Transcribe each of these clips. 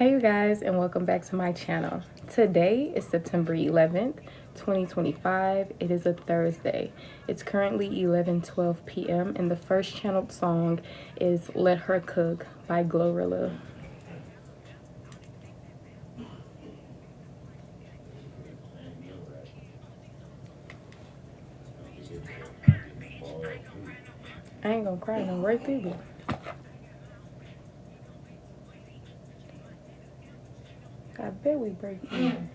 Hey you guys, and welcome back to my channel. Today is September 11th, 2025. It is a Thursday. It's currently 11:12 p.m. and the first channeled song is Let Her Cook by Glorilla. I ain't gonna cry, no right through. I bet we break even.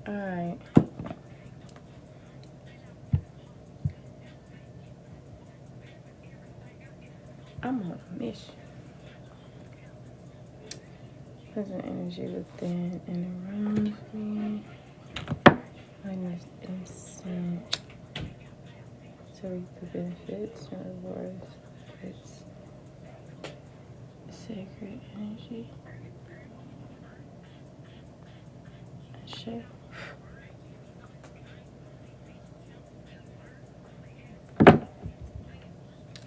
Alright. I'm on a mission. Present energy within and around me. Minus instant. To reap the benefits and rewards. It's sacred energy. Shit.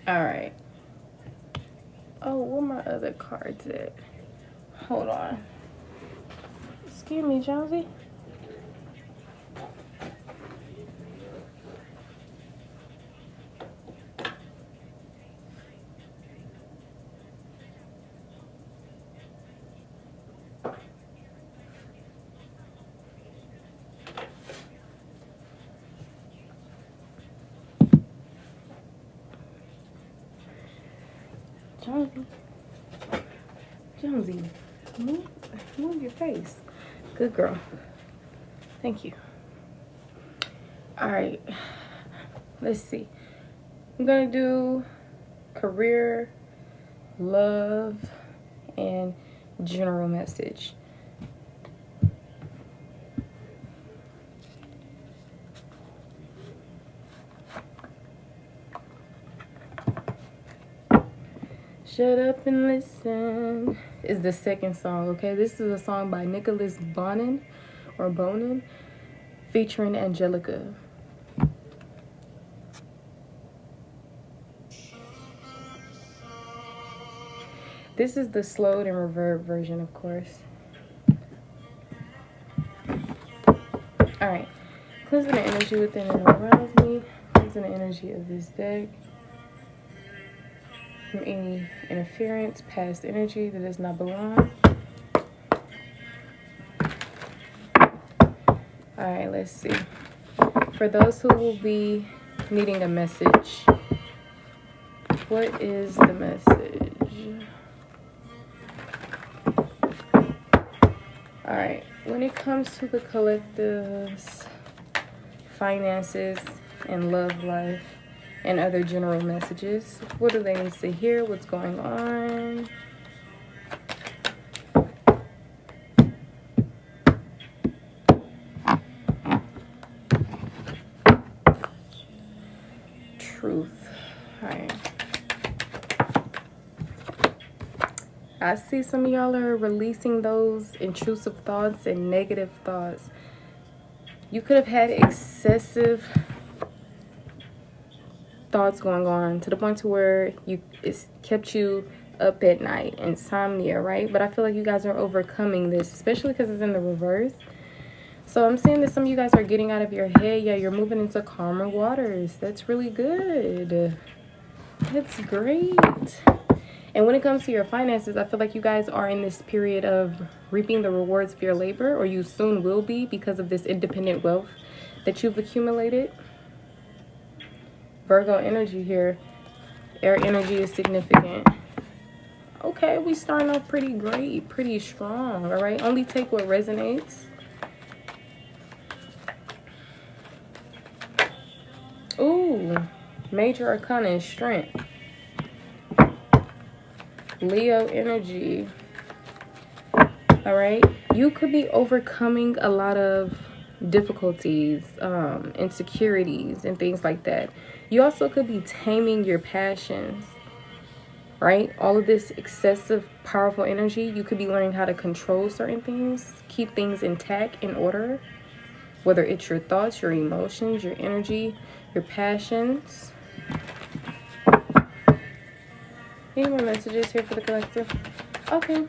Alright. Oh, where my other cards at? Hold on. Excuse me, Jonesy. Jonesy, move your face. Good girl. Thank you. All right, let's see. I'm gonna do career, love, and general message. Shut Up and Listen is the second song, okay? This is a song by Nicholas Bonin, featuring Angelica. This is the slowed and reverb version, of course. Alright. Cleansing the energy within and around me. Cleansing the energy of this deck. From any interference, past energy that does not belong. Alright, let's see. For those who will be needing a message, what is the message? Alright, when it comes to the collectives, finances, and love life, and other general messages, what do they need to hear? What's going on? Truth. Alright. I see some of y'all are releasing those intrusive thoughts and negative thoughts. You could have had excessive thoughts going on to the point to where it's kept you up at night, insomnia, right? But I feel like you guys are overcoming this, especially because it's in the reverse. So I'm seeing that some of you guys are getting out of your head. Yeah, you're moving into calmer waters. That's really good. That's great. And when it comes to your finances, I feel like you guys are in this period of reaping the rewards of your labor, or you soon will be, because of this independent wealth that you've accumulated. Virgo energy here. Air energy is significant. Okay, we starting off pretty great, pretty strong, all right? Only take what resonates. Ooh, major arcana is strength. Leo energy. All right, you could be overcoming a lot of difficulties, insecurities, and things like that. You also could be taming your passions, right? All of this excessive, powerful energy, you could be learning how to control certain things, keep things intact, in order, whether it's your thoughts, your emotions, your energy, your passions. Any more messages here for the collective? Okay.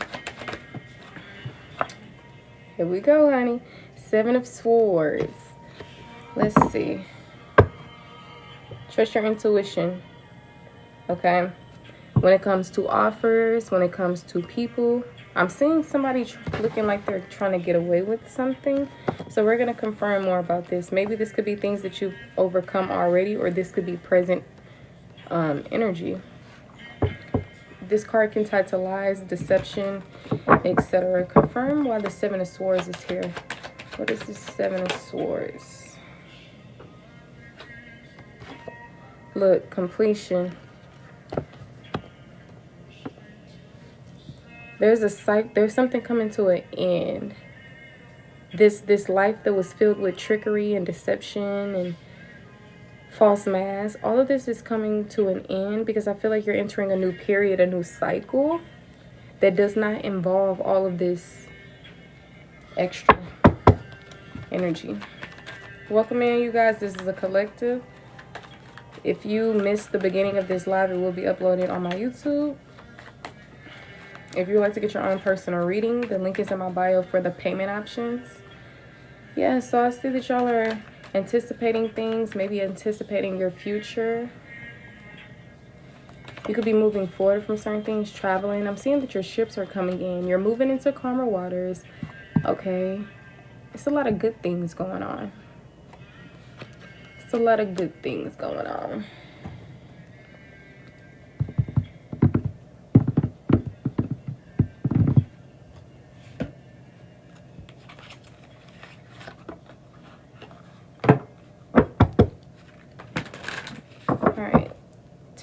Here we go, honey. 7 of Swords. Let's see. Trust your intuition. Okay. When it comes to offers, when it comes to people, I'm seeing somebody looking like they're trying to get away with something. So we're going to confirm more about this. Maybe this could be things that you've overcome already, or this could be present energy. This card can tie to lies, deception, etc. Confirm why the 7 of Swords is here. What is this 7 of Swords? Look, completion. There's something coming to an end. This life that was filled with trickery and deception and false masks, all of this is coming to an end because I feel like you're entering a new period, a new cycle that does not involve all of this extra energy. Welcome in, you guys. This is a collective. If you missed the beginning of this live, it will be uploaded on my YouTube. If you would like to get your own personal reading, the link is in my bio for the payment options. Yeah, so I see that y'all are anticipating things, maybe anticipating your future. You could be moving forward from certain things, traveling. I'm seeing that your ships are coming in. You're moving into calmer waters. Okay. It's a lot of good things going on. It's a lot of good things going on.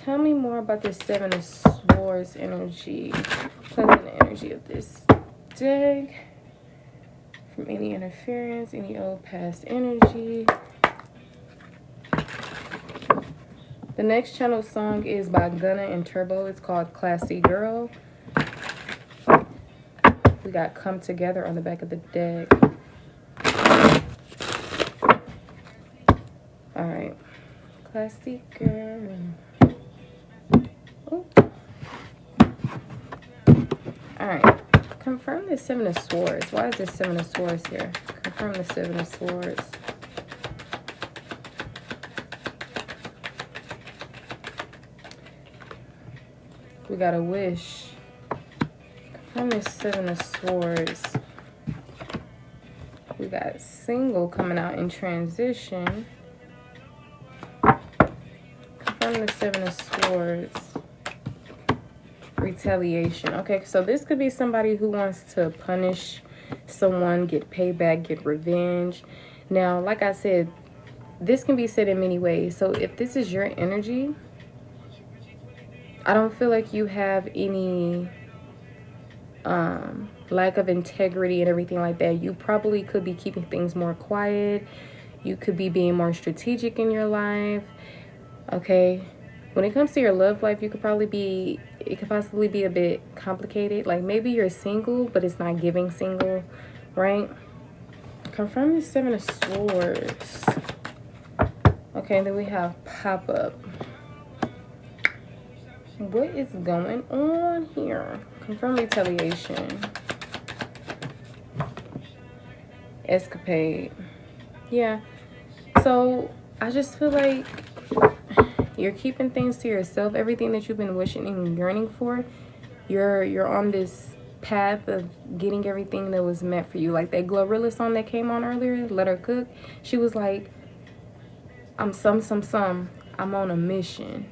Tell me more about this 7 of Swords energy. Cleansing the energy of this deck from any interference, any old past energy. The next channel song is by Gunna and Turbo. It's called Classy Girl. We got Come Together on the back of the deck. All right. Classy Girl. Alright, confirm the 7 of Swords. Why is this 7 of Swords here? Confirm the 7 of Swords. We got a wish. Confirm this 7 of Swords. We got single coming out in transition. Confirm the 7 of Swords. Retaliation. Okay, so this could be somebody who wants to punish someone, get payback, get revenge. Now, like I said, this can be said in many ways. So if this is your energy, I don't feel like you have any lack of integrity and everything like that. You probably could be keeping things more quiet. You could be being more strategic in your life. Okay. When it comes to your love life, it could possibly be a bit complicated. Like maybe you're single, but it's not giving single, right? Confirm the 7 of Swords. Okay, then we have Pop-Up. What is going on here? Confirm retaliation. Escapade. Yeah. So I just feel like you're keeping things to yourself. Everything that you've been wishing and yearning for, you're on this path of getting everything that was meant for you. Like that Glorilla song that came on earlier, Let Her Cook. She was like, I'm I'm on a mission.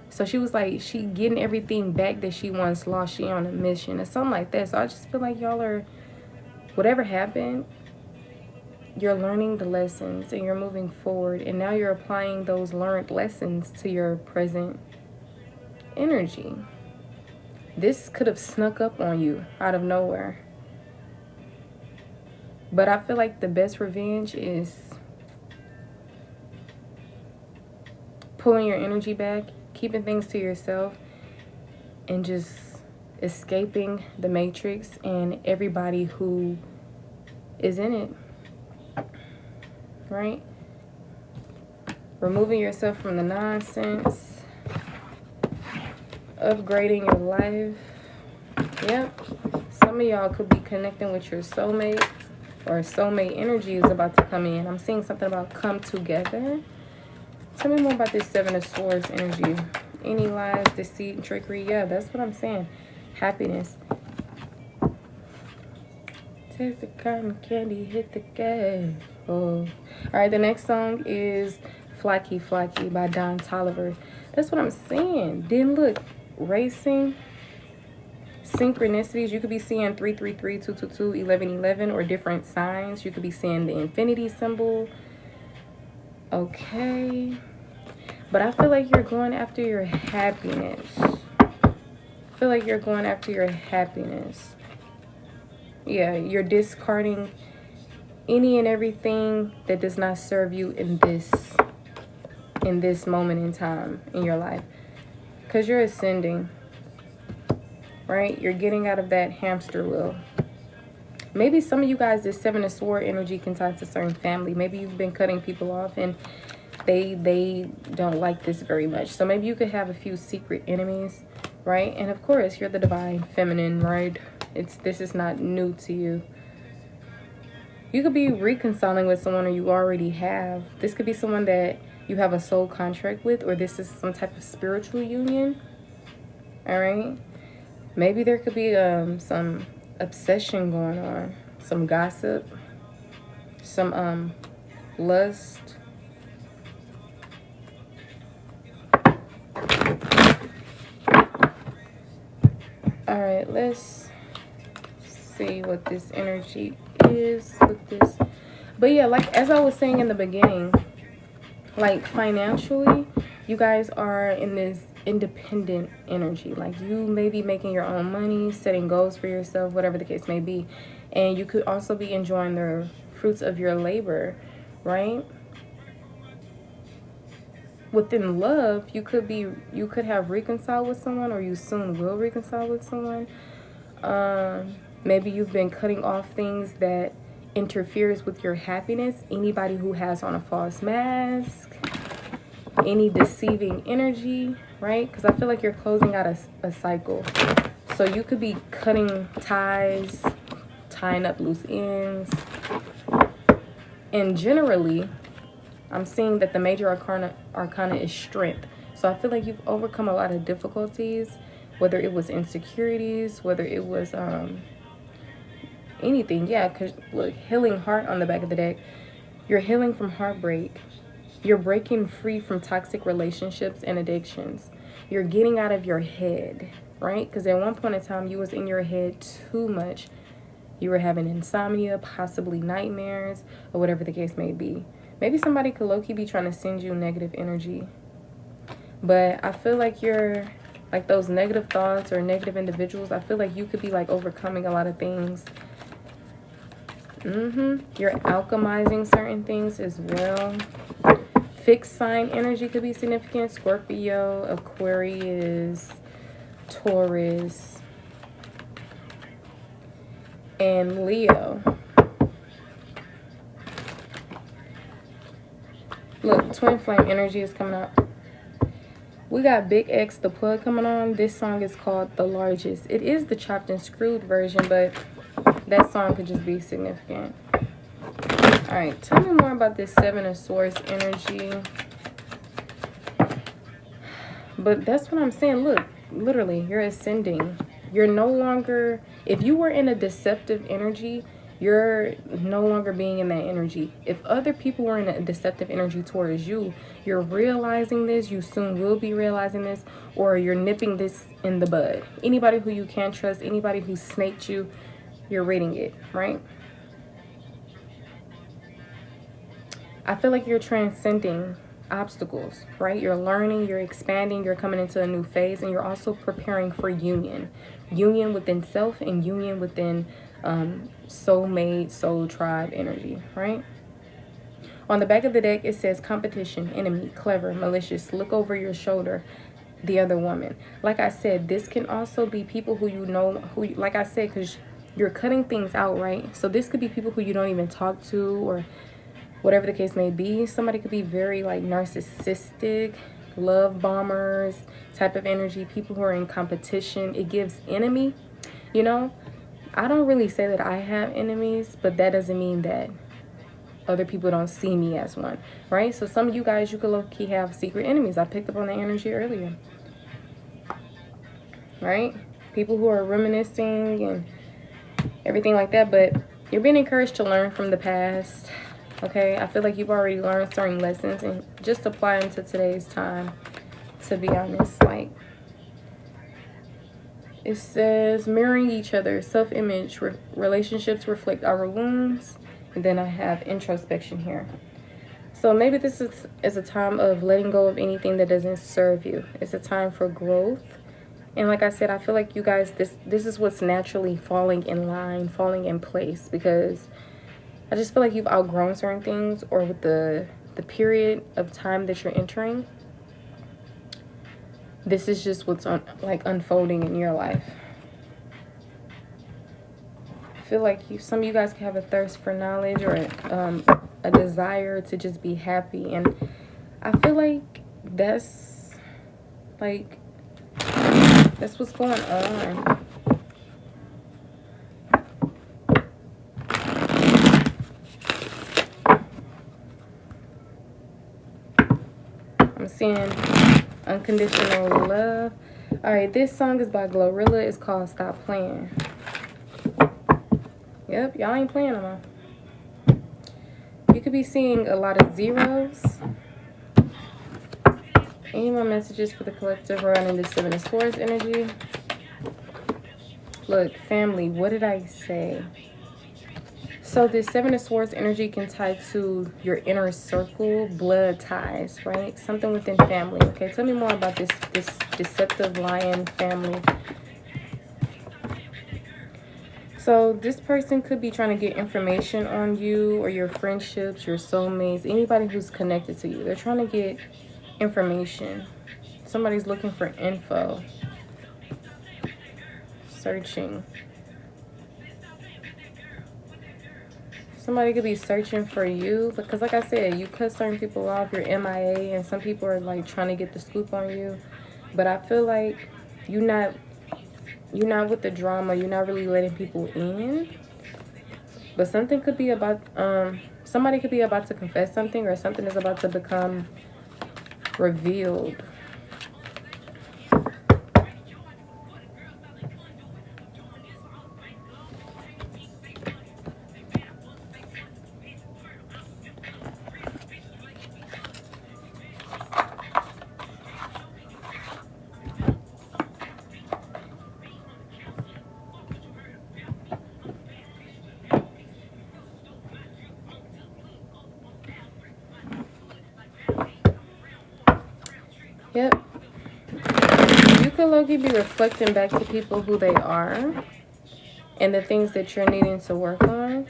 So she was like, she getting everything back that she once lost. She on a mission or something like that. So I just feel like y'all are, whatever happened, you're learning the lessons and you're moving forward, and now you're applying those learned lessons to your present energy. This could have snuck up on you out of nowhere, but I feel like the best revenge is pulling your energy back, keeping things to yourself, and just escaping the matrix and everybody who is in it. Right? Removing yourself from the nonsense. upgrading your life. Yep. Some of y'all could be connecting with your soulmate, or soulmate energy is about to come in. I'm seeing something about come together. Tell me more about this Seven of Swords energy. Any lies, deceit, and trickery? Yeah, that's what I'm saying. Happiness. Take the cotton candy, hit the gas. Oh. Alright, the next song is Flaky Flaky by Don Toliver. That's what I'm saying. Then look, racing, synchronicities. You could be seeing 333, 222, 1111, or different signs. You could be seeing the infinity symbol. Okay. But I feel like you're going after your happiness. I feel like you're going after your happiness. Yeah, you're discarding any and everything that does not serve you in this moment in time in your life. Because you're ascending. Right? You're getting out of that hamster wheel. Maybe some of you guys, this Seven of Swords energy can tie to certain family. Maybe you've been cutting people off and they don't like this very much. So maybe you could have a few secret enemies, right? And of course, you're the divine feminine, right? This is not new to you. You could be reconciling with someone, or you already have. This could be someone that you have a soul contract with, or this is some type of spiritual union. All right. Maybe there could be some obsession going on, some gossip, some lust. All right, let's see what this energy is with this. But yeah, like as I was saying in the beginning, like financially, you guys are in this independent energy. Like you may be making your own money, setting goals for yourself, whatever the case may be. And you could also be enjoying the fruits of your labor, right? Within love, you could have reconciled with someone, or you soon will reconcile with someone. Maybe you've been cutting off things that interferes with your happiness. Anybody who has on a false mask, any deceiving energy, right? Because I feel like you're closing out a cycle. So you could be cutting ties, tying up loose ends. And generally, I'm seeing that the major arcana is strength. So I feel like you've overcome a lot of difficulties, whether it was insecurities, whether it was anything. Yeah, because look, healing heart on the back of the deck. You're healing from heartbreak. You're breaking free from toxic relationships and addictions. You're getting out of your head, right? Because at one point in time, you was in your head too much. You were having insomnia, possibly nightmares, or whatever the case may be. Maybe somebody could low-key be trying to send you negative energy. But I feel like you're, like those negative thoughts or negative individuals, I feel like you could be like overcoming a lot of things. You're alchemizing certain things as well. Fixed sign energy could be significant. Scorpio, Aquarius, Taurus, and Leo. Look, twin flame energy is coming up. We got Big X the Plug coming on. This song is called The Largest. It is the chopped and screwed version, but that song could just be significant. Alright, tell me more about this Seven of Swords energy. But that's what I'm saying. Look, literally, you're ascending. You're no longer, if you were in a deceptive energy, you're no longer being in that energy. If other people were in a deceptive energy towards you, you're realizing this. You soon will be realizing this, or you're nipping this in the bud. Anybody who you can't trust, anybody who snaked you, you're reading it, right? I feel like you're transcending obstacles, right? You're learning, you're expanding, you're coming into a new phase, and you're also preparing for union. Union within self and union within soulmate, soul tribe energy, right? On the back of the deck, it says competition, enemy, clever, malicious, look over your shoulder, the other woman. Like I said, this can also be people who you know, who, like I said, because you're cutting things out, right? So this could be people who you don't even talk to, or whatever the case may be. Somebody could be very like narcissistic, love bombers type of energy, people who are in competition. It gives enemy, you know. I don't really say that I have enemies, but that doesn't mean that other people don't see me as one, right? So some of you guys, you could low-key have secret enemies. I picked up on the energy earlier, right? People who are reminiscing and everything like that, but you're being encouraged to learn from the past, okay? I feel like you've already learned certain lessons and just apply them to today's time, to be honest. Like, it says mirroring each other, self-image, relationships reflect our wounds. And then I have introspection here. So maybe this is a time of letting go of anything that doesn't serve you. It's a time for growth. And like I said, I feel like you guys, this is what's naturally falling in line, falling in place, because I just feel like you've outgrown certain things, or with the period of time that you're entering, this is just what's unfolding in your life. I feel like some of you guys can have a thirst for knowledge, or a desire to just be happy, and I feel like that's what's going on. I'm seeing unconditional love. All right, this song is by Glorilla. It's called Stop Playing. Yep, y'all ain't playing no more. You could be seeing a lot of zeros. Any more messages for the collective around the Seven of Swords energy? Look, family, what did I say? So this Seven of Swords energy can tie to your inner circle, blood ties, right? Something within family. Okay, tell me more about this deceptive lion family. So this person could be trying to get information on you, or your friendships, your soulmates, anybody who's connected to you. They're trying to get information. Somebody's looking for info. Searching. Somebody could be searching for you, because like I said, you cut certain people off, you're MIA, and some people are like trying to get the scoop on you. But I feel like you're not with the drama. You're not really letting people in. But something could be about somebody could be about to confess something, or something is about to become revealed. Yep. You could low-key be reflecting back to people who they are and the things that you're needing to work on.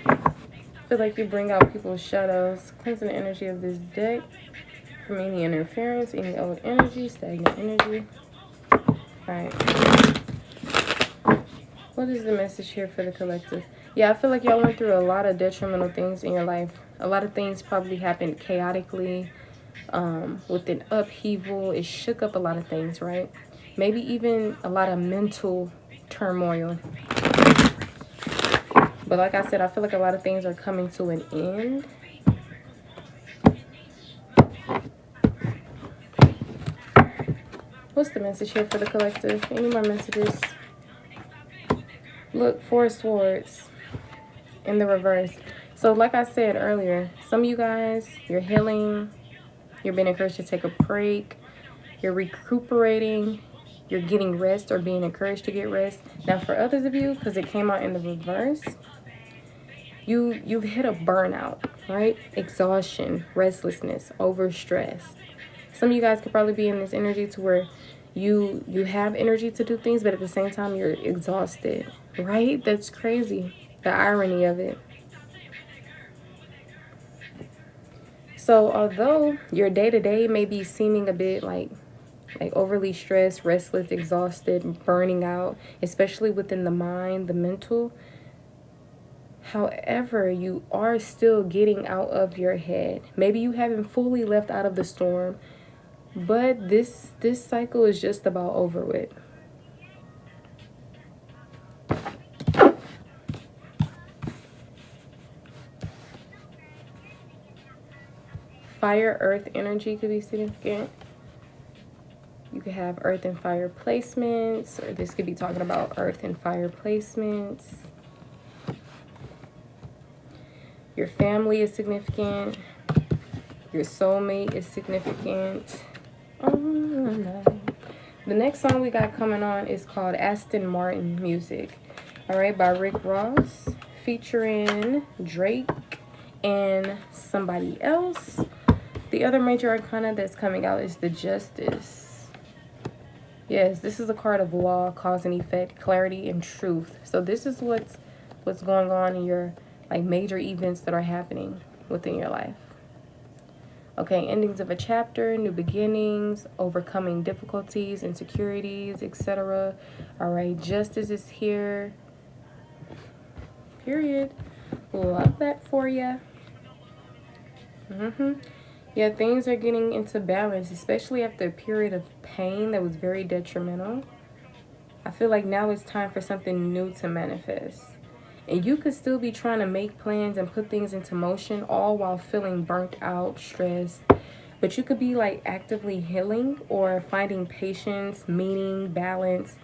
I feel like you bring out people's shadows. Cleansing the energy of this deck from any interference, any old energy, stagnant energy. Alright. What is the message here for the collective? Yeah, I feel like y'all went through a lot of detrimental things in your life. A lot of things probably happened chaotically. With an upheaval, it shook up a lot of things, right? Maybe even a lot of mental turmoil. But like I said, I feel like a lot of things are coming to an end. What's the message here for the collective? Any more messages? Look, Four of Swords in the reverse. So like I said earlier, some of you guys, you're healing. You're being encouraged to take a break. You're recuperating. You're getting rest, or being encouraged to get rest. Now for others of you, because it came out in the reverse, you've hit a burnout, right? Exhaustion, restlessness, overstress. Some of you guys could probably be in this energy to where you have energy to do things, but at the same time you're exhausted, right? That's crazy, the irony of it. So although your day-to-day may be seeming a bit like overly stressed, restless, exhausted, burning out, especially within the mind, the mental, However, you are still getting out of your head. Maybe you haven't fully left out of the storm, but this cycle is just about over with. Fire, earth energy could be significant. You could have earth and fire placements, or this could be talking about earth and fire placements. Your family is significant. Your soulmate is significant. Oh, no. The next song we got coming on is called Aston Martin Music. All right, by Rick Ross, featuring Drake and somebody else. The other major arcana that's coming out is the Justice. Yes, this is a card of law, cause and effect, clarity, and truth. So this is what's going on in your like major events that are happening within your life. Okay, endings of a chapter, new beginnings, overcoming difficulties, insecurities, etc. All right, justice is here. Period. Love that for you. Yeah, things are getting into balance, especially after a period of pain that was very detrimental. I feel like now it's time for something new to manifest. And you could still be trying to make plans and put things into motion, all while feeling burnt out, stressed. But you could be like actively healing or finding patience, meaning, balance.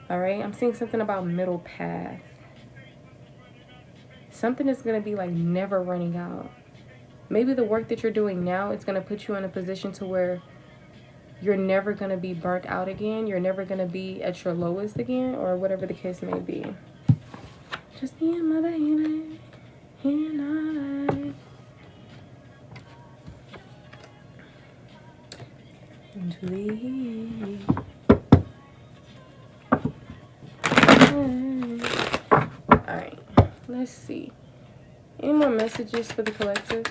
All right, I'm seeing something about middle path. Something is going to be like never running out. Maybe the work that you're doing now, it's going to put you in a position to where you're never going to be burnt out again. You're never going to be at your lowest again, or whatever the case may be. Just me and my baby and I. And we. Alright, let's see. Any more messages for the collective?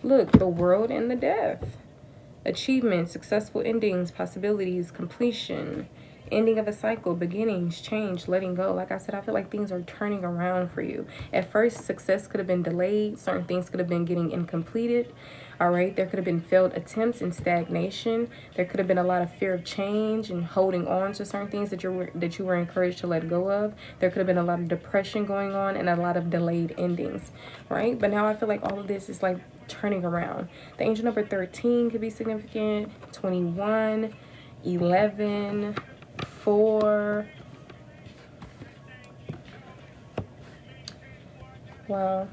Look, the world and the death. Achievements, successful endings, possibilities, completion, ending of a cycle, beginnings, change, letting go. Like I said, I feel like things are turning around for you. At first, success could have been delayed. Certain things could have been getting incompleted. All right, there could have been failed attempts and stagnation. There could have been a lot of fear of change and holding on to certain things that you were encouraged to let go of. There could have been a lot of depression going on and a lot of delayed endings, right? But now I feel like all of this is like turning around. The angel number 13 could be significant. 21, 11, 4. Wow.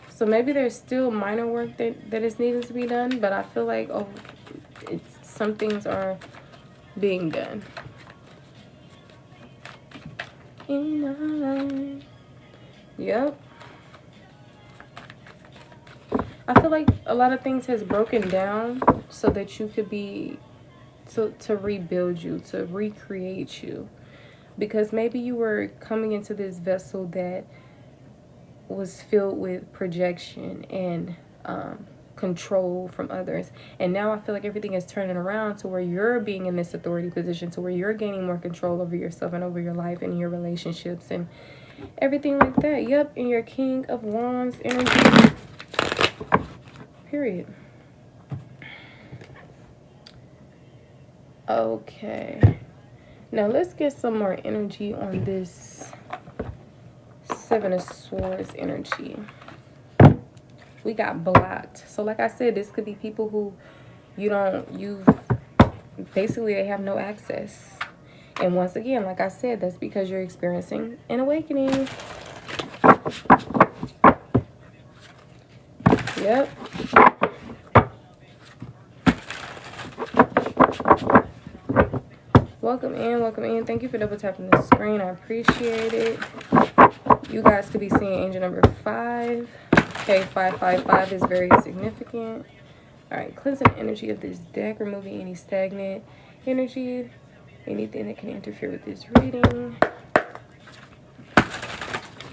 So maybe there's still minor work that is needed to be done, but I feel like some things are being done. Yep. I feel like a lot of things has broken down so that you could be, to rebuild you, to recreate you. Because maybe you were coming into this vessel that was filled with projection and control from others, and now I feel like everything is turning around to where you're being in this authority position, to where you're gaining more control over yourself and over your life and your relationships and everything like that. Yep, in your King of Wands energy. Period. Okay, now let's get some more energy on this Seven of Swords energy. We got blocked. So like I said, this could be people who basically they have no access. And once again, like I said, that's because you're experiencing an awakening. Yep. Welcome in, welcome in. Thank you for double tapping the screen. I appreciate it. You guys could be seeing angel number 5. Okay, 555 is very significant. All right, cleansing the energy of this deck, removing any stagnant energy, anything that can interfere with this reading.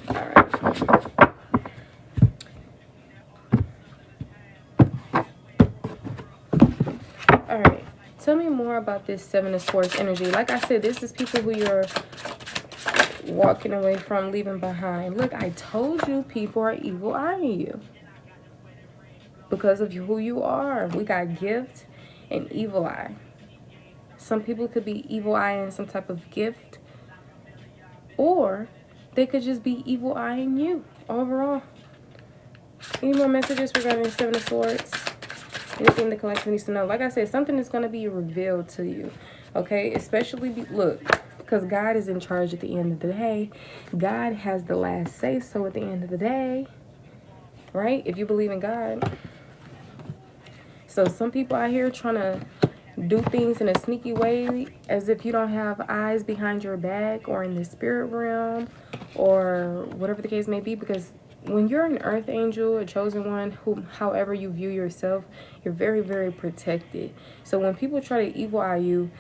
All right. All right. Tell me more more about this Seven of Swords energy. Like I said, this is people who you're walking away from, leaving behind. Look, I told you people are evil eyeing you because of who you are. We got gift and evil eye. Some people could be evil eyeing some type of gift, or they could just be evil eyeing you overall. Any more messages regarding the Seven of Swords? Anything the collective needs to know? Like I said, something is going to be revealed to you. Okay? Especially, look, because God is in charge at the end of the day. God has the last say so at the end of the day. Right? If you believe in God. So some people out here trying to do things in a sneaky way as if you don't have eyes behind your back or in the spirit realm or whatever the case may be, because when you're an earth angel, a chosen one, however you view yourself, you're very, very protected. So when people try to evil eye you,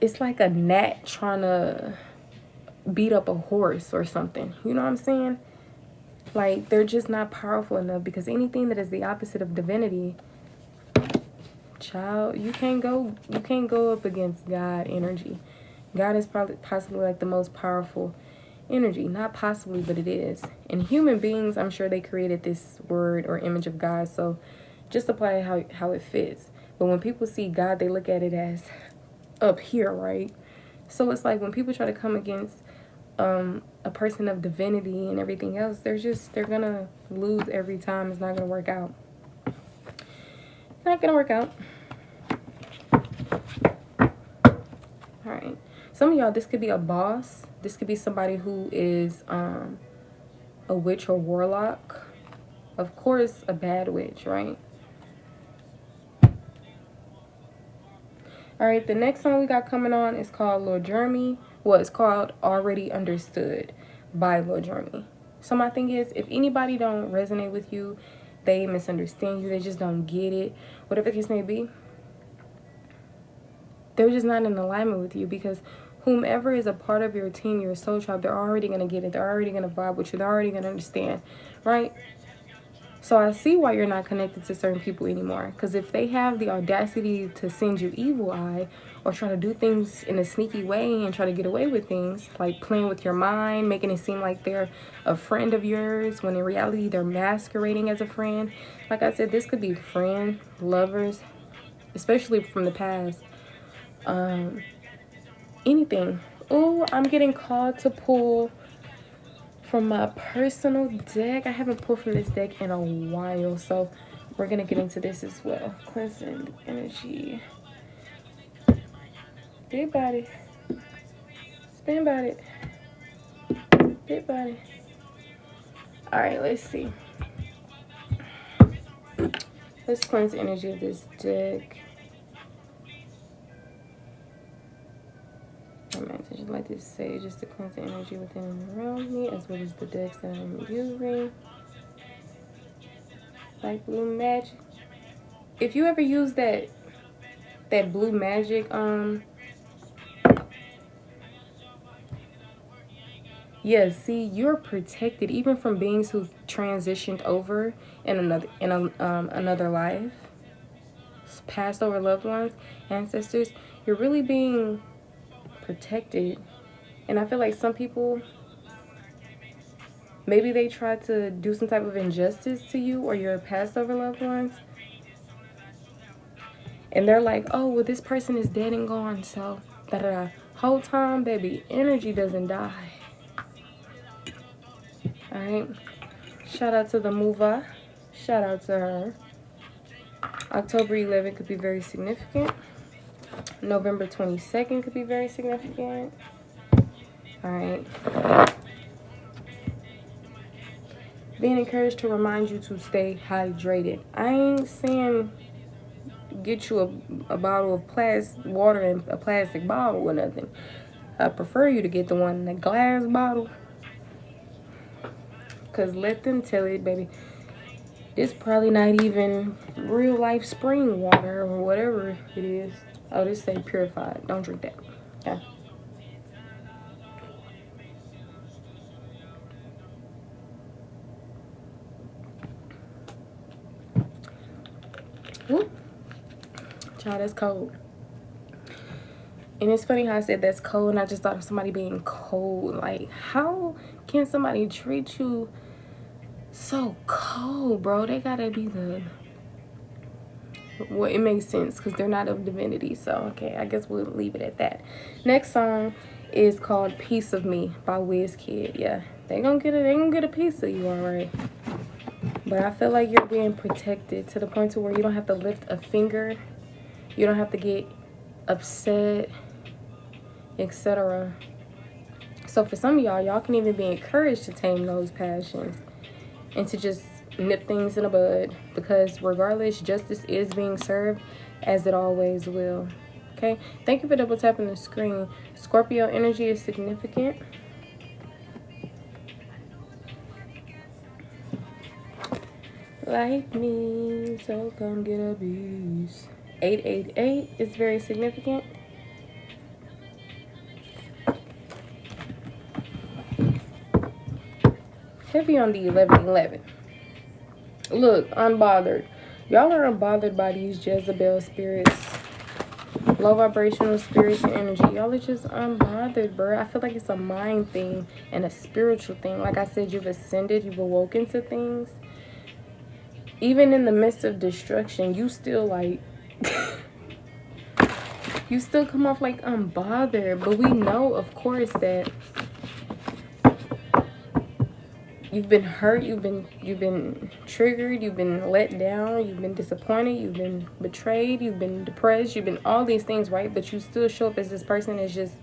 it's like a gnat trying to beat up a horse or something. You know what I'm saying? Like, they're just not powerful enough, because anything that is the opposite of divinity, child, you can't go up against God energy. God is probably possibly like the most powerful energy. Not possibly, but it is. And human beings, I'm sure they created this word or image of God, so just apply how it fits. But when people see God, they look at it as up here, right? So it's like when people try to come against a person of divinity and everything else, they're gonna lose every time. It's not gonna work out. Not gonna work out. All right, some of y'all, this could be a boss. This could be somebody who is a witch or warlock. Of course, a bad witch, right? All right, the next song we got coming on is called Lil Jeremy. Well, it's called Already Understood by Lil Jeremy. So my thing is, if anybody don't resonate with you, they misunderstand you, they just don't get it, whatever the case may be, they're just not in alignment with you, because whomever is a part of your team, your soul tribe, they're already going to get it. They're already going to vibe with you. They're already going to understand, right? So I see why you're not connected to certain people anymore. Because if they have the audacity to send you evil eye or try to do things in a sneaky way and try to get away with things, like playing with your mind, making it seem like they're a friend of yours, when in reality they're masquerading as a friend. Like I said, this could be friend, lovers, especially from the past. Anything. Oh, I'm getting called to pull from my personal deck. I haven't pulled from this deck in a while, so we're gonna get into this as well. Cleansing energy. Big body. Spin body. Big body. Alright, let's see. Let's cleanse the energy of this deck. I just like to say, just to cleanse the energy within and around me, as well as the decks that I'm using. Like Blue Magic. If you ever use that Blue Magic, yeah, see, you're protected even from beings who've transitioned over in another life, passed over loved ones, ancestors. You're really being protected. And I feel like some people, maybe they try to do some type of injustice to you or your past over loved ones, and they're like, oh, well, this person is dead and gone, so da-da-da. Whole time, baby, energy doesn't die. All right, shout out to the mover, shout out to her. October 11th could be very significant. November 22nd could be very significant. All right. Being encouraged to remind you to stay hydrated. I ain't saying get you a bottle of water in a plastic bottle or nothing. I prefer you to get the one in the glass bottle. Because let them tell it, baby. It's probably not even real life spring water or whatever it is. Oh, this say purified. Don't drink that. Yeah. Whoop. Child, that's cold. And it's funny how I said that's cold, and I just thought of somebody being cold. Like, how can somebody treat you so cold, bro? They gotta be the... Well, it makes sense because they're not of divinity. So, okay, I guess we'll leave it at that. Next song is called Piece of Me by Wizkid. Yeah, they gonna get a piece of you, all right. But I feel like you're being protected to the point to where you don't have to lift a finger. You don't have to get upset, etc. So for some of y'all can even be encouraged to tame those passions and to just nip things in the bud, because regardless, justice is being served, as it always will. Okay, thank you for double tapping the screen. Scorpio energy is significant. Like me, so come get a piece. 888 is very significant. Heavy on the 1111. Look, unbothered. Y'all are unbothered by these Jezebel spirits, low vibrational spirits and energy. Y'all are just unbothered, bro. I feel like it's a mind thing and a spiritual thing. Like I said, you've ascended, you've awoken to things. Even in the midst of destruction, you still like you still come off like unbothered. But we know, of course, that you've been hurt, you've been triggered, you've been let down, you've been disappointed, you've been betrayed, you've been depressed, you've been all these things, right? But you still show up as this person that's just,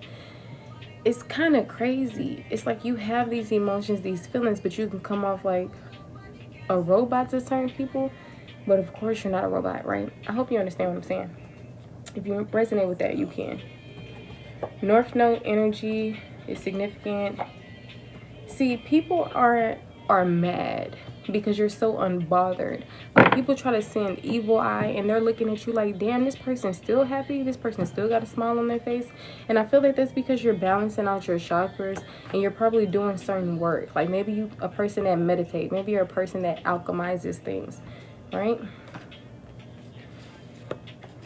it's kind of crazy. It's like you have these emotions, these feelings, but you can come off like a robot to certain people. But of course you're not a robot, right? I hope you understand what I'm saying. If you resonate with that, you can. North Node energy is significant. See, people are mad because you're so unbothered. Like, people try to send evil eye and they're looking at you like, damn, this person's still happy, this person still got a smile on their face. And I feel like that's because you're balancing out your chakras and you're probably doing certain work. Like, maybe you a person that meditates, maybe you're a person that alchemizes things, right?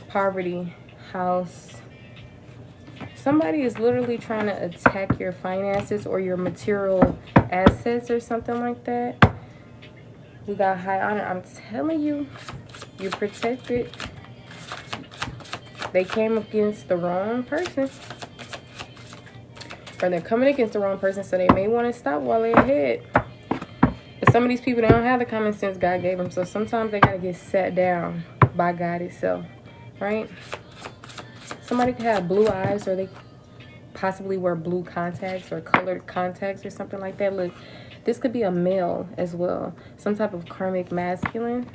Poverty, house. Somebody is literally trying to attack your finances or your material assets or something like that. We got high honor. I'm telling you, you're protected. They came against the wrong person. Or they're coming against the wrong person, so they may want to stop while they're ahead. But some of these people, they don't have the common sense God gave them. So sometimes they got to get sat down by God itself, right? Somebody could have blue eyes, or they possibly wear blue contacts or colored contacts or something like that. Look, this could be a male as well. Some type of karmic masculine.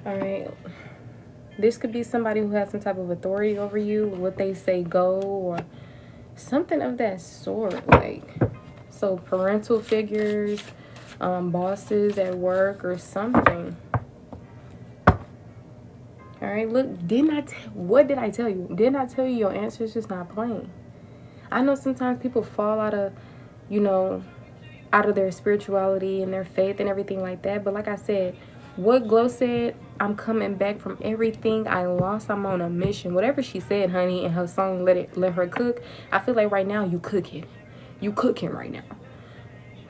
Alright. This could be somebody who has some type of authority over you. What they say go, or something of that sort. Like, so parental figures, bosses at work or something. All right, look, what did I tell you? Didn't I tell you your answer is just not playing? I know sometimes people fall out of, out of their spirituality and their faith and everything like that. But like I said, what Glow said, I'm coming back from everything I lost. I'm on a mission. Whatever she said, honey, in her song, Let Her Cook. I feel like right now you cooking. You cooking right now,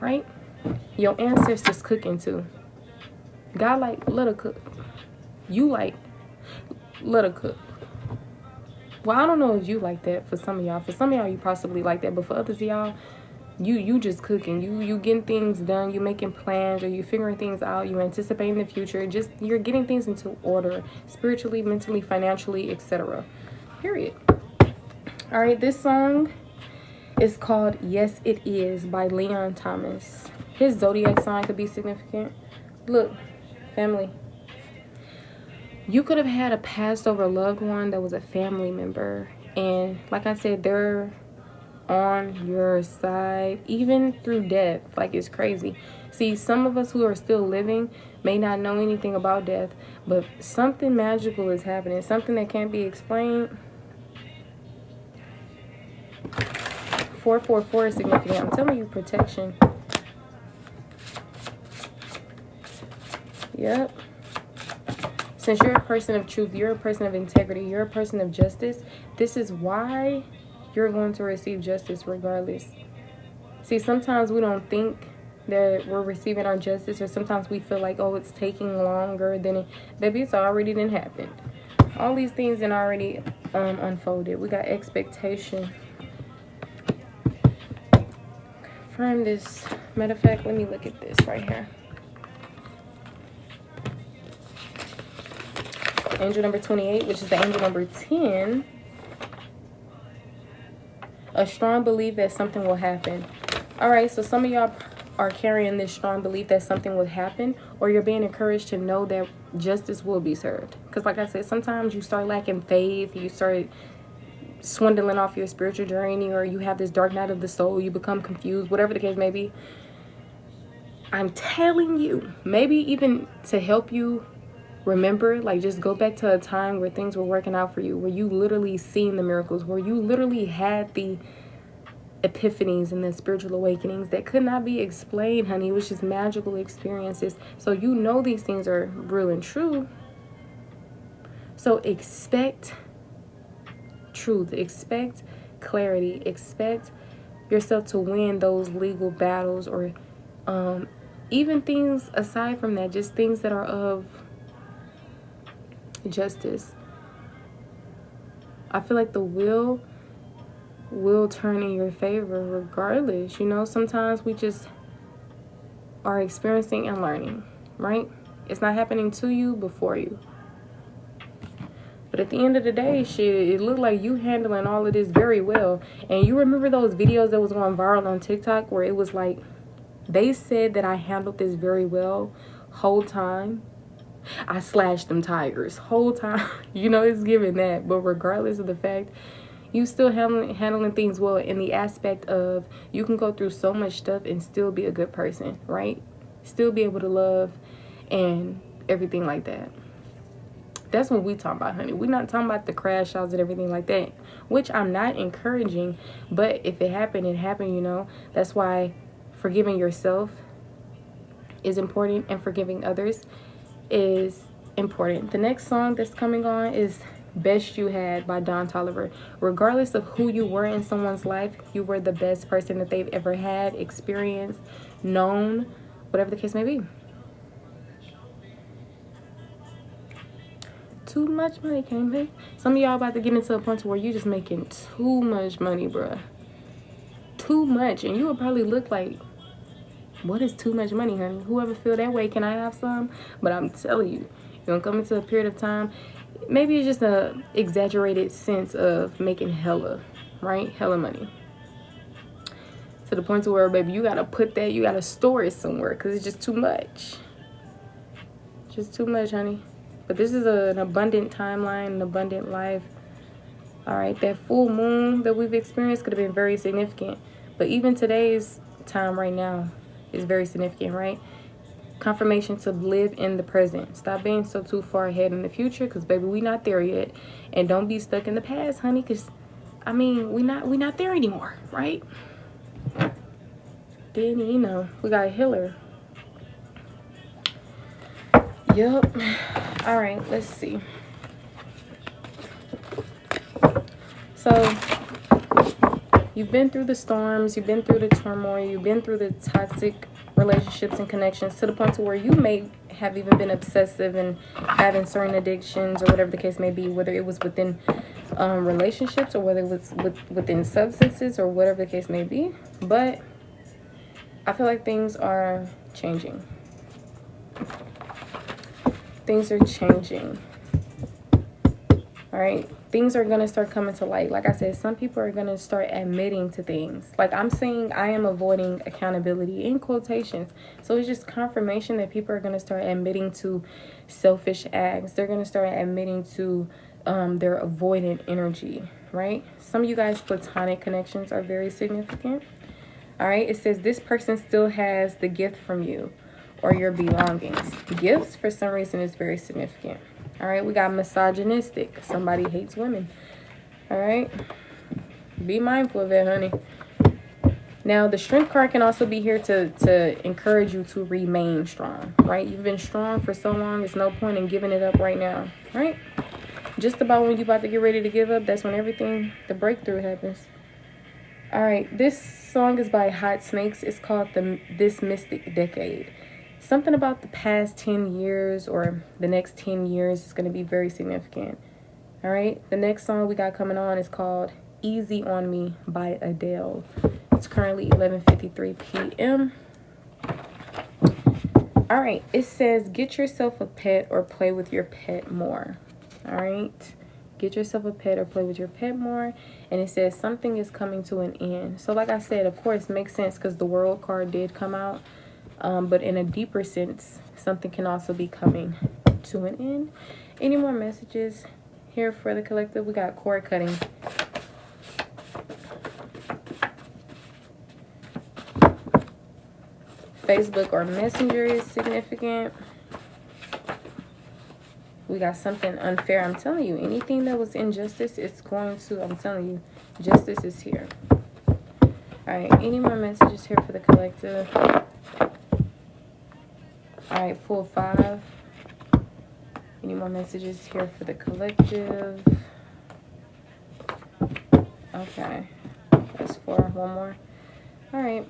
right? Your ancestors cooking too. God like, let her cook. You like, let her cook. Well, I don't know if you like that for some of y'all. For some of y'all, you possibly like that. But for others of y'all, you just cooking. You getting things done. You making plans, or you figuring things out. You anticipating the future. Just, you're getting things into order. Spiritually, mentally, financially, etc. Period. All right, this song is called Yes It Is by Leon Thomas. His zodiac sign could be significant. Look, family. You could have had a passed over loved one that was a family member. And like I said, they're on your side, even through death. Like, it's crazy. See, some of us who are still living may not know anything about death, but something magical is happening. Something that can't be explained. 444 is significant. I'm telling you, protection. Yep. Since you're a person of truth, you're a person of integrity, you're a person of justice, this is why you're going to receive justice regardless. See, sometimes we don't think that we're receiving our justice, or sometimes we feel like, oh, it's taking longer than it. Baby, it's already done happened. All these things done already unfolded. We got expectation. From this, matter of fact, let me look at this right here. Angel number 28, which is the angel number 10. A strong belief that something will happen. All right, so some of y'all are carrying this strong belief that something will happen, or you're being encouraged to know that justice will be served. Because like I said, sometimes you start lacking faith, you start swindling off your spiritual journey, or you have this dark night of the soul, you become confused, whatever the case may be. I'm telling you, maybe even to help you remember, like, just go back to a time where things were working out for you, where you literally seen the miracles, where you literally had the epiphanies and the spiritual awakenings that could not be explained, honey. It was just magical experiences. So you know these things are real and true. So expect truth, expect clarity, expect yourself to win those legal battles, or even things aside from that, just things that are of justice. I feel like the will turn in your favor regardless. You know, sometimes we just are experiencing and learning, right? It's not happening to you, but for you. But at the end of the day, shit, it looked like you handling all of this very well. And you remember those videos that was going viral on TikTok where it was like, they said that I handled this very well whole time. I slashed them tigers whole time. You know, it's giving that. But regardless of the fact, you still handling things well, in the aspect of you can go through so much stuff and still be a good person, right? Still be able to love and everything like that. That's what we talking about, honey. We're not talking about the crash outs and everything like that, which I'm not encouraging. But if it happened, it happened, you know. That's why forgiving yourself is important, and forgiving others is important. The next song that's coming on is Best You Had by Don Toliver. Regardless of who you were in someone's life, you were the best person that they've ever had, experienced, known, whatever the case may be. Too much money can't make. Some of y'all about to get into a point where you just making too much money, bruh. Too much. And you will probably look like, what is too much money, honey? Whoever feel that way, can I have some? But I'm telling you, you're gonna come into a period of time, maybe it's just a exaggerated sense of making hella, right? Hella money. To the point to where, baby, you gotta put that, you gotta store it somewhere, because it's just too much. Just too much, honey. But this is an abundant timeline, an abundant life. All right, that full moon that we've experienced could have been very significant. But even today's time right now is very significant, right? Confirmation to live in the present. Stop being so too far ahead in the future, because baby, we not there yet. And don't be stuck in the past, honey, because I mean, we not there anymore, right? Then, you know, we got a healer. Yup. All right, let's see. So you've been through the storms, you've been through the turmoil, you've been through the toxic relationships and connections, to the point to where you may have even been obsessive and having certain addictions, or whatever the case may be, whether it was within relationships, or whether it was within substances, or whatever the case may be. But I feel like things are changing. Things are changing. All right, things are gonna start coming to light. Like I said, some people are gonna start admitting to things. Like I'm saying, I am avoiding accountability in quotations. So it's just confirmation that people are gonna start admitting to selfish acts. They're gonna start admitting to their avoidant energy, right? Some of you guys' platonic connections are very significant. All right, it says this person still has the gift from you, or your belongings. Gifts, for some reason, is very significant. All right, we got misogynistic. Somebody hates women. All right, be mindful of that, honey. Now, the strength card can also be here to encourage you to remain strong, right? You've been strong for so long. There's no point in giving it up right now, right? Just about when you're about to get ready to give up, that's when everything, the breakthrough happens. All right, this song is by Hot Snakes. It's called This Mystic Decade. Something about the past 10 years or the next 10 years is going to be very significant. All right, the next song we got coming on is called Easy on Me by Adele. It's currently 11:53 p.m. All right, it says get yourself a pet or play with your pet more. All right, get yourself a pet or play with your pet more. And it says something is coming to an end. So like I said, of course, makes sense because the World card did come out. But in a deeper sense, something can also be coming to an end. Any more messages here for the collective? We got cord cutting. Facebook or Messenger is significant. We got something unfair. I'm telling you, anything that was injustice, it's going to, I'm telling you, justice is here. All right, any more messages here for the collective? All right, pull 5. Any more messages here for the collective? Okay, that's 4. One more. All right,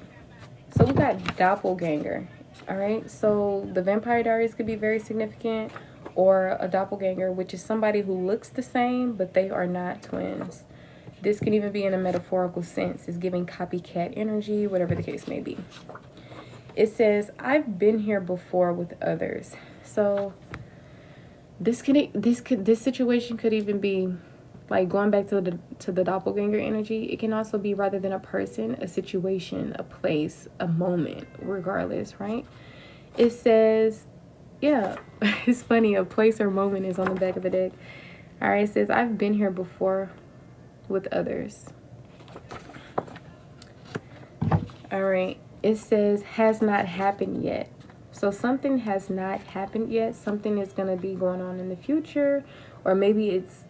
so we got doppelganger. All right, so the Vampire Diaries could be very significant, or a doppelganger, which is somebody who looks the same, but they are not twins. This can even be in a metaphorical sense. It's giving copycat energy, whatever the case may be. It says, I've been here before with others. So this situation could even be like going back to the doppelganger energy. It can also be, rather than a person, a situation, a place, a moment, regardless, right? It says, yeah, it's funny, a place or moment is on the back of the deck. All right, it says, I've been here before with others. All right, it says, has not happened yet. So something has not happened yet. Something is going to be going on in the future, or maybe it's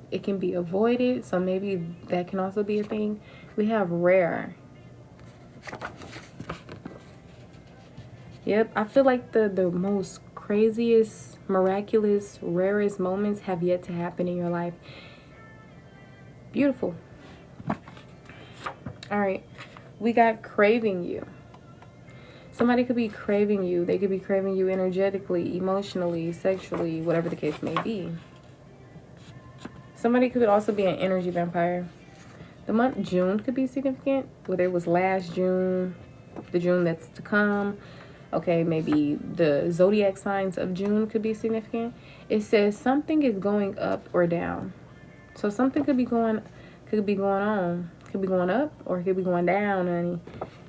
it can be avoided. So maybe that can also be a thing. We have rare. Yep, I feel like the most craziest, miraculous, rarest moments have yet to happen in your life. Beautiful. All right, we got craving you. Somebody could be craving you. They could be craving you energetically, emotionally, sexually, whatever the case may be. Somebody could also be an energy vampire. The month June could be significant, whether it was last June, the June that's to come. Okay, maybe the zodiac signs of June could be significant. It says something is going up or down. So something could be going on. Could be going up, or it could be going down, honey,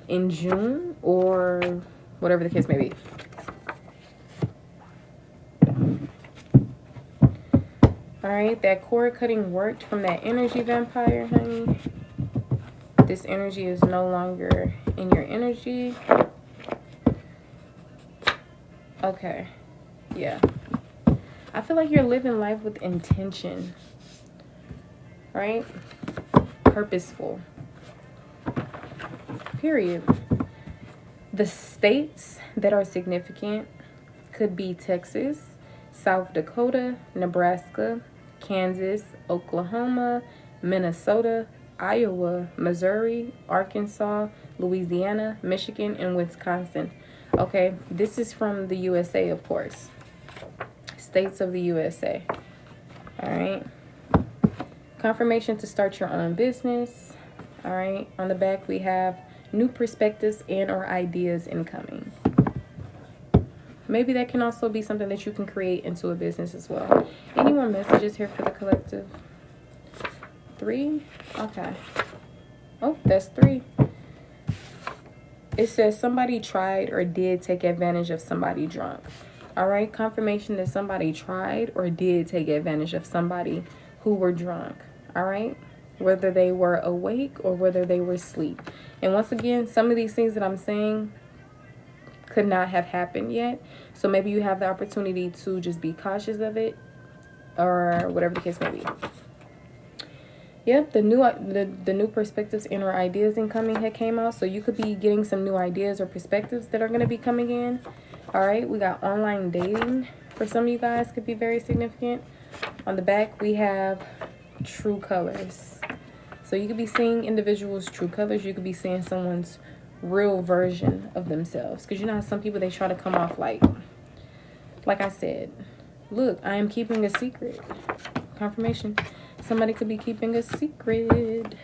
in June, or whatever the case may be. All right, that cord cutting worked from that energy vampire, honey. This energy is no longer in your energy. Okay, yeah. I feel like you're living life with intention, right? Purposeful. Period. The states that are significant could be Texas, South Dakota, Nebraska, Kansas, Oklahoma, Minnesota, Iowa, Missouri, Arkansas, Louisiana, Michigan, and Wisconsin. Okay, this is from the USA, of course. States of the USA. All right. Confirmation to start your own business. All right. On the back, we have new perspectives and or ideas incoming. Maybe that can also be something that you can create into a business as well. Any more messages here for the collective? 3? Okay. Oh, that's 3. It says somebody tried or did take advantage of somebody drunk. All right, confirmation that somebody tried or did take advantage of somebody who were drunk. All right, whether they were awake or whether they were asleep. And once again, some of these things that I'm saying could not have happened yet. So maybe you have the opportunity to just be cautious of it, or whatever the case may be. Yep, the new perspectives and or ideas incoming had came out. So you could be getting some new ideas or perspectives that are going to be coming in. All right, we got online dating. For some of you guys could be very significant. On the back, we have true colors. So you could be seeing individuals' true colors. You could be seeing someone's real version of themselves. Because you know how some people, they try to come off like I said, look, I am keeping a secret. Confirmation. Somebody could be keeping a secret.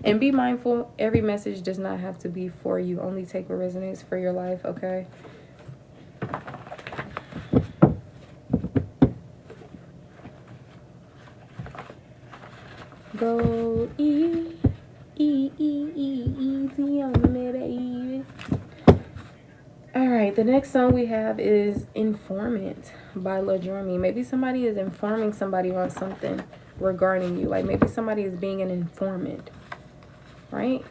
And be mindful, every message does not have to be for you. Only take what resonates for your life, okay? Go easy on me, baby. Alright, the next song we have is Informant by LaJormy. Maybe somebody is informing somebody on something regarding you. Like maybe somebody is being an informant. Right?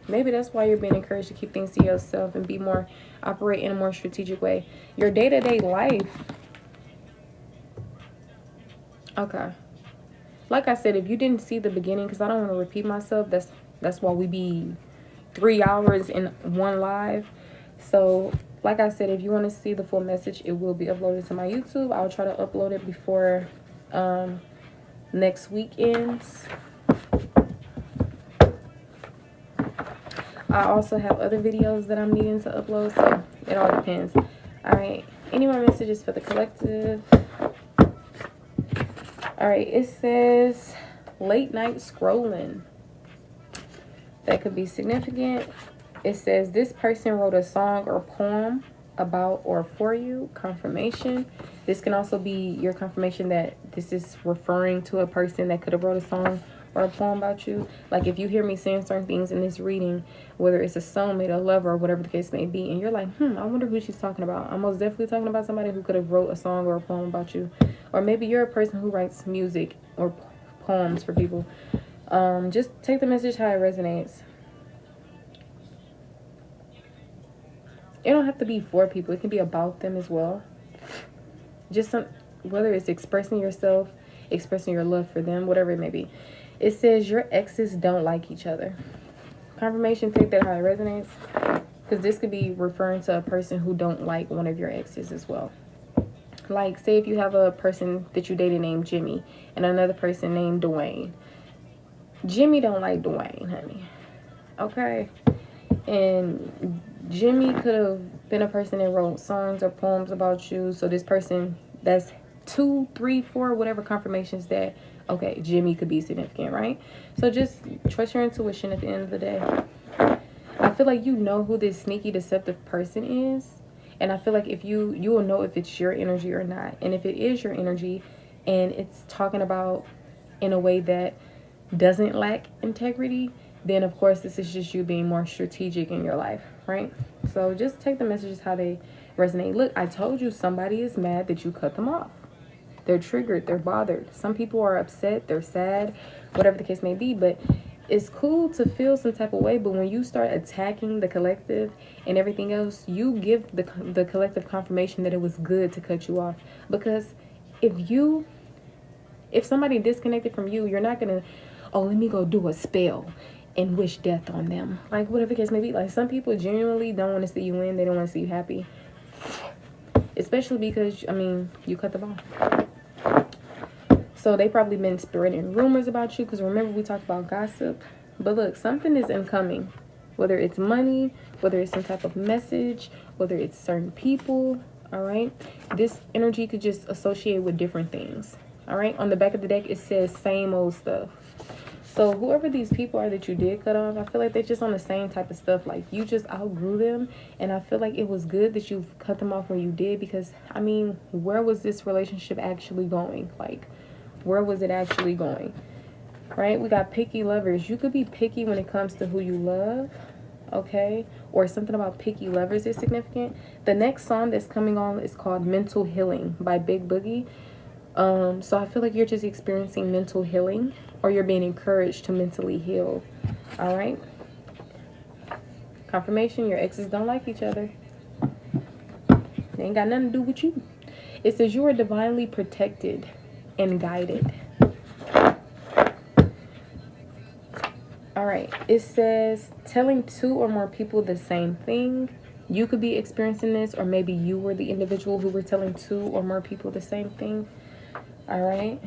Maybe that's why you're being encouraged to keep things to yourself and operate in a more strategic way. Your day-to-day life. Okay. Like I said, if you didn't see the beginning, because I don't want to repeat myself, that's why we be 3 hours in one live. So, like I said, if you want to see the full message, it will be uploaded to my YouTube. I'll try to upload it before next week ends. I also have other videos that I'm needing to upload, so it all depends. Alright, any more messages for the collective? Alright, it says late night scrolling. That could be significant. It says this person wrote a song or poem about or for you. Confirmation. This can also be your confirmation that this is referring to a person that could have wrote a song or a poem about you. Like if you hear me saying certain things in this reading, whether it's a soulmate, a lover, or whatever the case may be, and you're like, I wonder who she's talking about. I'm most definitely talking about somebody who could have wrote a song or a poem about you. Or maybe you're a person who writes music or poems for people. Just take the message how it resonates. It don't have to be for people. It can be about them as well. Just whether it's expressing yourself, expressing your love for them, whatever it may be. It says your exes don't like each other. Confirmation, take that how it resonates. Because this could be referring to a person who don't like one of your exes as well. Like, say if you have a person that you dated named Jimmy and another person named Dwayne. Jimmy don't like Dwayne, honey. Okay? And Jimmy could have been a person that wrote songs or poems about you. So this person, that's 2, 3, 4, whatever confirmations that, okay, Jimmy could be significant, right? So just trust your intuition at the end of the day. I feel like you know who this sneaky, deceptive person is. And I feel like if you will know if it's your energy or not. And if it is your energy and it's talking about in a way that doesn't lack integrity, then of course this is just you being more strategic in your life, right? So just take the messages how they resonate. Look, I told you somebody is mad that you cut them off. They're triggered, they're bothered. Some people are upset, they're sad, whatever the case may be. But it's cool to feel some type of way, but when you start attacking the collective and everything else, you give the collective confirmation that it was good to cut you off. Because if somebody disconnected from you, you're not gonna, oh, let me go do a spell and wish death on them. Like, whatever the case may be. Like, some people genuinely don't want to see you win. They don't want to see you happy. Especially because, I mean, you cut them off. So they probably been spreading rumors about you. Because remember, we talked about gossip. But look, something is incoming. Whether it's money, whether it's some type of message, whether it's certain people. All right. This energy could just associate with different things. All right. On the back of the deck, it says same old stuff. So whoever these people are that you did cut off, I feel like they're just on the same type of stuff. Like, you just outgrew them. And I feel like it was good that you cut them off when you did. Because, I mean, where was this relationship actually going? Like, where was it actually going? Right? We got picky lovers. You could be picky when it comes to who you love. Okay? Or something about picky lovers is significant. The next song that's coming on is called Mental Healing by Big Boogie. So I feel like you're just experiencing mental healing, or you're being encouraged to mentally heal. All right. Confirmation, your exes don't like each other. They ain't got nothing to do with you. It says you are divinely protected and guided. All right, it says telling 2 or more people the same thing. You could be experiencing this, or maybe you were the individual who were telling 2 or more people the same thing. All right.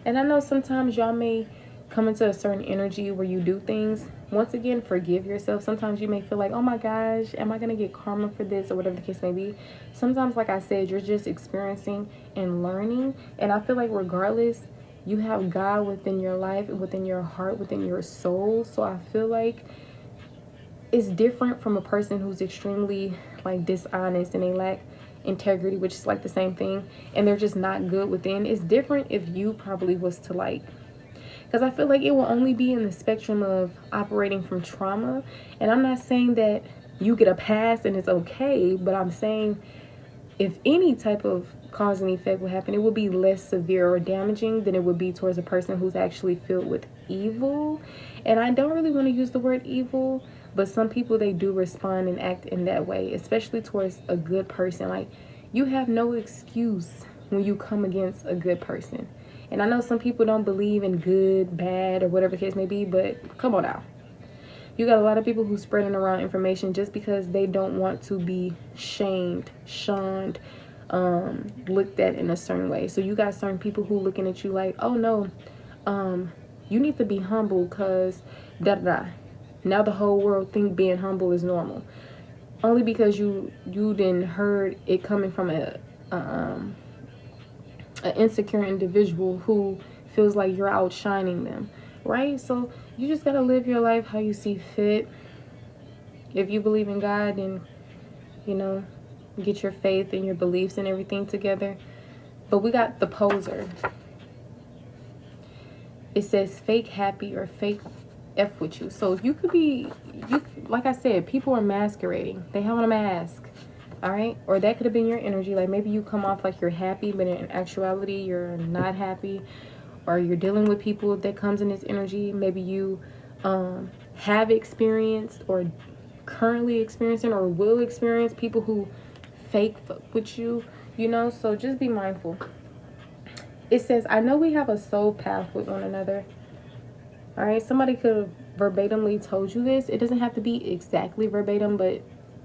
And I know sometimes y'all may come into a certain energy where you do things. Once again, forgive yourself. Sometimes you may feel like, oh my gosh, am I going to get karma for this, or whatever the case may be. Sometimes, like I said, you're just experiencing and learning. And I feel like regardless, you have God within your life, within your heart, within your soul. So I feel like it's different from a person who's extremely like dishonest and they lack integrity, which is like the same thing, and they're just not good within. It's different if you probably was to like, because I feel like it will only be in the spectrum of operating from trauma. And I'm not saying that you get a pass and it's okay, but I'm saying if any type of cause and effect will happen, it will be less severe or damaging than it would be towards a person who's actually filled with evil. And I don't really want to use the word evil, but some people, they do respond and act in that way, especially towards a good person. Like, you have no excuse when you come against a good person. And I know some people don't believe in good, bad, or whatever the case may be, but come on now. You got a lot of people who spreading around information just because they don't want to be shamed, shunned, looked at in a certain way. So you got certain people who looking at you like, oh no, you need to be humble because da da da. Now the whole world think being humble is normal, only because you didn't heard it coming from a insecure individual who feels like you're outshining them, right? So you just gotta live your life how you see fit. If you believe in God, then you know, get your faith and your beliefs and everything together. But we got the poser. It says fake happy or fake F with you. So you could be, like I said, people are masquerading. They have on a mask. All right. Or that could have been your energy. Like maybe you come off like you're happy, but in actuality, you're not happy. Or you're dealing with people that comes in this energy. Maybe you have experienced or currently experiencing or will experience people who fake with you, you know. So just be mindful. It says, I know we have a soul path with one another. All right, somebody could have verbatimly told you this. It doesn't have to be exactly verbatim, but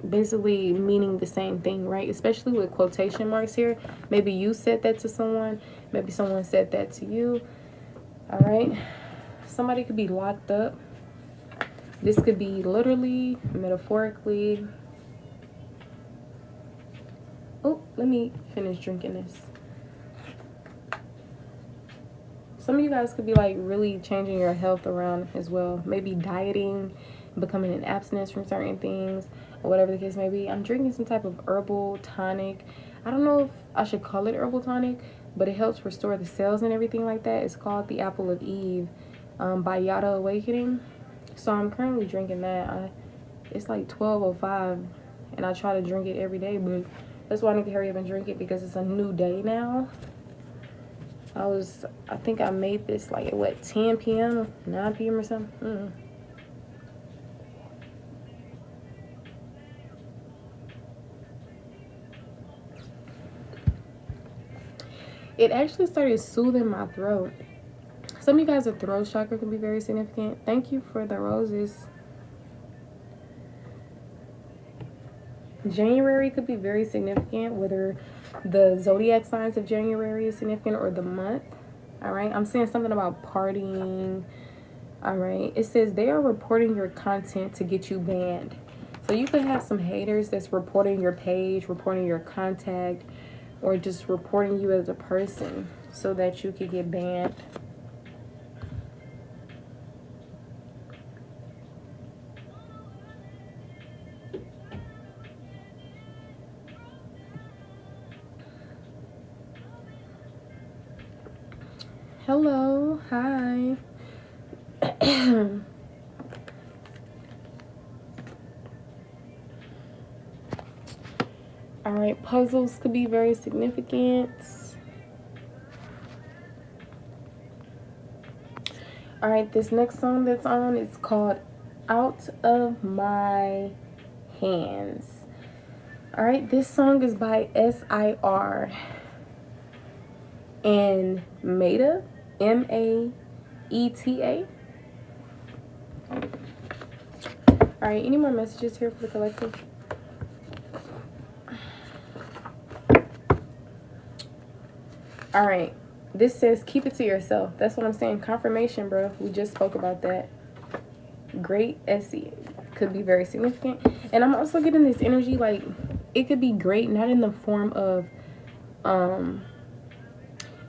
basically meaning the same thing, right? Especially with quotation marks here. Maybe you said that to someone. Maybe someone said that to you. All right. Somebody could be locked up. This could be literally, metaphorically. Oh, let me finish drinking this. Some of you guys could be like really changing your health around as well. Maybe dieting, becoming an abstinence from certain things, or whatever the case may be. I'm drinking some type of herbal tonic. I don't know if I should call it herbal tonic, but it helps restore the cells and everything like that. It's called the Apple of Eve by Yada Awakening. So I'm currently drinking that. It's like 12:05, and I try to drink it every day, but that's why I need to hurry up and drink it because it's a new day now. I think I made this like at what, 10 p.m., 9 p.m. or something. It actually started soothing my throat. Some of you guys, the throat chakra can be very significant. Thank you for the roses. January could be very significant, whether the zodiac signs of January is significant or the month. All right, I'm seeing something about partying. All right, it says they are reporting your content to get you banned. So you could have some haters that's reporting your page, reporting your contact, or just reporting you as a person so that you could get banned. Hello, hi. All right, puzzles could be very significant. All right, this next song that's on is called Out of My Hands. All right, this song is by SIR and Maeta, M-A-E-T-A. All right, any more messages here for the collective? All right, this says keep it to yourself. That's what I'm saying. Confirmation, bro. We just spoke about that. Great SE could be very significant. And I'm also getting this energy like it could be great, not in the form of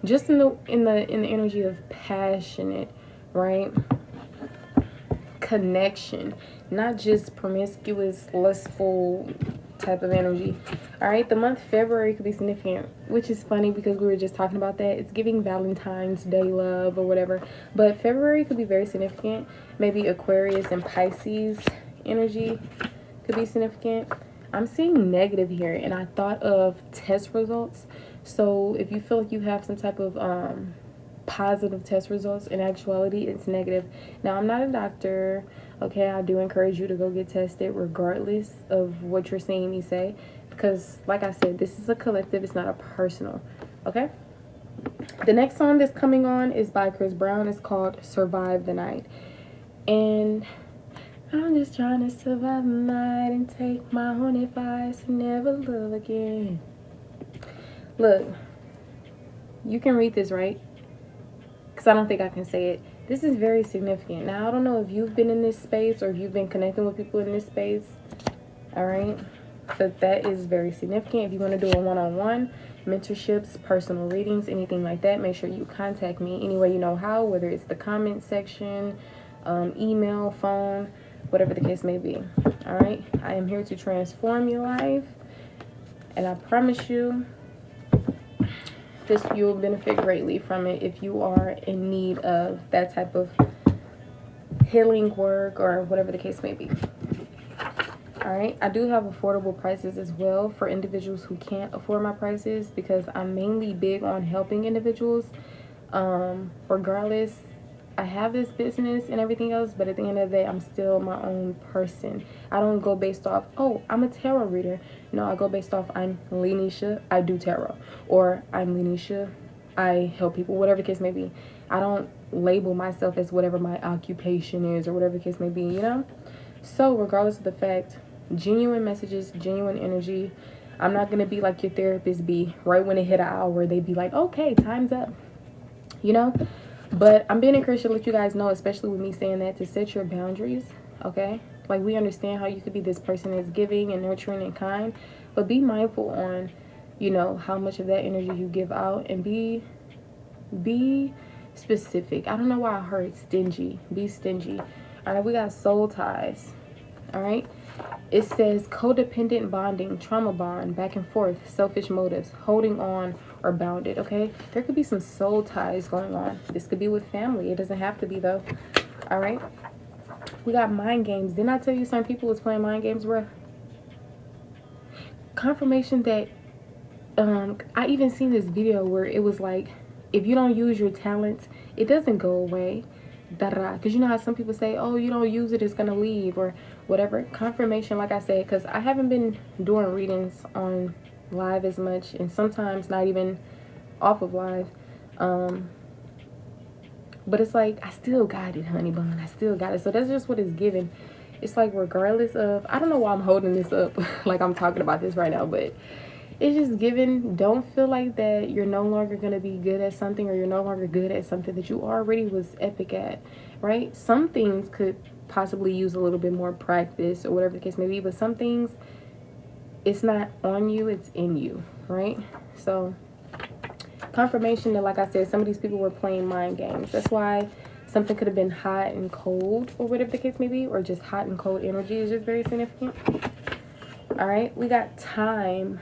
just in the energy of passionate, right? Connection, not just promiscuous, lustful type of energy. All right, the month February could be significant, which is funny because we were just talking about that. It's giving Valentine's Day love or whatever, but February could be very significant. Maybe Aquarius and Pisces energy could be significant. I'm seeing negative here, and I thought of test results. So if you feel like you have some type of positive test results, in actuality it's negative. Now, I'm not a doctor, okay? I do encourage you to go get tested regardless of what you're seeing me say, because like I said, this is a collective, it's not a personal, okay? The next song that's coming on is by Chris Brown. It's called Survive the Night. And I'm just trying to survive the night and take my own advice and never love again. Look, you can read this, right? Because I don't think I can say it. This is very significant. Now, I don't know if you've been in this space or if you've been connecting with people in this space. All right? But that is very significant. If you want to do a one-on-one, mentorships, personal readings, anything like that, make sure you contact me any way you know how, whether it's the comment section, email, phone, whatever the case may be. All right? I am here to transform your life. And I promise you, you'll benefit greatly from it if you are in need of that type of healing work or whatever the case may be. All right, I do have affordable prices as well for individuals who can't afford my prices, because I'm mainly big on helping individuals. Regardless, I have this business and everything else, but at the end of the day, I'm still my own person. I don't go based off, oh, I'm a tarot reader. No, I go based off, I'm Lenisha, I do tarot. Or I'm Lenisha, I help people, whatever the case may be. I don't label myself as whatever my occupation is or whatever the case may be, you know? So regardless of the fact, genuine messages, genuine energy. I'm not going to be like your therapist be right when it hit an hour, they be like, okay, time's up, you know? But I'm being encouraged to let you guys know, especially with me saying that, to set your boundaries, okay? Like, we understand how you could be this person that's giving and nurturing and kind, but be mindful on, you know, how much of that energy you give out, and be specific. I don't know why I heard stingy. Be stingy. All right, we got soul ties. All right. It says codependent bonding, trauma bond, back and forth, selfish motives, holding on or bounded, okay? There could be some soul ties going on. This could be with family. It doesn't have to be, though. All right? We got mind games. Didn't I tell you some people was playing mind games, bro? Confirmation that, I even seen this video where it was like, if you don't use your talents, it doesn't go away. Because you know how some people say, oh, you don't use it, it's gonna leave, or whatever. Confirmation, like I said, because I haven't been doing readings on live as much, and sometimes not even off of live, but it's like I still got it, honey bun, I still got it. So that's just what it's given. It's like, regardless of, I don't know why I'm holding this up like I'm talking about this right now, but it's just given. Don't feel like that you're no longer going to be good at something, or you're no longer good at something that you already was epic at, right? Some things could possibly use a little bit more practice or whatever the case may be, but some things, it's not on you, it's in you, right? So confirmation that, like I said, some of these people were playing mind games. That's why something could have been hot and cold or whatever the case may be, or just hot and cold energy is just very significant. All right, we got time.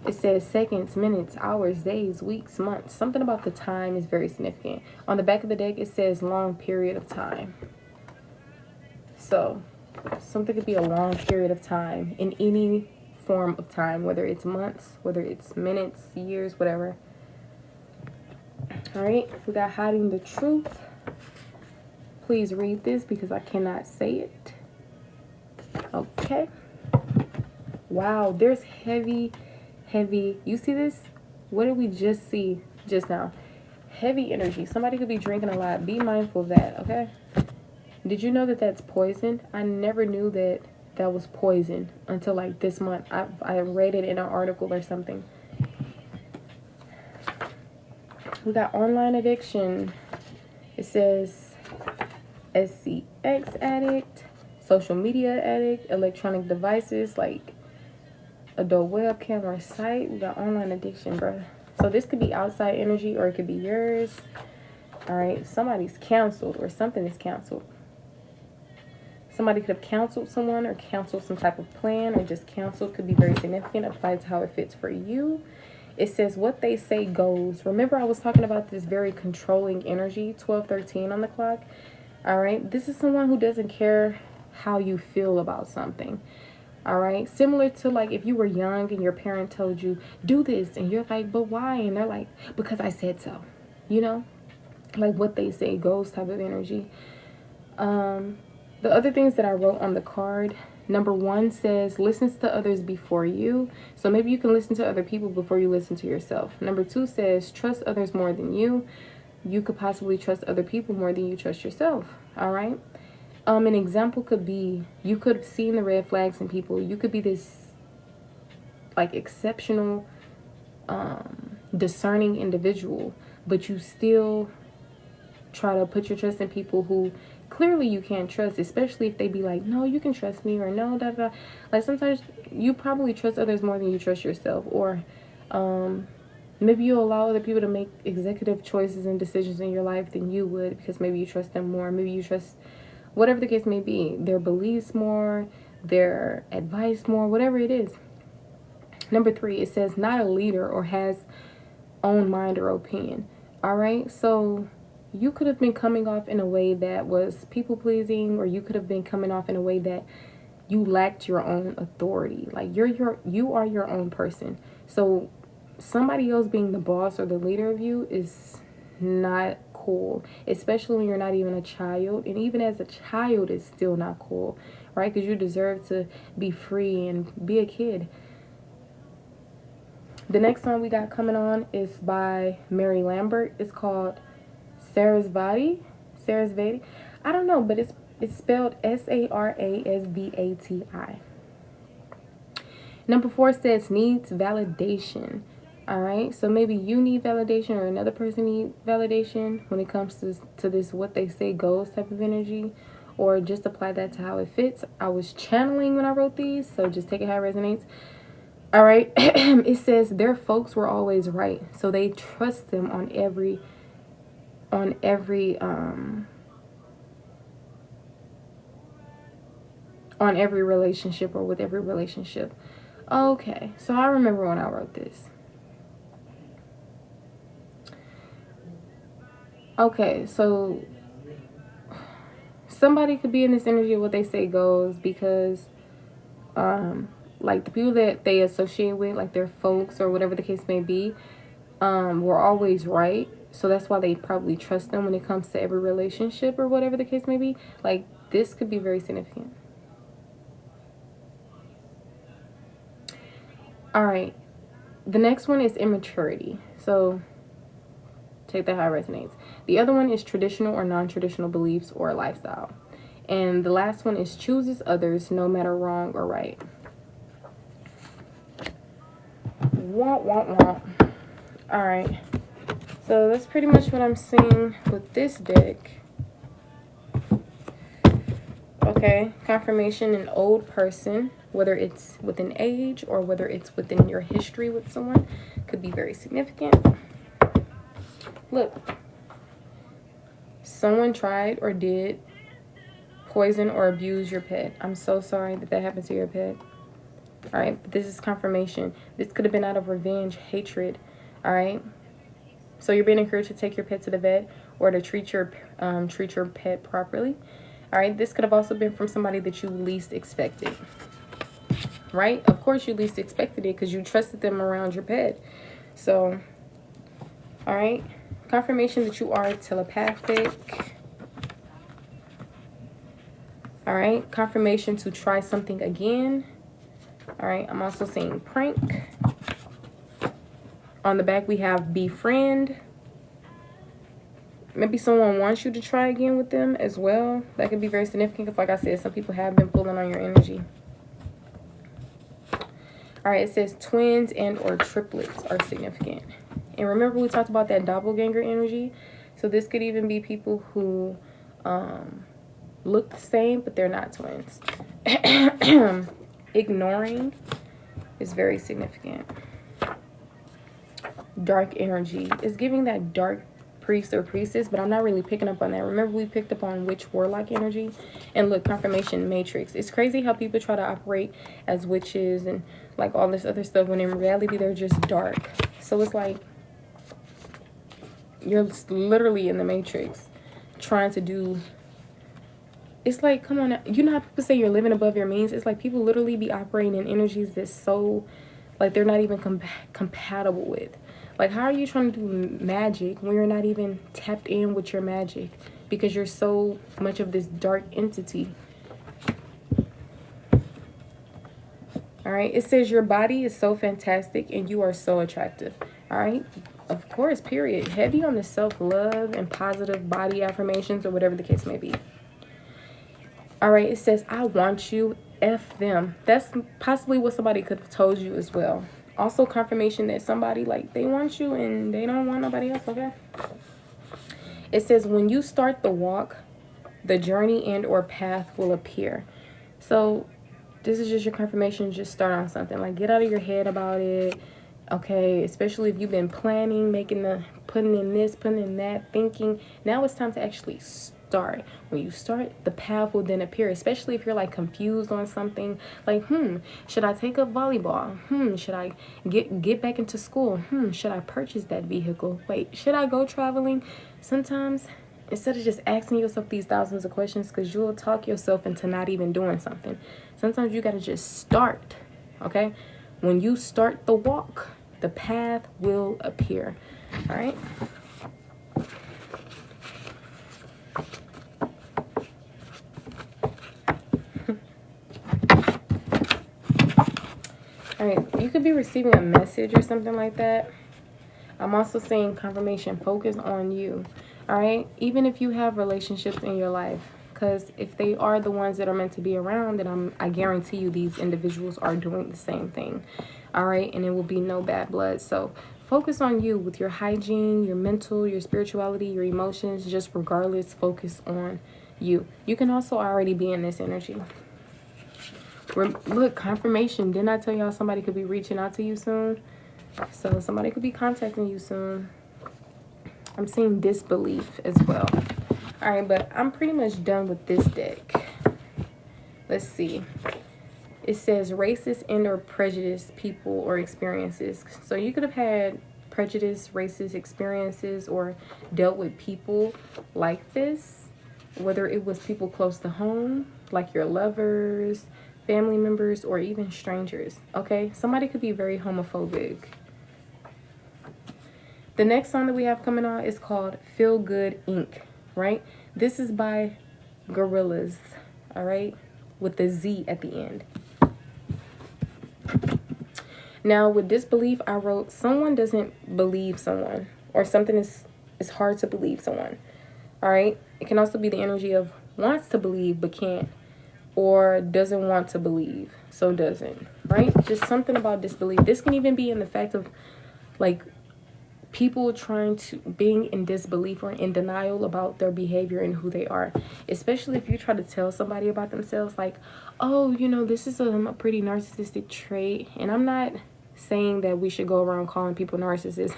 It says seconds, minutes, hours, days, weeks, months. Something about the time is very significant. On the back of the deck, it says long period of time. So something could be a long period of time in any form of time, whether it's months, whether it's minutes, years, whatever. All right, we got hiding the truth. Please read this because I cannot say it. Okay. Wow, there's heavy. You see this? What did we just see just now? Heavy energy. Somebody could be drinking a lot. Be mindful of that, okay? Did you know that that's poison? I never knew that that was poison until like this month. I read it in an article or something. We got online addiction. It says SCX addict, social media addict, electronic devices like adult webcam or site. We got online addiction, bro. So this could be outside energy or it could be yours. All right, somebody's canceled or something is canceled. Somebody could have canceled someone or canceled some type of plan, or just canceled could be very significant. Applies to how it fits for you. It says what they say goes. Remember I was talking about this very controlling energy, 12:13 on the clock. All right, this is someone who doesn't care how you feel about something. All right, similar to like if you were young and your parent told you do this and you're like, but why? And they're like, because I said so. You know, like what they say goes type of energy. The other things that I wrote on the card, number 1 says listens to others before you. So maybe you can listen to other people before you listen to yourself. Number 2 says trust others more than you. You could possibly trust other people more than you trust yourself. All right. An example could be you could have seen the red flags in people. You could be this like exceptional, discerning individual, but you still try to put your trust in people who clearly you can't trust, especially if they be like, no, you can trust me, or no, da da. Like sometimes you probably trust others more than you trust yourself, or maybe you allow other people to make executive choices and decisions in your life than you would because maybe you trust them more. Maybe you trust, whatever the case may be, their beliefs more, their advice more, whatever it is. Number 3, it says not a leader or has own mind or opinion. All right, so you could have been coming off in a way that was people-pleasing, or you could have been coming off in a way that you lacked your own authority. Like you are your own person. So somebody else being the boss or the leader of you is not cool, especially when you're not even a child. And even as a child, it's still not cool, right? Because you deserve to be free and be a kid. The next song we got coming on is by Mary Lambert. It's called Sarasvati. I don't know, but it's spelled Sarasvati. Number 4 says needs validation. All right, so maybe you need validation or another person needs validation when it comes to this what they say goes type of energy, or just apply that to how it fits. I was channeling when I wrote these, so just take it how it resonates. All right, it says their folks were always right, so they trust them on every relationship, or with every relationship. Okay, so I remember when I wrote this. Okay, so somebody could be in this energy of what they say goes because like the people that they associate with, like their folks or whatever the case may be, were always right. So that's why they probably trust them when it comes to every relationship or whatever the case may be. Like this could be very significant. All right, the next one is immaturity. So take that how it resonates. The other one is traditional or non-traditional beliefs or lifestyle. And the last one is chooses others no matter wrong or right. Womp, womp, womp. All right. So that's pretty much what I'm seeing with this deck. Okay, confirmation, an old person, whether it's within age or whether it's within your history with someone, could be very significant. Look, someone tried or did poison or abuse your pet. I'm so sorry that happened to your pet. All right, but this is confirmation. This could have been out of revenge, hatred. All right. So you're being encouraged to take your pet to the vet or to treat your pet properly. All right. This could have also been from somebody that you least expected. Right? Of course you least expected it because you trusted them around your pet. So, all right. Confirmation that you are telepathic. All right. Confirmation to try something again. All right. I'm also seeing prank. On the back, we have befriend. maybe someone wants you to try again with them as well. That could be very significant because, like I said, some people have been pulling on your energy. All right, it says twins and or triplets are significant. And remember, we talked about that doppelganger energy. So this could even be people who look the same, but they're not twins. Ignoring is very significant. Dark energy is giving that dark priest or priestess, but I'm not really picking up on that. Remember, we picked up on witch warlock energy. And look, confirmation matrix. It's crazy how people try to operate as witches and like all this other stuff when in reality they're just dark. So it's like you're literally in the matrix trying to do. It's like, come on, you know how people say you're living above your means? It's like people literally be operating in energies that's so like they're not even compatible with. Like, how are you trying to do magic when you're not even tapped in with your magic? Because you're so much of this dark entity. All right. It says your body is so fantastic and you are so attractive. All right. Of course, period. Heavy on the self-love and positive body affirmations or whatever the case may be. All right. It says, I want you. F them. That's possibly what somebody could have told you as well. Also confirmation that somebody, like, they want you and they don't want nobody else, okay? It says, when you start the walk, the journey and or path will appear. So this is just your confirmation. Just start on something. Like, get out of your head about it, okay? Especially if you've been planning, putting in this, putting in that, thinking. Now it's time to actually start. When you start, the path will then appear, especially if you're like confused on something like, should I take up volleyball? Should I get back into school? Should I purchase that vehicle? Wait, should I go traveling? Sometimes instead of just asking yourself these thousands of questions, because you'll talk yourself into not even doing something. Sometimes you got to just start. Okay, when you start the walk, the path will appear. All right. All right, you could be receiving a message or something like that. I'm also saying confirmation, focus on you. All right, even if you have relationships in your life, because if they are the ones that are meant to be around, then I guarantee you these individuals are doing the same thing. All right, and it will be no bad blood. So focus on you with your hygiene, your mental, your spirituality, your emotions. Just regardless, focus on you. You can also already be in this energy. Look, confirmation. Didn't I tell y'all somebody could be reaching out to you soon? So somebody could be contacting you soon. I'm seeing disbelief as well. All right, but I'm pretty much done with this deck. Let's see. It says racist and or prejudiced people or experiences. So you could have had prejudice, racist experiences, or dealt with people like this. Whether it was people close to home, like your lovers, family members, or even strangers. Okay, somebody could be very homophobic. The next song that we have coming on is called Feel Good Inc. Right? This is by Gorillaz. All right, with the Z at the end. Now with disbelief, I wrote someone doesn't believe someone, or something is hard to believe someone. All right, it can also be the energy of wants to believe but can't, or doesn't want to believe, so doesn't, right? Just something about disbelief. This can even be in the fact of like people being in disbelief or in denial about their behavior and who they are. Especially if you try to tell somebody about themselves, like, oh, you know, this is a pretty narcissistic trait. And I'm not saying that we should go around calling people narcissists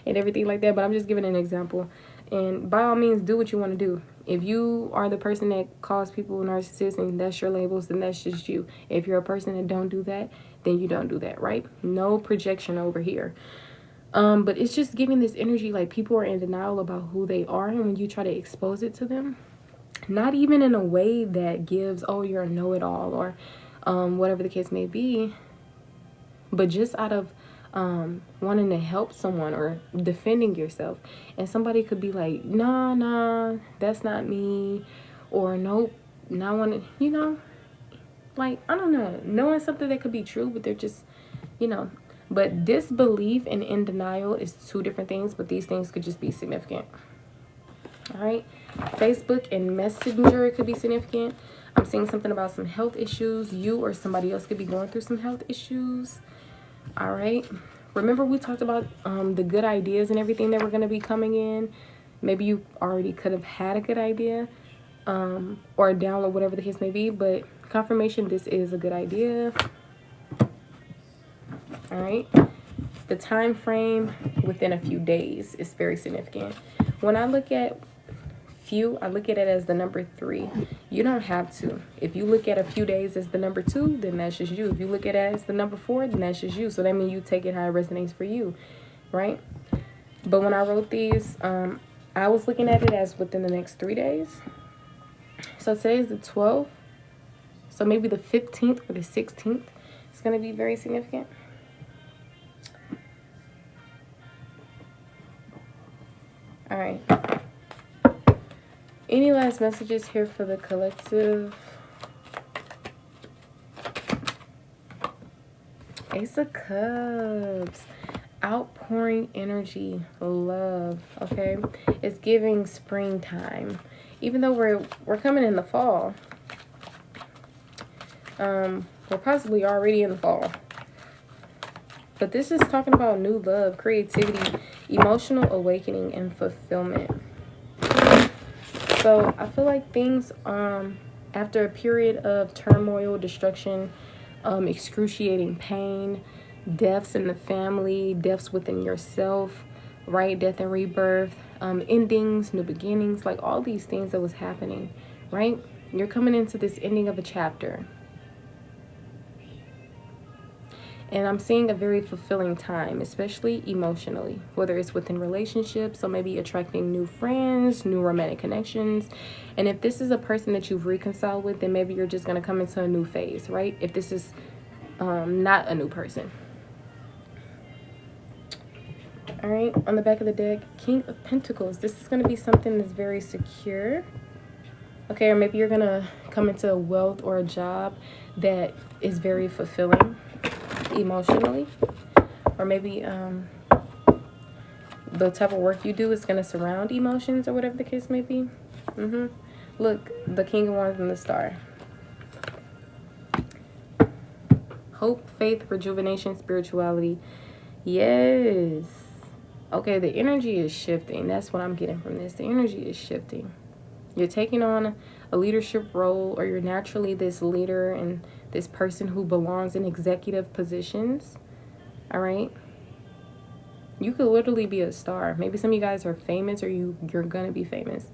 and everything like that, but I'm just giving an example. And by all means, do what you want to do. If you are the person that calls people narcissists and that's your labels, then that's just you. If you're a person that don't do that, then you don't do that, right? No projection over here. But it's just giving this energy like people are in denial about who they are, and when you try to expose it to them, not even in a way that gives, oh, you're a know-it-all or whatever the case may be, but just out of wanting to help someone or defending yourself. And somebody could be like, nah, that's not me, or nope, not want to, you know, like, I don't know, knowing something that could be true, but they're just, you know. But disbelief and in denial is two different things, but these things could just be significant. All right. Facebook and Messenger could be significant. I'm seeing something about some health issues. You or somebody else could be going through some health issues. All right. Remember we talked about the good ideas and everything that were going to be coming in. Maybe you already could have had a good idea or a download, whatever the case may be. But confirmation, this is a good idea. All right. The time frame within a few days is very significant. When I look at few, I look at it as the number 3. You don't have to. If you look at a few days as the number 2, then that's just you. If you look at it as the number 4, then that's just you. So that means you take it how it resonates for you, right? But when I wrote these, I was looking at it as within the next 3 days. So today is the 12th. So maybe the 15th or the 16th is going to be very significant. All right. Any last messages here for the collective? Ace of Cups. Outpouring energy, love, okay? It's giving springtime. Even though we're coming in the fall. We're possibly already in the fall. But this is talking about new love, creativity, emotional awakening, and fulfillment. So I feel like things after a period of turmoil, destruction, excruciating pain, deaths in the family, deaths within yourself, right? Death and rebirth, endings, new beginnings, like all these things that was happening, right? You're coming into this ending of a chapter. And I'm seeing a very fulfilling time, especially emotionally, whether it's within relationships, so maybe attracting new friends, new romantic connections. And if this is a person that you've reconciled with, then maybe you're just going to come into a new phase, right? If this is not a new person. All right, on the back of the deck, King of Pentacles. This is going to be something that's very secure. Okay, or maybe you're going to come into a wealth or a job that is very fulfilling emotionally, or maybe the type of work you do is going to surround emotions or whatever the case may be. Look, the King of Wands and the Star. Hope, faith, rejuvenation, spirituality. Yes. Okay, the energy is shifting. That's what I'm getting from this. The energy is shifting. You're taking on a leadership role, or you're naturally this leader and this person who belongs in executive positions. All right. You could literally be a star. Maybe some of you guys are famous, or you're going to be famous.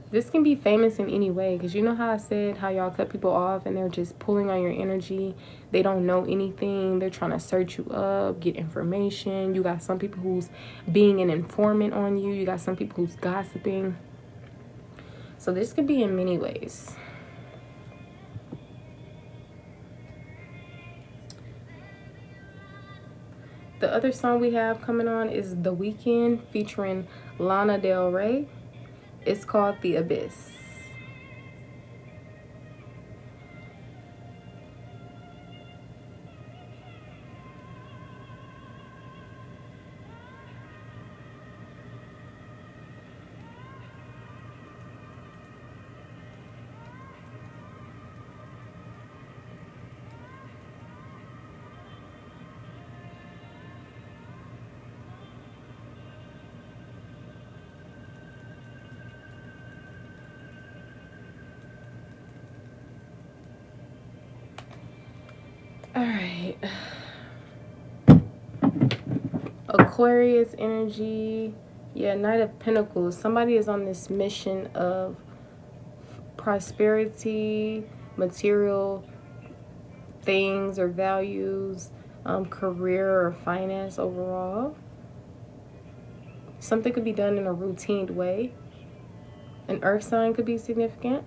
This can be famous in any way, because you know how I said how y'all cut people off and they're just pulling on your energy. They don't know anything. They're trying to search you up, get information. You got some people who's being an informant on you. You got some people who's gossiping. So this could be in many ways. The other song we have coming on is The Weeknd featuring Lana Del Rey. It's called The Abyss. All right. Aquarius energy. Yeah, Knight of Pentacles. Somebody is on this mission of prosperity, material things or values, career or finance overall. Something could be done in a routine way. An earth sign could be significant.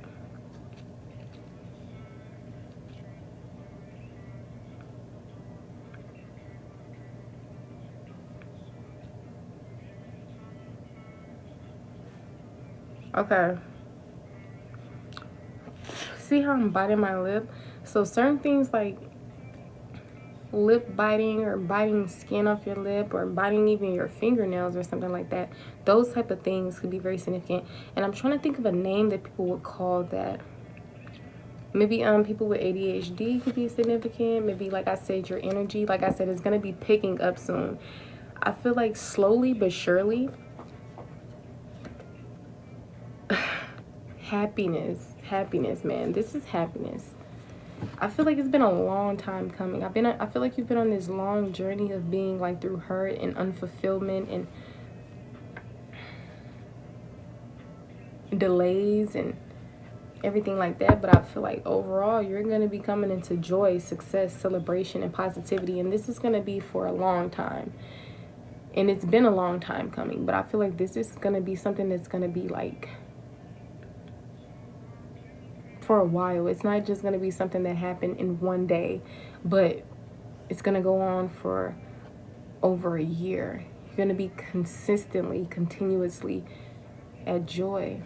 Okay. See how I'm biting my lip? So certain things, like lip biting or biting skin off your lip or biting even your fingernails or something like that. Those type of things could be very significant. And I'm trying to think of a name that people would call that. Maybe people with ADHD could be significant. Maybe, like I said, your energy, like I said, is going to be picking up soon. I feel like slowly but surely, happiness, man. This is happiness. I feel like it's been a long time coming. I feel like you've been on this long journey of being like through hurt and unfulfillment and delays and everything like that. But I feel like overall you're going to be coming into joy, success, celebration, and positivity. And this is going to be for a long time. And it's been a long time coming. But I feel like this is going to be something that's going to be like for a while. It's not just going to be something that happened in one day, but it's going to go on for over a year. You're going to be consistently, continuously at joy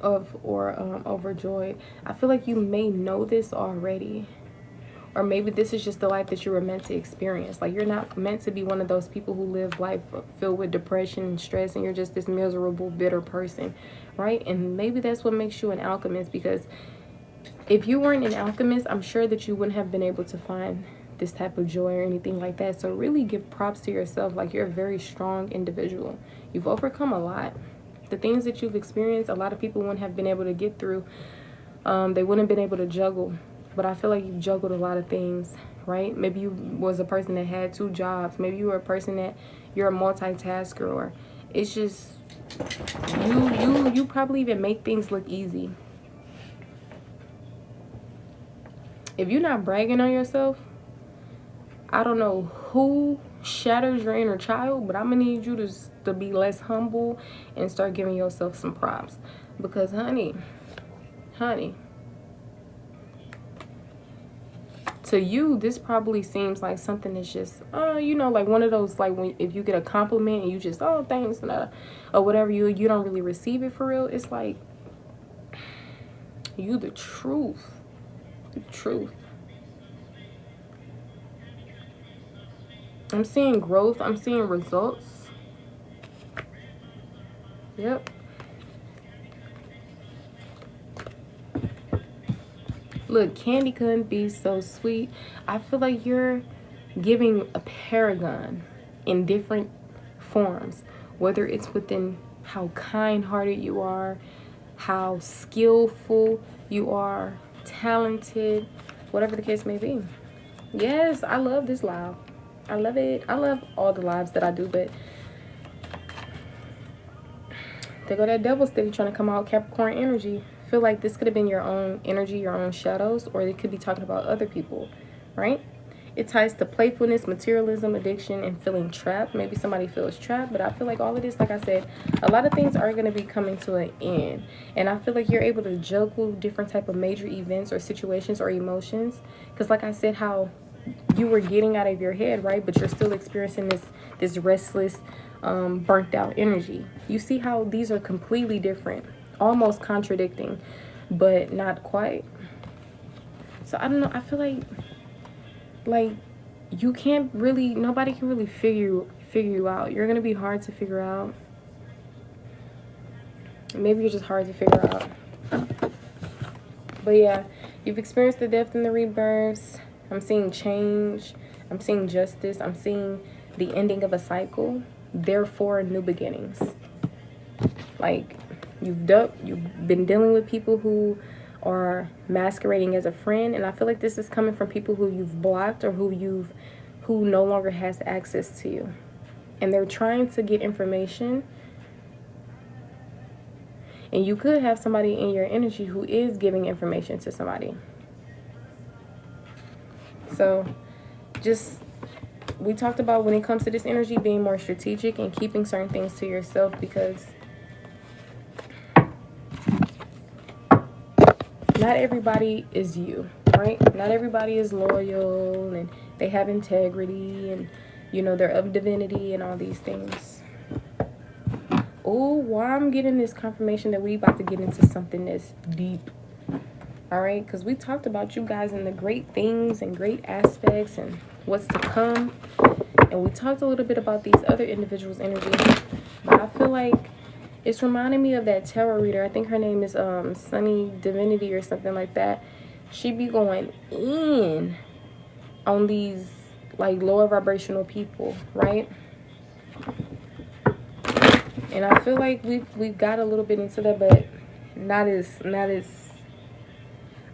overjoyed. I feel like you may know this already, or maybe this is just the life that you were meant to experience. Like, you're not meant to be one of those people who live life filled with depression and stress, and you're just this miserable, bitter person, right? And maybe that's what makes you an alchemist, because if you weren't an alchemist, I'm sure that you wouldn't have been able to find this type of joy or anything like that. So really give props to yourself. Like, you're a very strong individual. You've overcome a lot. The things that you've experienced, a lot of people wouldn't have been able to get through. They wouldn't have been able to juggle. But I feel like you've juggled a lot of things, right? Maybe you was a person that had 2 jobs. Maybe you were a person that you're a multitasker, or it's just you probably even make things look easy. If you're not bragging on yourself, I don't know who shatters your inner child, but I'm gonna need you to be less humble and start giving yourself some props. Because honey, to you, this probably seems like something that's just, you know, like one of those, like when if you get a compliment and you just, oh, thanks, or whatever, you don't really receive it for real. It's like, you the truth. The truth. I'm seeing growth. I'm seeing results. Yep. Look, candy couldn't be so sweet. I feel like you're giving a paragon in different forms, whether it's within how kind-hearted you are, how skillful you are, talented, whatever the case may be. Yes, I love this live. I love it. I love all the lives that I do, but there go that devil stick trying to come out. Capricorn energy. Feel like this could have been your own energy, your own shadows, or they could be talking about other people, right? It ties to playfulness, materialism, addiction, and feeling trapped. Maybe somebody feels trapped, but I feel like all of this, like I said, a lot of things are going to be coming to an end. And I feel like you're able to juggle different type of major events or situations or emotions. Because like I said, how you were getting out of your head, right? But you're still experiencing this restless, burnt out energy. You see how these are completely different, almost contradicting, but not quite. So I don't know. I feel like you can't really, nobody can really figure you out. You're gonna be hard to figure out. Maybe you're just hard to figure out. But yeah, you've experienced the death and the rebirths. I'm seeing change. I'm seeing justice. I'm seeing the ending of a cycle. Therefore, new beginnings. Like, you've been dealing with people who are masquerading as a friend, and I feel like this is coming from people who you've blocked or who no longer has access to you, and they're trying to get information. And you could have somebody in your energy who is giving information to somebody. So just, we talked about when it comes to this energy being more strategic and keeping certain things to yourself, because not everybody is you, right? Not everybody is loyal and they have integrity and, you know, they're of divinity and all these things. Oh, why I'm getting this confirmation that we about to get into something that's deep. All right, because we talked about you guys and the great things and great aspects, and what's to come. And we talked a little bit about these other individuals' energy, but I feel like it's reminding me of that tarot reader. I think her name is Sunny Divinity or something like that. She be going in on these like lower vibrational people, right? And I feel like we've got a little bit into that, but not as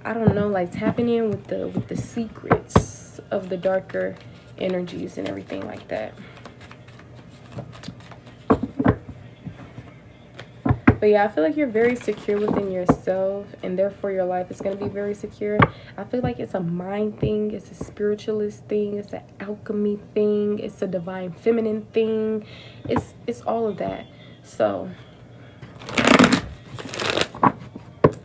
I don't know, like tapping in with the secrets of the darker energies and everything like that. But yeah, I feel like you're very secure within yourself, and therefore your life is going to be very secure. I feel like it's a mind thing, it's a spiritualist thing, it's an alchemy thing, it's a divine feminine thing. It's all of that. So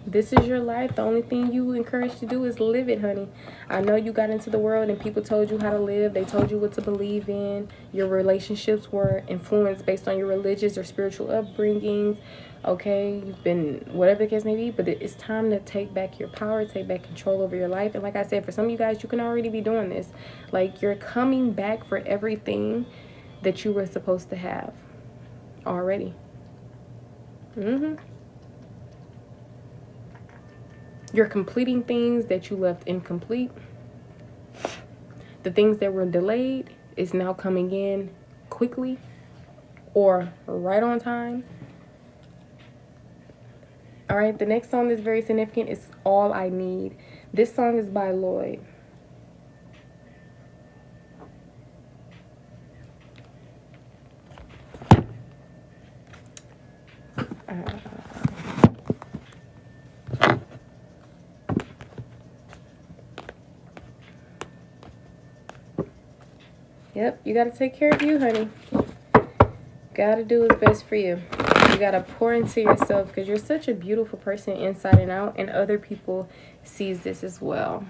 this is your life. The only thing you encouraged to do is live it, honey. I know you got into the world and people told you how to live. They told you what to believe in. Your relationships were influenced based on your religious or spiritual upbringings. Okay, you've been, whatever the case may be, but it's time to take back your power, take back control over your life. And like I said, for some of you guys, you can already be doing this. Like, you're coming back for everything that you were supposed to have already. You're completing things that you left incomplete. The things that were delayed is now coming in quickly or right on time. All right, the next song that's very significant is All I Need. This song is by Lloyd. Yep, you got to take care of you, honey. Got to do what's best for you. You got to pour into yourself because you're such a beautiful person inside and out, and other people sees this as well.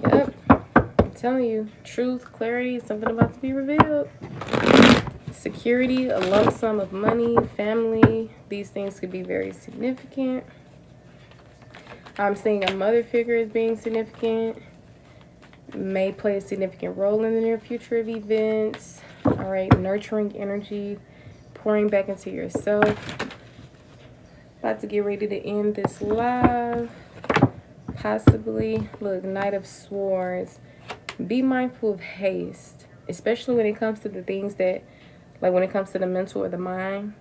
Yep, I'm telling you, truth, clarity, something about to be revealed. Security, a lump sum of money, family, these things could be very significant. I'm seeing a mother figure as being significant, may play a significant role in the near future of events. All right, nurturing energy, pouring back into yourself. About to get ready to end this live. Possibly, look, Knight of Swords. Be mindful of haste, especially when it comes to the things that, like when it comes to the mental or the mind.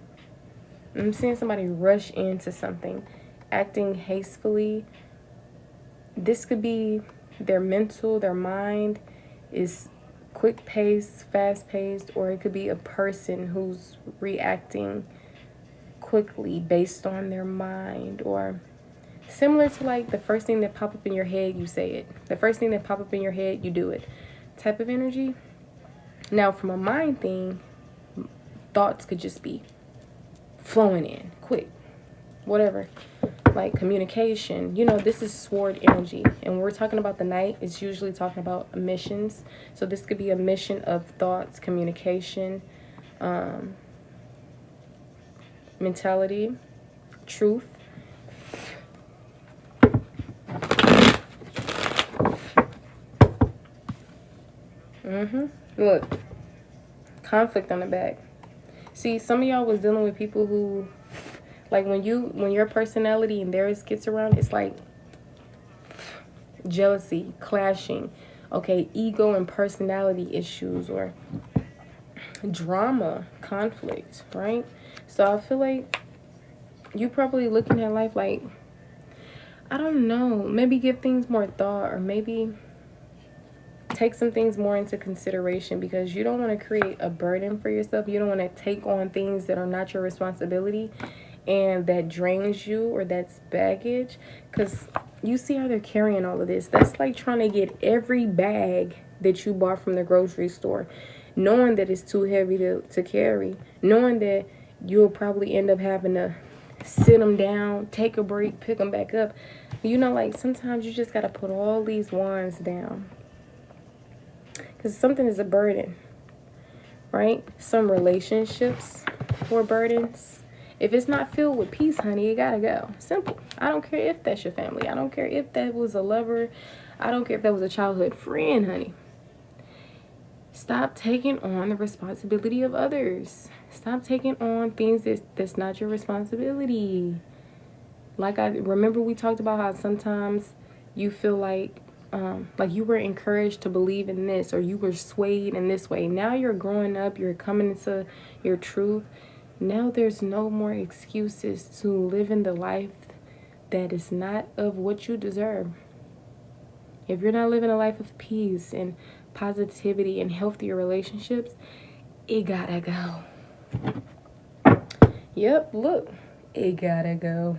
I'm seeing somebody rush into something, acting hastily. This could be their mental, their mind is quick paced, fast paced, or it could be a person who's reacting quickly based on their mind, or similar to like the first thing that pop up in your head, you say it. The first thing that pop up in your head, you do it. Type of energy. Now from a mind thing, thoughts could just be flowing in quick, whatever, like communication. You know, this is sword energy, and when we're talking about the Knight, it's usually talking about missions. So this could be a mission of thoughts, communication, mentality, truth. Look, conflict on the back. See, some of y'all was dealing with people who, like, when your personality and theirs gets around, it's like jealousy, clashing, okay, ego and personality issues, or drama, conflict, right? So I feel like you probably looking at life like, I don't know, maybe give things more thought, or maybe take some things more into consideration, because you don't want to create a burden for yourself. You don't want to take on things that are not your responsibility and that drains you, or that's baggage. Because you see how they're carrying all of this. That's like trying to get every bag that you bought from the grocery store, knowing that it's too heavy to carry, knowing that you'll probably end up having to sit them down, take a break, pick them back up. You know, like sometimes you just got to put all these wands down, because something is a burden. right? Some relationships or burdens. If it's not filled with peace, honey, it gotta go. Simple. I don't care if that's your family. I don't care if that was a lover. I don't care if that was a childhood friend, honey. Stop taking on the responsibility of others. Stop taking on things that's not your responsibility. Like, I remember we talked about how sometimes you feel like you were encouraged to believe in this, or you were swayed in this way. Now you're growing up, you're coming into your truth. Now there's no more excuses to live in the life that is not of what you deserve. If you're not living a life of peace and positivity and healthier relationships, it gotta go. Yep, look, it gotta go.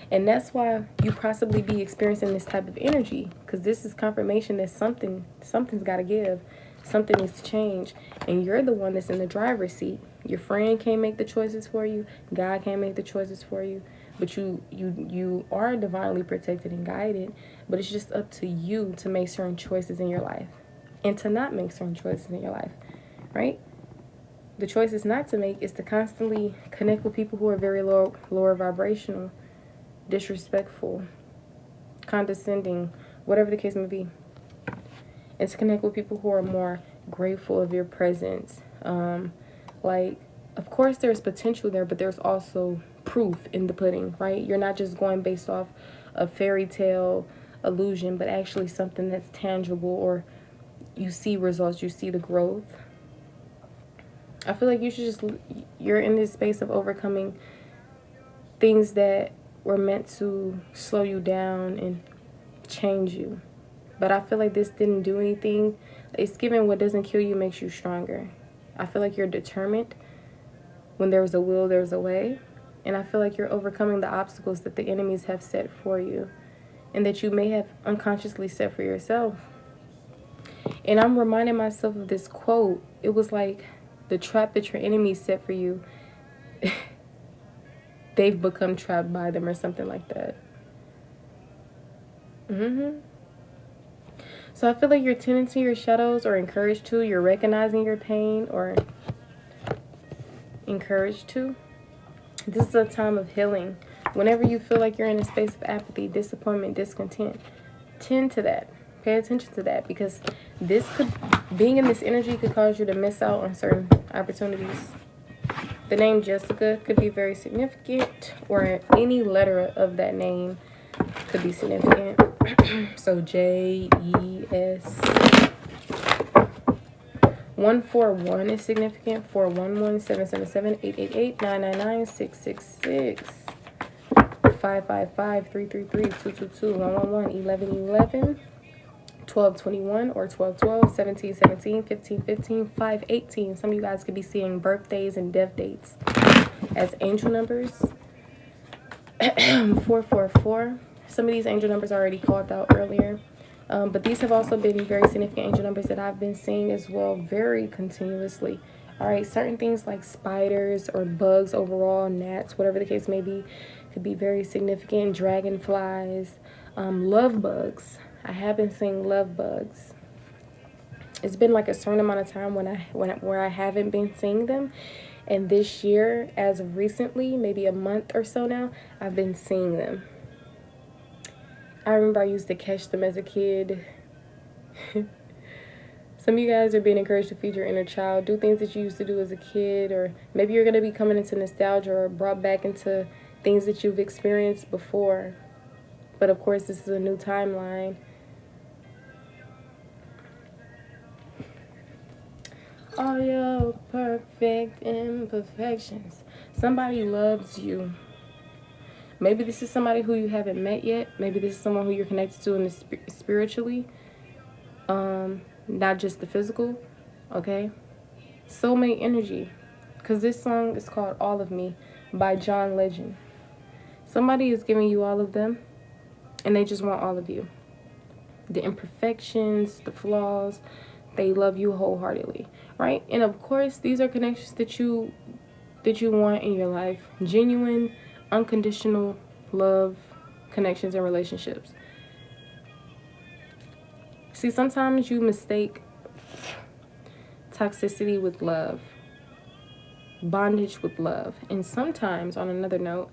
And that's why you possibly be experiencing this type of energy, because this is confirmation that something's got to give. Something needs to change. And you're the one that's in the driver's seat. Your friend can't make the choices for you. God can't make the choices for you. But you are divinely protected and guided. But it's just up to you to make certain choices in your life. And to not make certain choices in your life. Right? The choices not to make is to constantly connect with people who are very lower vibrational, disrespectful, condescending, whatever the case may be, and to connect with people who are more grateful of your presence. Like, of course there's potential there, but there's also proof in the pudding, right? You're not just going based off a fairy tale illusion, but actually something that's tangible, or you see results, you see the growth. I feel like you're in this space of overcoming things that were meant to slow you down and change you. But I feel like this didn't do anything. It's given what doesn't kill you makes you stronger. I feel like you're determined. When there's a will, there's a way. And I feel like you're overcoming the obstacles that the enemies have set for you, and that you may have unconsciously set for yourself. And I'm reminding myself of this quote. It was like, the trap that your enemies set for you, they've become trapped by them, or something like that. So I feel like you're tending to your shadows, or encouraged to. You're recognizing your pain, or encouraged to. This is a time of healing. Whenever you feel like you're in a space of apathy, disappointment, discontent, tend to that. Pay attention to that, because being in this energy could cause you to miss out on certain opportunities. The name Jessica could be very significant, or any letter of that name could be significant. So JES. 141 is significant. 411, 777, 888, 999, 666, 555, 333, 222, 111, 1111, 1221, or 1212, 1717, 1515, 518. Some of you guys could be seeing birthdays and death dates as angel numbers. 444. Some of these angel numbers are already called out earlier. But these have also been very significant angel numbers that I've been seeing as well, very continuously. All right, certain things like spiders or bugs overall, gnats, whatever the case may be, could be very significant. Dragonflies, love bugs. I have been seeing love bugs. It's been like a certain amount of time where I haven't been seeing them. And this year, as of recently, maybe a month or so now, I've been seeing them. I remember I used to catch them as a kid. Some of you guys are being encouraged to feed your inner child. Do things that you used to do as a kid, or maybe you're going to be coming into nostalgia or brought back into things that you've experienced before. But of course, this is a new timeline. All your perfect imperfections. Somebody loves you. Maybe this is somebody who you haven't met yet. Maybe this is someone who you're connected to in the spiritually. Not just the physical. Okay? Soulmate energy. Because this song is called All of Me by John Legend. Somebody is giving you all of them, and they just want all of you. The imperfections, the flaws, they love you wholeheartedly, right? And of course, these are connections that you want in your life. Genuine, unconditional love, connections, and relationships. See, sometimes you mistake toxicity with love, bondage with love. And sometimes, on another note,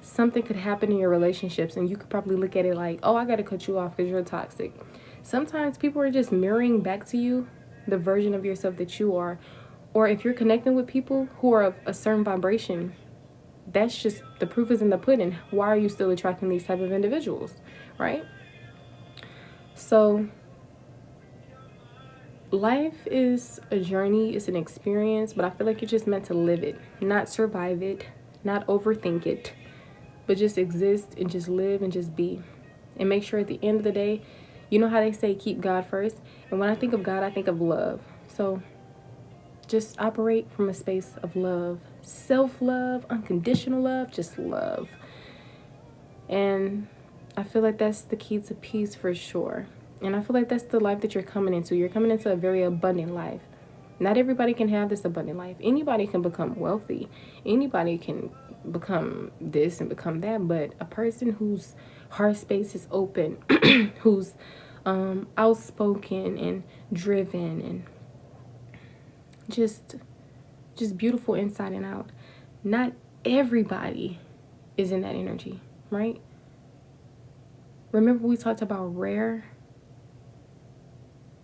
something could happen in your relationships and you could probably look at it like, oh, I gotta cut you off because you're toxic. Sometimes people are just mirroring back to you the version of yourself that you are. Or if you're connecting with people who are of a certain vibration, that's just, the proof is in the pudding. Why are you still attracting these type of individuals, right? So life is a journey, it's an experience, but I feel like you're just meant to live it, not survive it, not overthink it, but just exist and just live and just be. And make sure at the end of the day, you know how they say keep God first? And when I think of God, I think of love. So just operate from a space of love, self-love, unconditional love, just love. And I feel like that's the key to peace for sure. And I feel like that's the life that you're coming into. You're coming into a very abundant life. Not everybody can have this abundant life. Anybody can become wealthy. Anybody can become this and become that. But a person whose heart space is open, who's outspoken and driven and just beautiful inside and out. Not everybody is in that energy, right? Remember we talked about rare?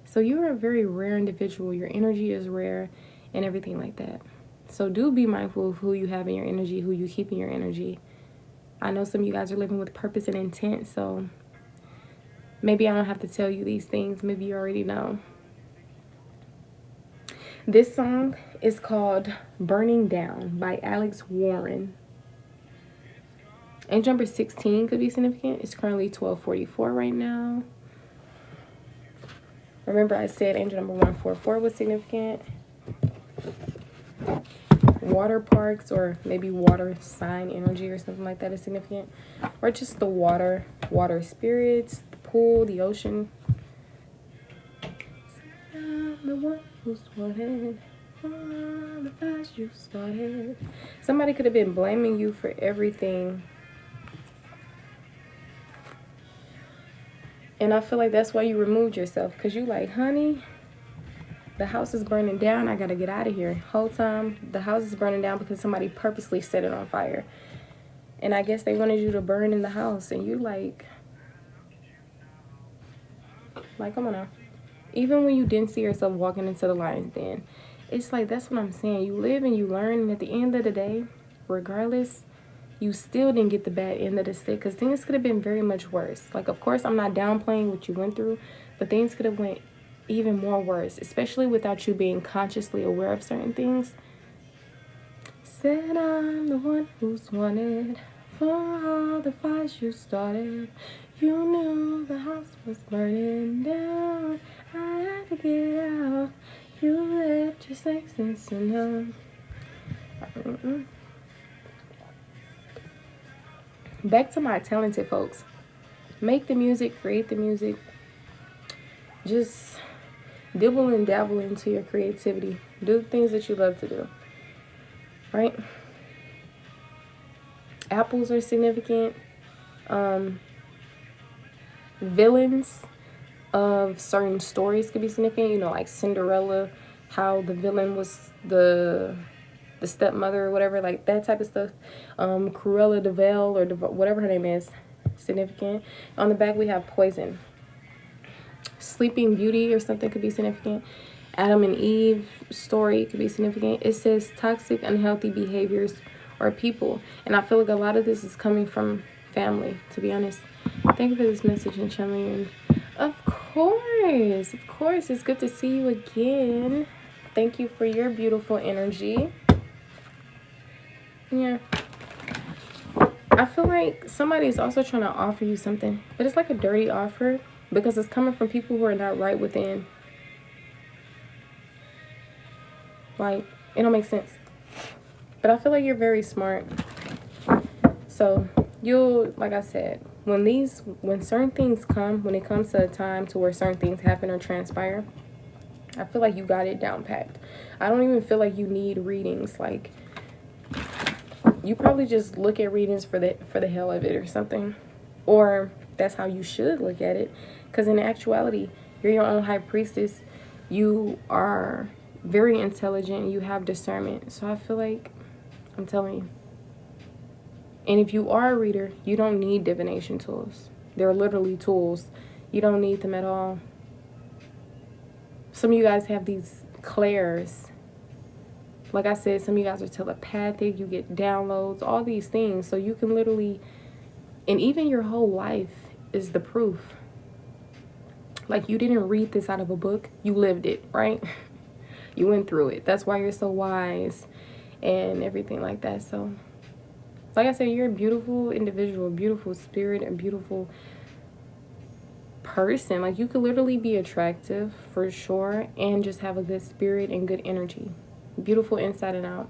So you're a very rare individual. Your energy is rare and everything like that. So do be mindful of who you have in your energy, who you keep in your energy. I know some of you guys are living with purpose and intent, so maybe I don't have to tell you these things. Maybe you already know. This song is called Burning Down by Alex Warren. Angel number 16 could be significant. It's currently 12:44 right now. Remember I said angel number 144 was significant. Water parks or maybe water sign energy or something like that is significant. Or just the water spirits, the pool, the ocean. The one who's wanted, the past you started. Somebody could have been blaming you for everything. And I feel like that's why you removed yourself. Because you like, honey, the house is burning down. I got to get out of here. Whole time, the house is burning down because somebody purposely set it on fire. And I guess they wanted you to burn in the house. And you like, come on now. Even when you didn't see yourself walking into the lion's den. It's like, that's what I'm saying. You live and you learn. And at the end of the day, regardless, you still didn't get the bad end of the stick, because things could have been very much worse. Like, of course, I'm not downplaying what you went through, but things could have went even more worse, especially without you being consciously aware of certain things. Said I'm the one who's wanted for all the fights you started. You knew the house was burning down. I had to get out. You left your sense enough. Back to my talented folks. Make the music, create the music. Just dibble and dabble into your creativity. Do things that you love to do. Right? Apples are significant. Villains of certain stories could be significant. You know, like Cinderella, how the villain was the stepmother or whatever, like that type of stuff. Cruella de Vil or whatever her name is, significant. On the back we have Poison. Sleeping Beauty or something could be significant. Adam and Eve story could be significant. It says toxic, unhealthy behaviors or people. And I feel like a lot of this is coming from family, to be honest. Thank you for this message and channeling. Of course, it's good to see you again. Thank you for your beautiful energy. Yeah. I feel like somebody's also trying to offer you something, but it's like a dirty offer because it's coming from people who are not right within. Like, it don't make sense. But I feel like you're very smart. So you'll, like I said, when certain things come, when it comes to a time to where certain things happen or transpire, I feel like you got it down packed. I don't even feel like you need readings. Like, you probably just look at readings for the hell of it or something. Or that's how you should look at it. Because in actuality, you're your own high priestess. You are very intelligent. You have discernment. So I feel like, I'm telling you. And if you are a reader, you don't need divination tools. They're literally tools. You don't need them at all. Some of you guys have these clairs. Like I said, some of you guys are telepathic. You get downloads, all these things. So you can literally, and even your whole life is the proof. Like, you didn't read this out of a book. You lived it, right? You went through it. That's why you're so wise and everything like that. So, like I said, you're a beautiful individual, a beautiful spirit, a beautiful person. Like, you could literally be attractive for sure and just have a good spirit and good energy. Beautiful inside and out.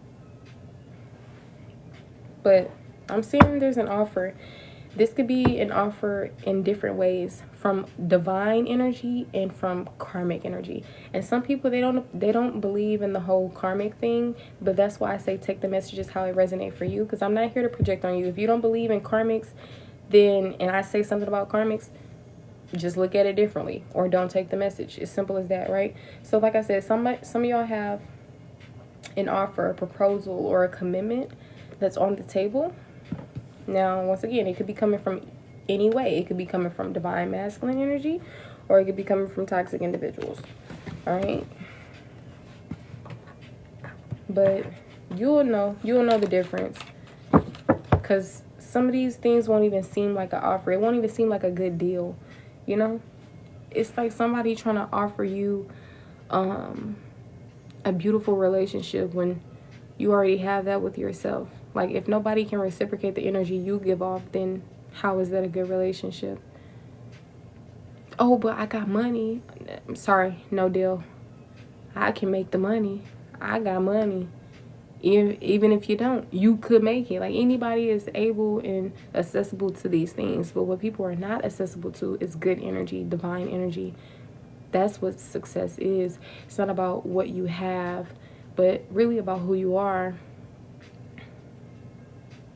But I'm seeing there's an offer. This could be an offer in different ways, from divine energy and from karmic energy. And some people, they don't believe in the whole karmic thing, but that's why I say take the messages how it resonates for you, because I'm not here to project on you. If you don't believe in karmics, then, and I say something about karmics, just look at it differently or don't take the message. It's simple as that, right? So like I said, some of y'all have an offer, a proposal, or a commitment that's on the table. Now, once again, it could be coming from any way. It could be coming from divine masculine energy, or it could be coming from toxic individuals. All right? But you'll know the difference, because some of these things won't even seem like an offer. It won't even seem like a good deal, you know? It's like somebody trying to offer you a beautiful relationship when you already have that with yourself. Like, if nobody can reciprocate the energy you give off, then how is that a good relationship? Oh, but I got money. I'm sorry, no deal. I can make the money. I got money. Even if you don't, you could make it. Like, anybody is able and accessible to these things. But what people are not accessible to is good energy, divine energy. That's what success is. It's not about what you have, but really about who you are.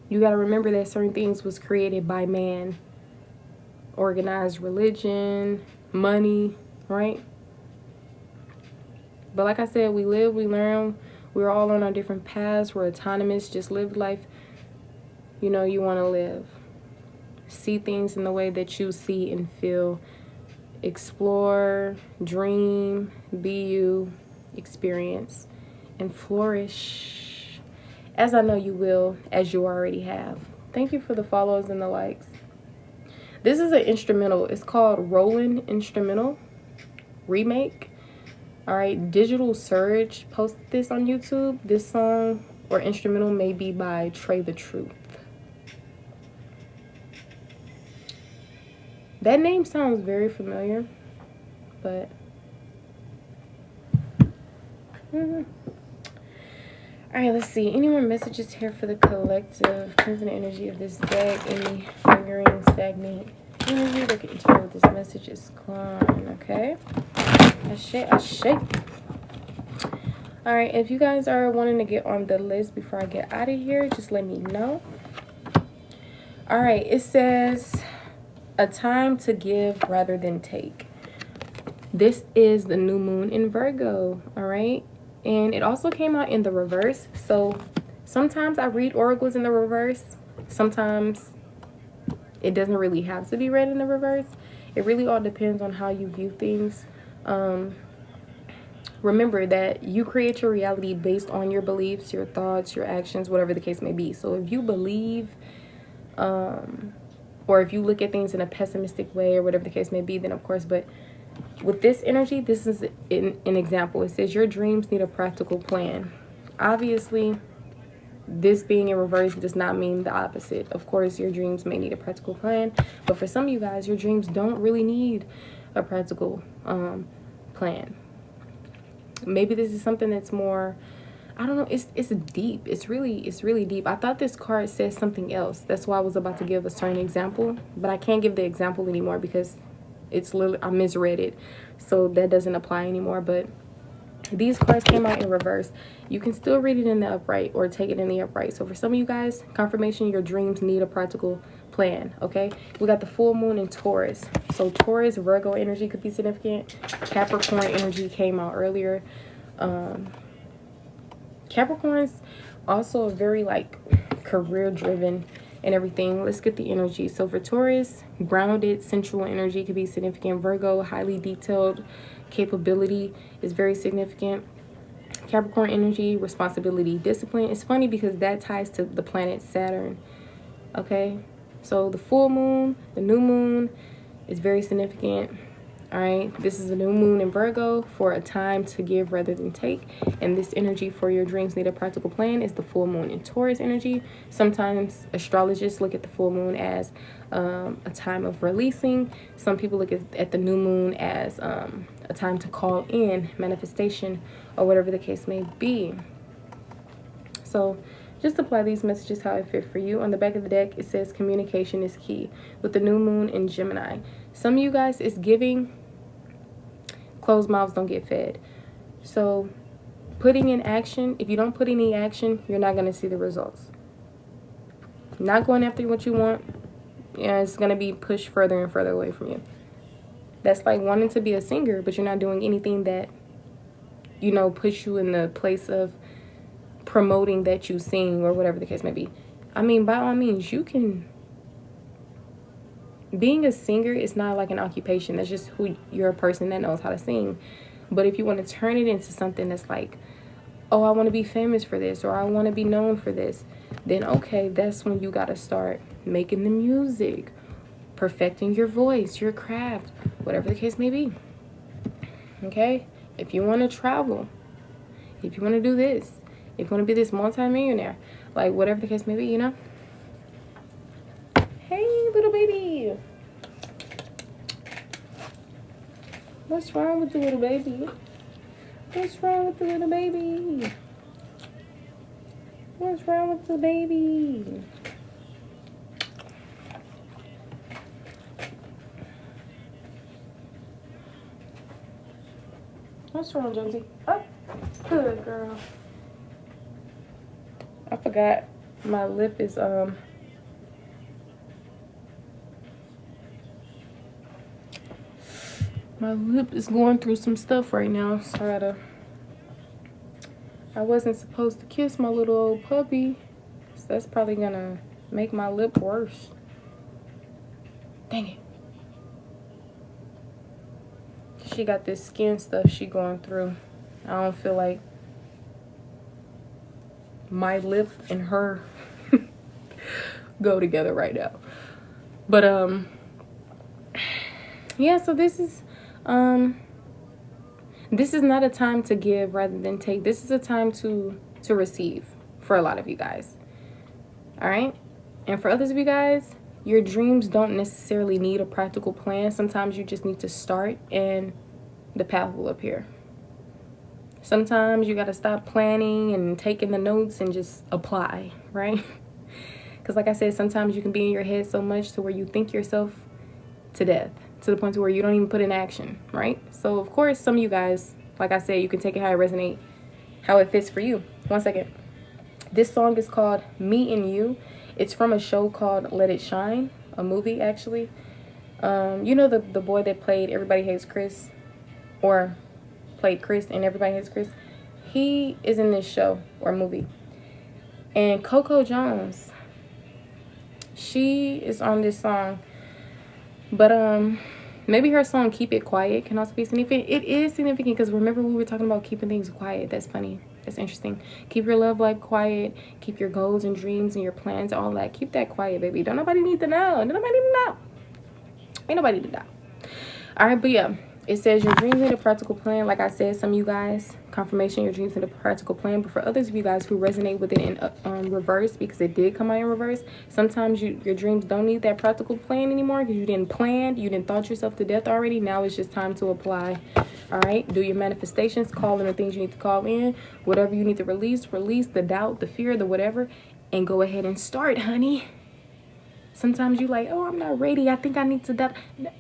You got to remember that certain things was created by man. Organized religion, money, right? But like I said, we live, we learn. We're all on our different paths. We're autonomous. Just live life, you know, you want to live. See things in the way that you see and feel. Explore, dream, be you, experience, and flourish. As I know you will, as you already have. Thank you for the follows and the likes. This is an instrumental. It's called Roland Instrumental Remake. All right, Digital Surge posted this on YouTube. This song or instrumental may be by Trey the Truth. That name sounds very familiar, but all right, let's see. Any more messages here for the collective? Cleansing the energy of this deck. Any lingering, stagnant energy that can interfere with this message is gone. Okay. Ashe. All right. If you guys are wanting to get on the list before I get out of here, just let me know. All right. It says a time to give rather than take. This is the new moon in Virgo. All right. And it also came out in the reverse. So sometimes I read oracles in the reverse. Sometimes it doesn't really have to be read in the reverse. It really all depends on how you view things. Remember that you create your reality based on your beliefs, your thoughts, your actions, whatever the case may be. So if you believe, or if you look at things in a pessimistic way or whatever the case may be, then of course, but with this energy, this is an example. It says your dreams need a practical plan. Obviously, this being in reverse does not mean the opposite. Of course, your dreams may need a practical plan, but for some of you guys, your dreams don't really need a practical plan. Maybe this is something that's more, I don't know, it's deep. It's really deep. I thought this card says something else. That's why I was about to give a certain example, but I can't give the example anymore because it's literally, I misread it, so that doesn't apply anymore. But these cards came out in reverse. You can still read it in the upright or take it in the upright. So for some of you guys, confirmation, your dreams need a practical plan. Okay, we got the full moon in Taurus. So Taurus, Virgo energy could be significant. Capricorn energy came out earlier. Capricorns also are very like career driven and everything. Let's get the energy. So for Taurus, grounded sensual energy could be significant. Virgo, highly detailed capability is very significant. Capricorn energy, responsibility, discipline. It's funny because that ties to the planet Saturn. Okay, so the full moon, the new moon is very significant. All right, this is a new moon in Virgo for a time to give rather than take. And this energy for your dreams need a practical plan is the full moon in Taurus energy. Sometimes astrologists look at the full moon as a time of releasing. Some people look at the new moon as a time to call in manifestation or whatever the case may be. So just apply these messages how it fit for you. On the back of the deck, it says communication is key with the new moon in Gemini. Some of you guys is giving. Closed mouths don't get fed. So putting in action, if you don't put any action, you're not going to see the results. Not going after what you want, yeah, it's going to be pushed further and further away from you. That's like wanting to be a singer, but you're not doing anything that, you know, puts you in the place of promoting that you sing or whatever the case may be. I mean, by all means, you can. Being a singer is not like an occupation. That's just who you're, a person that knows how to sing. But if you want to turn it into something that's like, oh, I want to be famous for this, or I want to be known for this, then okay, that's when you got to start making the music, perfecting your voice, your craft, whatever the case may be. Okay? If you want to travel, if you want to do this, if you want to be this multi-millionaire, like whatever the case may be, you know? Hey, little baby. What's wrong with the little baby? What's wrong with the little baby? What's wrong with the baby? What's wrong, Jonesy? Oh, good girl. I forgot my lip is my lip is going through some stuff right now, so I wasn't supposed to kiss my little old puppy, so that's probably gonna make my lip worse. Dang it. She got this skin stuff she going through. I don't feel like my lip and her go together right now. But yeah, so this is not a time to give rather than take. This is a time to receive for a lot of you guys. All right? And for others of you guys, your dreams don't necessarily need a practical plan. Sometimes you just need to start and the path will appear. Sometimes you got to stop planning and taking the notes and just apply, right? Because like I said, sometimes you can be in your head so much to where you think yourself to death, to the point to where you don't even put in action, right? So of course, some of you guys, like I said, you can take it how it resonates, how it fits for you. 1 second. This song is called Me and You. It's from a show called Let It Shine, a movie actually. You know the boy that played Everybody Hates Chris, or played Chris in Everybody Hates Chris? He is in this show or movie. And Coco Jones, she is on this song. But maybe her song Keep It Quiet can also be significant. It is significant because remember we were talking about keeping things quiet. That's funny. That's interesting. Keep your love life quiet. Keep your goals and dreams and your plans, all that. Keep that quiet, baby. Don't nobody need to know. Don't nobody need to know. Ain't nobody need to know. All right, but yeah. It says your dreams need a practical plan. Like I said, some of you guys, confirmation, your dreams need a practical plan. But for others of you guys who resonate with it in reverse, because it did come out in reverse, sometimes your dreams don't need that practical plan anymore because you didn't plan, you didn't thought yourself to death already. Now it's just time to apply. All right, do your manifestations, call in the things you need to call in, whatever you need to release the doubt, the fear, the whatever, and go ahead and start, honey. Sometimes you like, oh, I'm not ready. I think I need to doubt.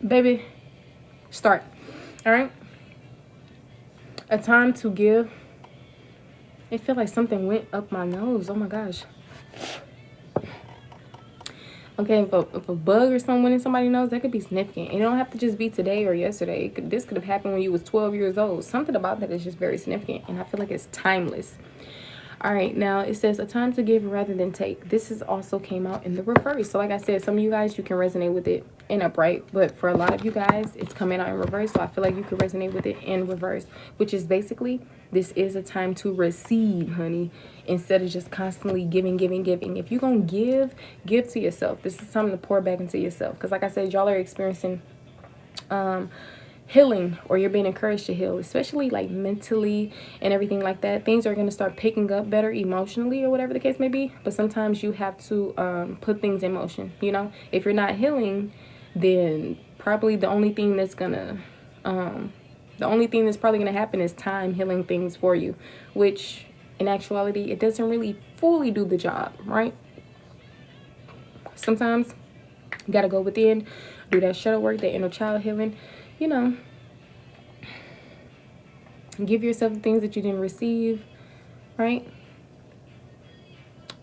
Baby, start. All right, a time to give. It felt like something went up my nose. Oh my gosh. Okay, if a bug or someone in somebody knows, that could be significant. And it don't have to just be today or yesterday. This could have happened when you was 12 years old. Something about that is just very significant, and I feel like it's timeless. All right, now it says a time to give rather than take. This is also came out in the reverse. So like I said, some of you guys, you can resonate with it in upright, but for a lot of you guys, it's coming out in reverse. So I feel like you could resonate with it in reverse, which is basically, this is a time to receive, honey, instead of just constantly giving. If you're going to give to yourself. This is something to pour back into yourself. Because like I said, y'all are experiencing healing, or you're being encouraged to heal, especially like mentally and everything like that. Things are going to start picking up better emotionally, or whatever the case may be. But sometimes you have to put things in motion. You know, if you're not healing, then probably the only thing that's probably gonna happen is time healing things for you, which in actuality, it doesn't really fully do the job, right? Sometimes you gotta go within, do that shadow work, that inner child healing, you know, give yourself the things that you didn't receive, right?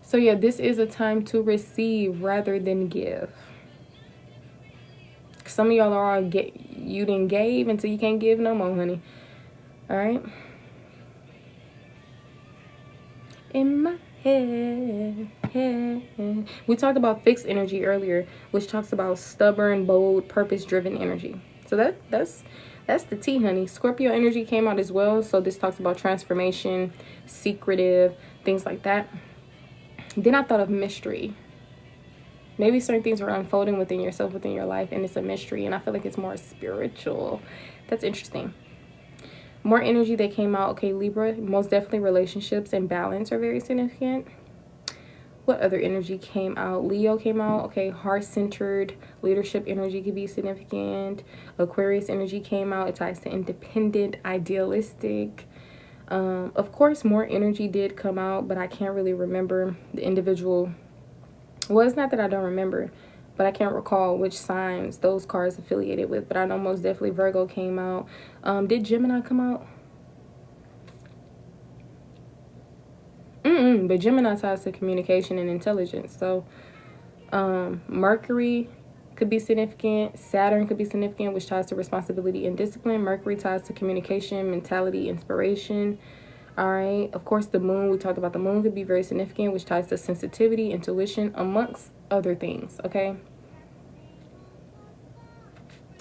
So yeah, this is a time to receive rather than give. Some of y'all are you didn't gave until you can't give no more, honey. All right. In my head. We talked about fixed energy earlier, which talks about stubborn, bold, purpose-driven energy. So that's the tea, honey. Scorpio energy came out as well. So this talks about transformation, secretive, things like that. Then I thought of mystery. Maybe certain things are unfolding within yourself, within your life, and it's a mystery. And I feel like it's more spiritual. That's interesting. More energy that came out. Okay, Libra, most definitely relationships and balance are very significant. What other energy came out? Leo came out. Okay, heart-centered leadership energy could be significant. Aquarius energy came out. It ties to independent, idealistic. Of course, more energy did come out, but I can't really remember the individual. Well, it's not that I don't remember, but I can't recall which signs those cards affiliated with. But I know most definitely Virgo came out. Did Gemini come out? But Gemini ties to communication and intelligence. So Mercury could be significant. Saturn could be significant, which ties to responsibility and discipline. Mercury ties to communication, mentality, inspiration. All right. Of course, the moon, we talked about the moon could be very significant, which ties to sensitivity, intuition, amongst other things. Okay.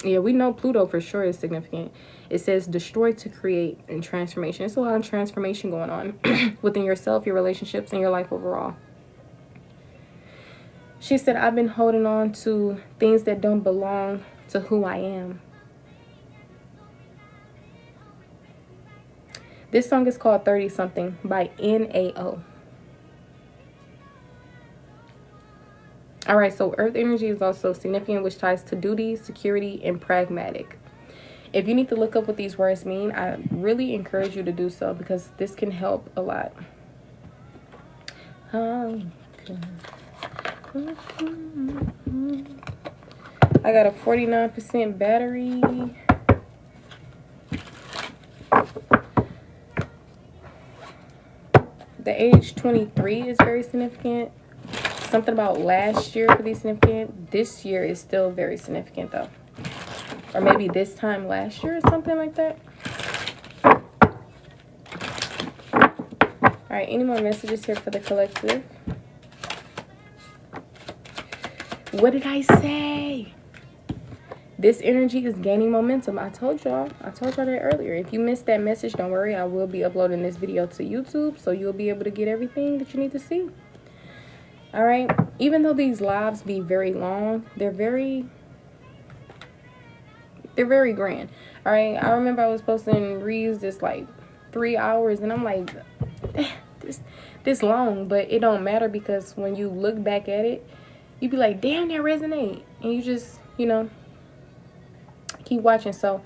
Yeah, we know Pluto for sure is significant. It says destroy to create and transformation. It's a lot of transformation going on within yourself, your relationships, and your life overall. She said, I've been holding on to things that don't belong to who I am. This song is called 30 Something by NAO. All right, so earth energy is also significant, which ties to duty, security, and pragmatic. If you need to look up what these words mean, I really encourage you to do so, because this can help a lot. I got a 49% battery. The age 23 is very significant. Something about last year could be significant. This year is still very significant, though. Or maybe this time last year or something like that. All right, any more messages here for the collective? What did I say? This energy is gaining momentum. I told y'all that earlier. If you missed that message, don't worry. I will be uploading this video to YouTube, so you'll be able to get everything that you need to see. All right. Even though these lives be very long, they're very grand. All right. I remember I was posting reads this like 3 hours, and I'm like, this long, but it don't matter, because when you look back at it, you be like, damn, that resonate, and you just, you know, keep watching. So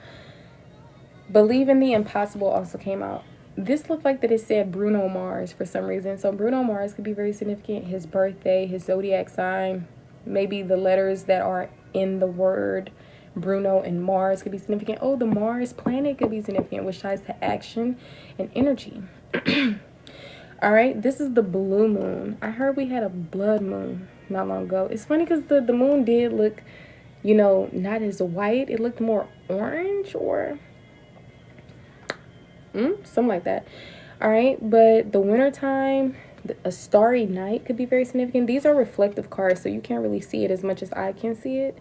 Believe in the Impossible also came out. This looked like that it said Bruno Mars for some reason. So Bruno Mars could be very significant. His birthday, his zodiac sign, maybe the letters that are in the word Bruno and Mars could be significant. Oh, the Mars planet could be significant, which ties to action and energy. All right, this is the blue moon. I heard we had a blood moon not long ago. It's funny because the moon did look, you know, not as white. It looked more orange or something like that. All right, but the wintertime, a starry night could be very significant. These are reflective cards, so you can't really see it as much as I can see it.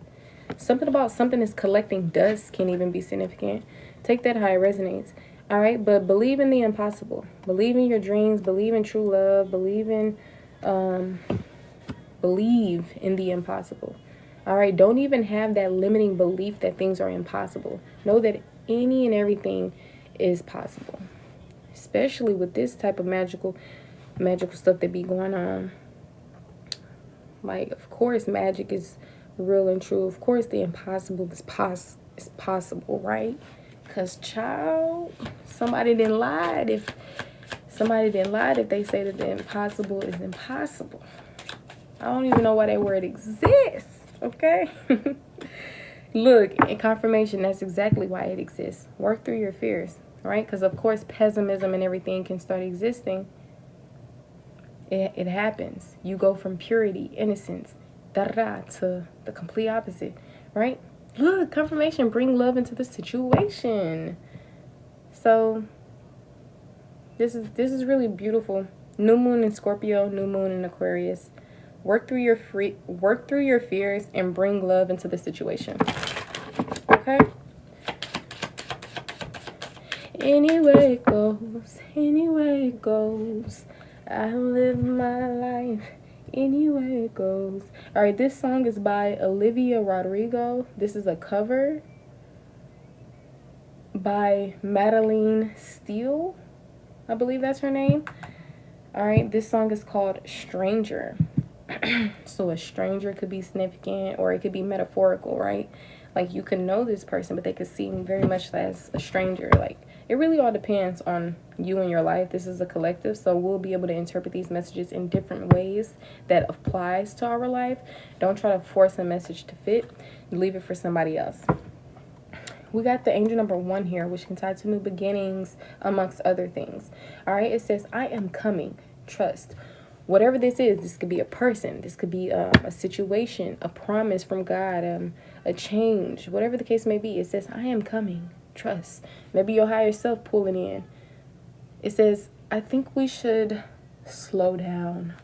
Something about something is collecting dust can even be significant. Take that how it resonates. All right, but believe in the impossible. Believe in your dreams. Believe in true love. Believe in the impossible. All right, don't even have that limiting belief that things are impossible. Know that any and everything is possible, especially with this type of magical stuff that be going on. Like, of course, magic is real and true. Of course, the impossible is possible, right? Because, child, somebody didn't lie if they say that the impossible is impossible. I don't even know why that word exists, okay? Look, in confirmation, that's exactly why it exists. Work through your fears, right? Because, of course, pessimism and everything can start existing. It happens. You go from purity, innocence, to the complete opposite, right? Look, confirmation, bring love into the situation. So this is really beautiful. New moon in Scorpio, new moon in Aquarius. Work through your fears and bring love into the situation. Okay? Anyway it goes. I live my life anyway it goes. All right, this song is by Olivia Rodrigo. This is a cover by Madeline Steele. I believe that's her name. All right, this song is called Stranger. So a stranger could be significant or it could be metaphorical, right? Like you can know this person, but they could seem very much as a stranger. Like it really all depends on you and your life. This is a collective, so we'll be able to interpret these messages in different ways that applies to our life. Don't try to force a message to fit. Leave it for somebody else. We got the angel number 1 here, which can tie to new beginnings, amongst other things. All right, it says, I am coming. Trust. Whatever this is, this could be a person. This could be a situation, a promise from God, a change, whatever the case may be. It says, I am coming. Trust. Maybe your higher self pulling in. It says, I think we should slow down.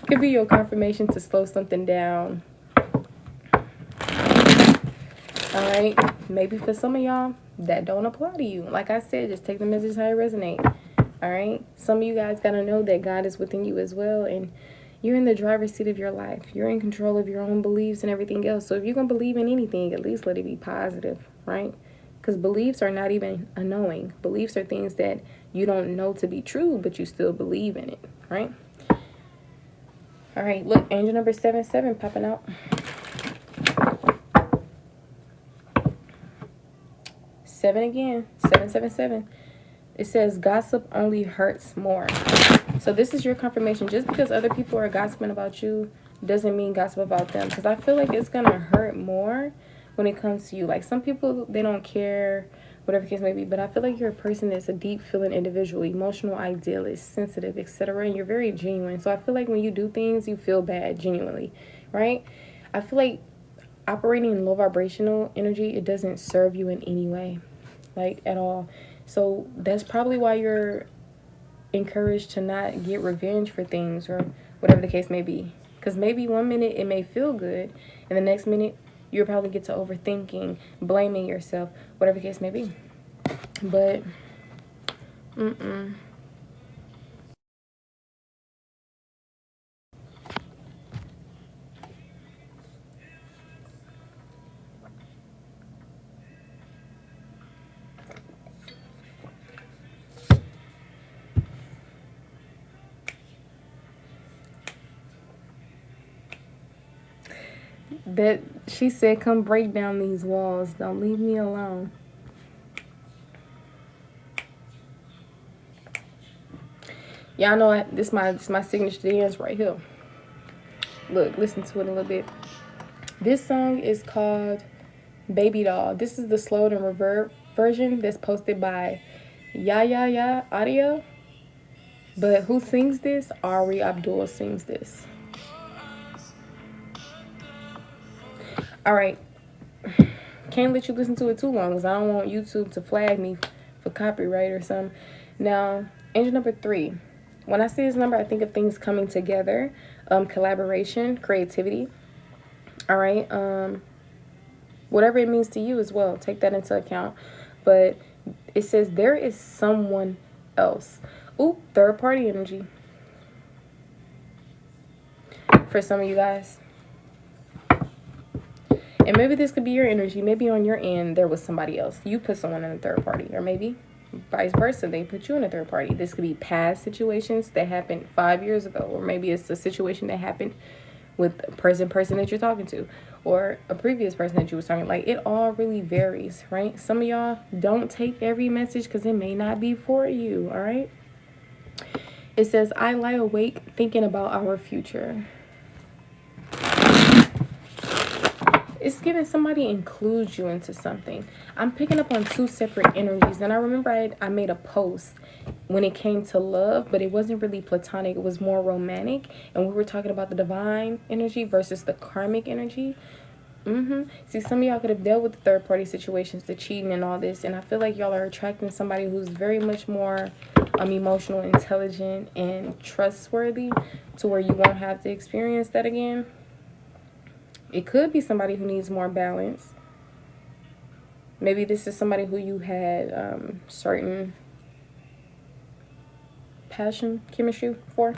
Could be your confirmation to slow something down. All right, maybe for some of y'all, that don't apply to you. Like I said, just take the message how it resonate. All right, some of you guys got to know that God is within you as well, and you're in the driver's seat of your life. You're in control of your own beliefs and everything else. So if you're going to believe in anything, at least let it be positive, right? Because beliefs are not even a knowing. Beliefs are things that you don't know to be true, but you still believe in it, right? All right, look, angel number 77 popping out. 7 again, 777. It says gossip only hurts more. So this is your confirmation. Just because other people are gossiping about you doesn't mean gossip about them. Because I feel like it's going to hurt more when it comes to you. Like some people, they don't care, whatever the case may be. But I feel like you're a person that's a deep feeling individual, emotional idealist, sensitive, etc. And you're very genuine. So I feel like when you do things, you feel bad genuinely, right? I feel like operating in low vibrational energy, it doesn't serve you in any way, like at all. So that's probably why you're encouraged to not get revenge for things or whatever the case may be. Because maybe one minute it may feel good, and the next minute you'll probably get to overthinking, blaming yourself, whatever the case may be. But, that she said, come break down these walls. Don't leave me alone. Y'all know this is my signature dance right here. Look, listen to it a little bit. This song is called Baby Doll. This is the slowed and reverb version that's posted by Ya Audio. But who sings this? Ari Abdul sings this. All right. Can't let you listen to it too long because I don't want YouTube to flag me for copyright or something. Now, angel number 3. When I see this number, I think of things coming together, collaboration, creativity. All right. Whatever it means to you as well, take that into account. But it says there is someone else. Ooh, third party energy for some of you guys. And maybe this could be your energy. Maybe on your end, there was somebody else. You put someone in a third party. Or maybe vice versa. They put you in a third party. This could be past situations that happened 5 years ago. Or maybe it's a situation that happened with a present person that you're talking to. Or a previous person that you was talking. Like, it all really varies, right? Some of y'all don't take every message because it may not be for you, all right? It says, I lie awake thinking about our future. It's giving somebody includes you into something. I'm picking up on 2 separate energies. And I remember I made a post when it came to love, but it wasn't really platonic. It was more romantic. And we were talking about the divine energy versus the karmic energy. See, some of y'all could have dealt with the third party situations, the cheating and all this. And I feel like y'all are attracting somebody who's very much more emotional, intelligent, and trustworthy to where you won't have to experience that again. It could be somebody who needs more balance. Maybe this is somebody who you had certain passion, chemistry for.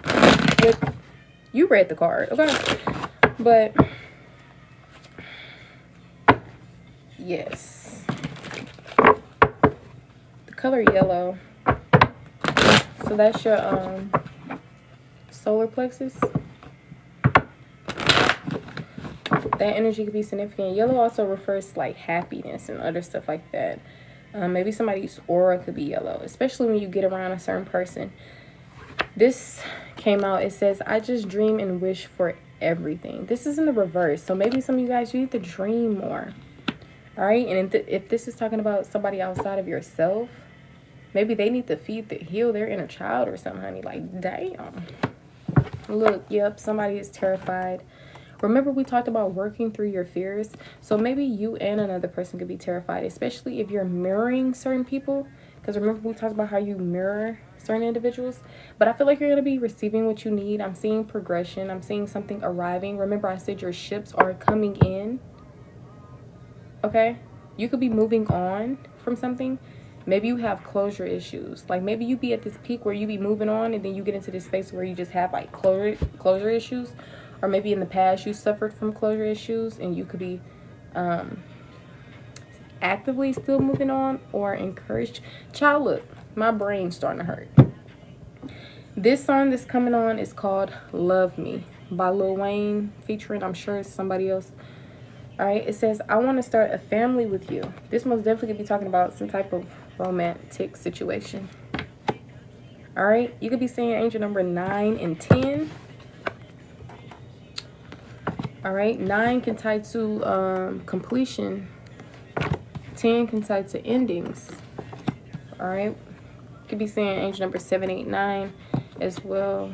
You read the card, okay? But yes, the color yellow. So that's your solar plexus. That energy could be significant. Yellow also refers to like happiness and other stuff like that. Maybe somebody's aura could be yellow, especially when you get around a certain person. This came out. It says, I just dream and wish for everything. This is in the reverse. So maybe some of you guys, you need to dream more. All right. And if this is talking about somebody outside of yourself, maybe they need to heal their inner child or something, honey. Like, damn. Look, yep, somebody is terrified. Remember, we talked about working through your fears. So maybe you and another person could be terrified, especially if you're mirroring certain people. Because remember, we talked about how you mirror certain individuals. But I feel like you're going to be receiving what you need. I'm seeing progression. I'm seeing something arriving. Remember, I said your ships are coming in. Okay? You could be moving on from something. Maybe you have closure issues. Like, maybe you be at this peak where you be moving on, and then you get into this space where you just have, like, closure issues. Or maybe in the past you suffered from closure issues and you could be actively still moving on or encouraged. Child, look, my brain's starting to hurt. This song that's coming on is called Love Me by Lil Wayne featuring, I'm sure it's somebody else. All right, it says, I want to start a family with you. This most definitely could be talking about some type of romantic situation. All right, you could be seeing angel number 9 and 10. All right, 9 can tie to completion. 10 can tie to endings. All right, could be saying angel number 7, 8, 9 as well.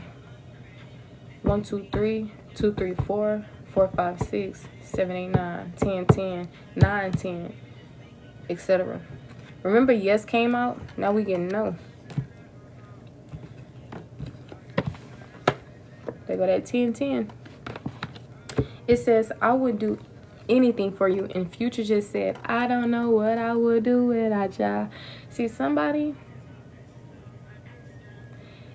1, 2, 3, 2, 3, 4, 4, 5, 6, 7, 8, 9, 10, 10, 9, 10, etc. Remember, yes came out. Now we get no. There go that 10, 10. It says, I would do anything for you. And Future just said, I don't know what I would do without y'all. See, somebody,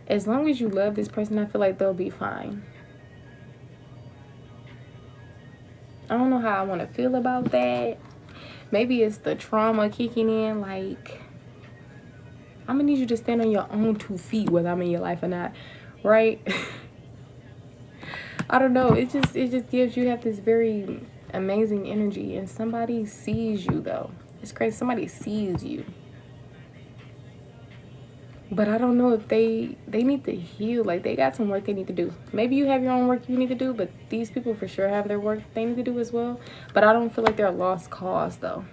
as long as you love this person, I feel like they'll be fine. I don't know how I want to feel about that. Maybe it's the trauma kicking in. Like, I'm going to need you to stand on your own 2 feet, whether I'm in your life or not. Right? I don't know. It just gives you have this very amazing energy. And somebody sees you, though. It's crazy. Somebody sees you. But I don't know if they need to heal. Like, they got some work they need to do. Maybe you have your own work you need to do, but these people for sure have their work they need to do as well. But I don't feel like they're a lost cause, though.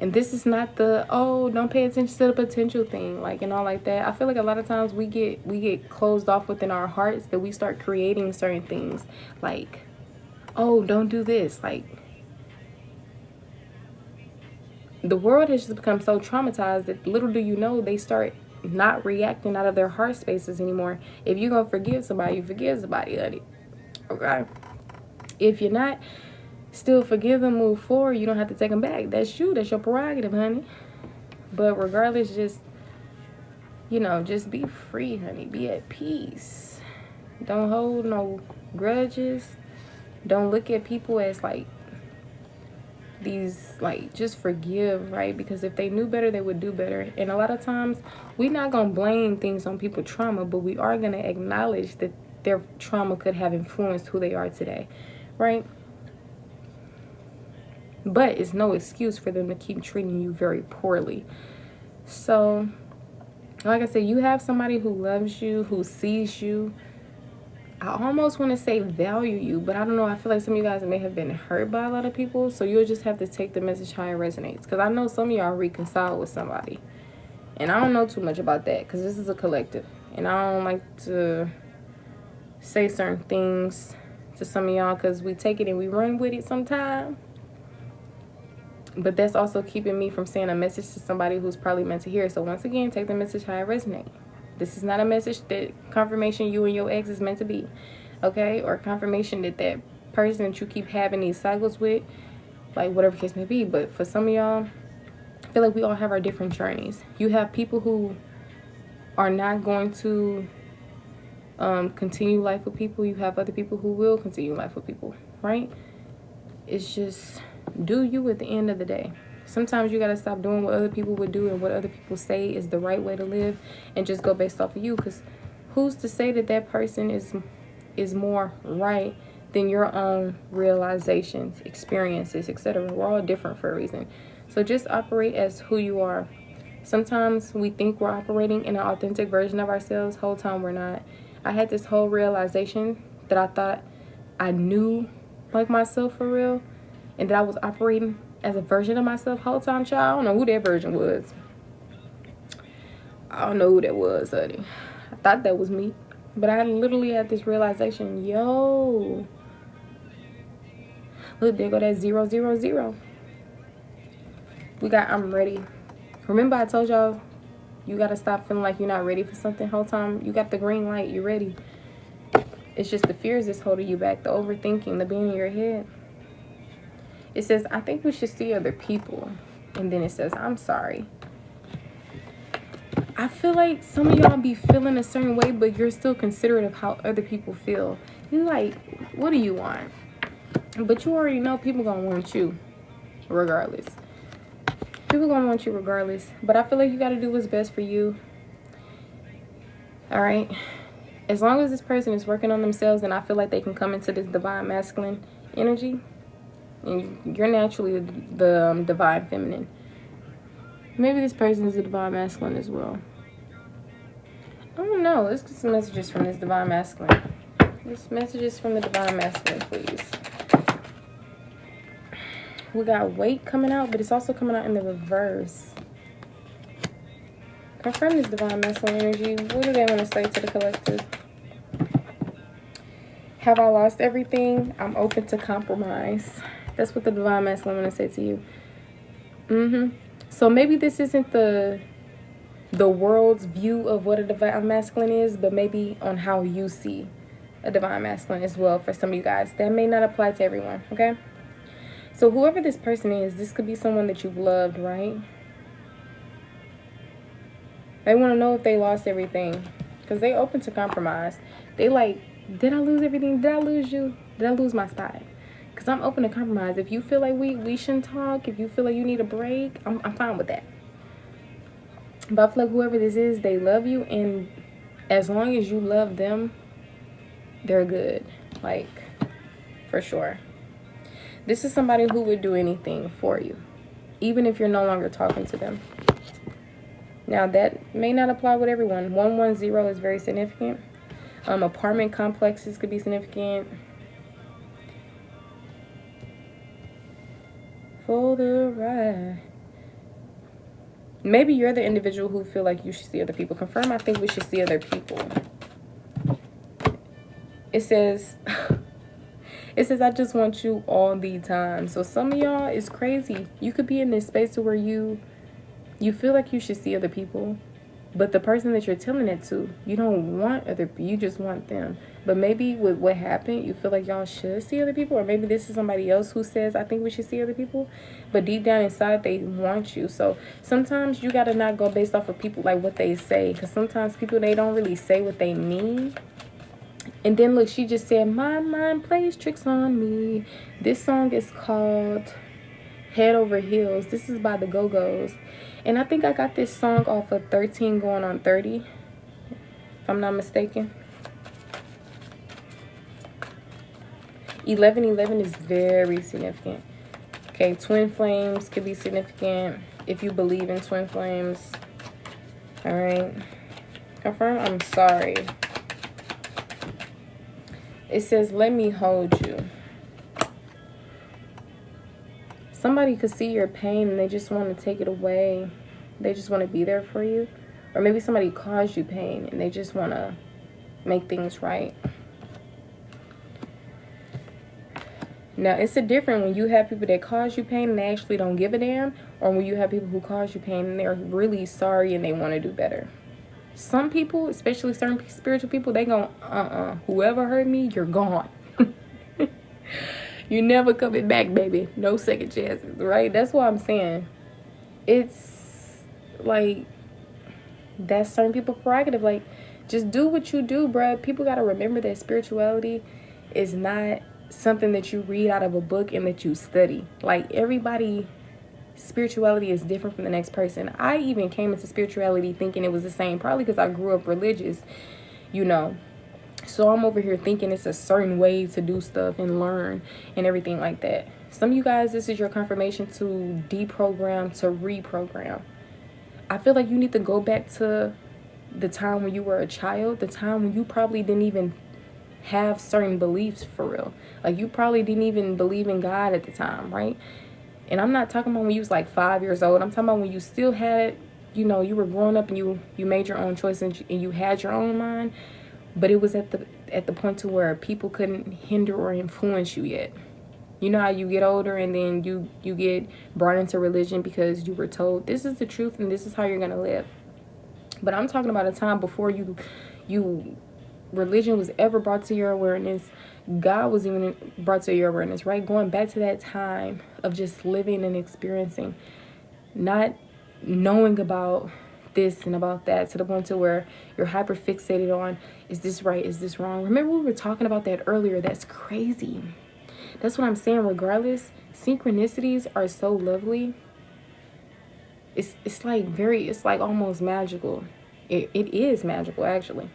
And this is not the, oh, don't pay attention to the potential thing, like, and all like that. I feel like a lot of times we get closed off within our hearts, that we start creating certain things, like, oh, don't do this. Like, the world has just become so traumatized that little do you know, they start not reacting out of their heart spaces anymore. If you're gonna forgive somebody, you forgive somebody, honey. Okay? If you're not, still forgive them, move forward. You don't have to take them back. That's you. That's your prerogative, honey. But regardless, just, you know, just be free, honey. Be at peace. Don't hold no grudges. Don't look at people as like these, like, just forgive, right? Because if they knew better, they would do better. And a lot of times, we're not gonna blame things on people's trauma, but we are gonna acknowledge that their trauma could have influenced who they are today, right? But it's no excuse for them to keep treating you very poorly. So, like I said, you have somebody who loves you, who sees you. I almost want to say value you, but I don't know. I feel like some of you guys may have been hurt by a lot of people. So you'll just have to take the message how it resonates. Because I know some of y'all reconciled with somebody. And I don't know too much about that, because this is a collective. And I don't like to say certain things to some of y'all, because we take it and we run with it sometimes. But that's also keeping me from saying a message to somebody who's probably meant to hear it. So once again, take the message how it resonates. This is not a message that confirmation you and your ex is meant to be, okay? Or confirmation that that person that you keep having these cycles with, like whatever case may be. But for some of y'all, I feel like we all have our different journeys. You have people who are not going to continue life with people. You have other people who will continue life with people, right? It's just, do you at the end of the day. Sometimes you got to stop doing what other people would do and what other people say is the right way to live, and just go based off of you. Because who's to say that that person is more right than your own realizations, experiences, etc. We're all different for a reason. So just operate as who you are. Sometimes we think we're operating in an authentic version of ourselves. Whole time we're not. I had this whole realization that I thought I knew like myself for real, and that I was operating as a version of myself whole time, child. I don't know who that version was. I don't know who that was, honey. I thought that was me. But I literally had this realization, yo. Look, there go that 000. We got I'm ready. Remember I told y'all, you got to stop feeling like you're not ready for something whole time. You got the green light. You're ready. It's just the fears that's holding you back. The overthinking, the being in your head. It says, I think we should see other people. And then it says, I'm sorry. I feel like some of y'all be feeling a certain way, but you're still considerate of how other people feel. You're like, what do you want? But you already know people gonna want you regardless. People gonna want you regardless. But I feel like you gotta do what's best for you. Alright? As long as this person is working on themselves, and I feel like they can come into this divine masculine energy. And you're naturally the divine feminine. Maybe this person is a divine masculine as well. I don't know. Let's get some messages from this divine masculine. This messages from the divine masculine, please. We got weight coming out, but it's also coming out in the reverse. Confirm this divine masculine energy. What do they want to say to the collective? Have I lost everything? I'm open to compromise. That's what the divine masculine want to say to you. So maybe this isn't the world's view of what a divine masculine is, but maybe on how you see a divine masculine as well for some of you guys. That may not apply to everyone, okay? So whoever this person is, this could be someone that you've loved, right? They want to know if they lost everything, because they open to compromise. They like, did I lose everything? Did I lose you? Did I lose my side? Because I'm open to compromise. If you feel like we shouldn't talk, if you feel like you need a break, I'm fine with that. But I feel like whoever this is, they love you. And as long as you love them, they're good. Like, for sure. This is somebody who would do anything for you, even if you're no longer talking to them. Now, that may not apply with everyone. 110 is very significant. Apartment complexes could be significant. For the ride. Maybe you're the individual who feel like you should see other people. Confirm, I think we should see other people. It says, it says, I just want you all the time. So some of y'all, it's crazy. You could be in this space where you feel like you should see other people, but the person that you're telling it to, you don't want other people. You just want them. But maybe with what happened, you feel like y'all should see other people. Or maybe this is somebody else who says, I think we should see other people. But deep down inside, they want you. So sometimes you got to not go based off of people, like what they say. Because sometimes people, they don't really say what they mean. And then look, she just said, my mind plays tricks on me. This song is called Head Over Heels. This is by the Go-Go's. And I think I got this song off of 13 Going on 30, if I'm not mistaken. 1111 is very significant. Okay, twin flames could be significant if you believe in twin flames. All right. Confirm, I'm sorry. It says, let me hold you. Somebody could see your pain and they just want to take it away. They just want to be there for you. Or maybe somebody caused you pain and they just want to make things right. Now, it's a difference when you have people that cause you pain and they actually don't give a damn, or when you have people who cause you pain and they're really sorry and they want to do better. Some people, especially certain spiritual people, they go, whoever hurt me, you're gone. You're never coming back, baby. No second chances, right? That's what I'm saying. It's like, that's certain people's prerogative. Like, just do what you do, bruh. People got to remember that spirituality is not something that you read out of a book and that you study. Like, everybody, spirituality is different from the next person. I even came into spirituality thinking it was the same, probably because I grew up religious, you know. So I'm over here thinking it's a certain way to do stuff and learn and everything like that. Some of you guys, this is your confirmation to deprogram, to reprogram. I feel like you need to go back to the time when you were a child, the time when you probably didn't even have certain beliefs for real. Like, you probably didn't even believe in God at the time, right? And I'm not talking about when you was like 5 years old. I'm talking about when you still had, you know, you were growing up and you made your own choices and you had your own mind. But it was at the point to where people couldn't hinder or influence you yet. You know how you get older and then you get brought into religion because you were told this is the truth and this is how you're going to live. But I'm talking about a time before religion was ever brought to your awareness. God was even brought to your awareness, right? Going back to that time of just living and experiencing, not knowing about this and about that, to the point to where you're hyper fixated on, is this right, is this wrong? Remember, we were talking about that earlier. That's crazy. That's what I'm saying. Regardless, synchronicities are so lovely. It's like almost magical. It is magical, actually.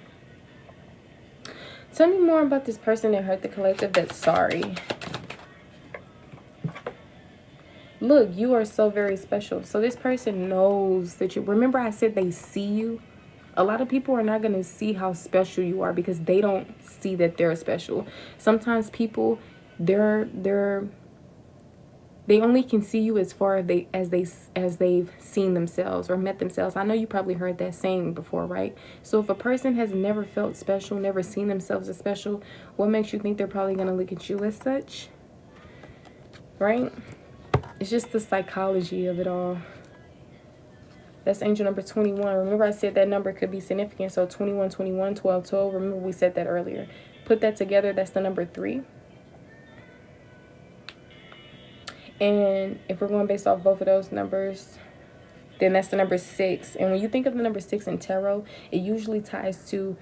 Tell me more about this person that hurt the collective that's sorry. Look, you are so very special. So this person knows that you... Remember I said they see you? A lot of people are not going to see how special you are because they don't see that they're special. Sometimes people, they only can see you as far as they've seen themselves or met themselves. I know you probably heard that saying before, right? So if a person has never felt special, never seen themselves as special, what makes you think they're probably going to look at you as such? Right? It's just the psychology of it all. That's angel number 21. Remember I said that number could be significant. So 21, 21, 12, 12. Remember we said that earlier. Put that together. That's the number 3. And if we're going based off both of those numbers, then that's the number 6. And when you think of the number 6 in tarot, it usually ties to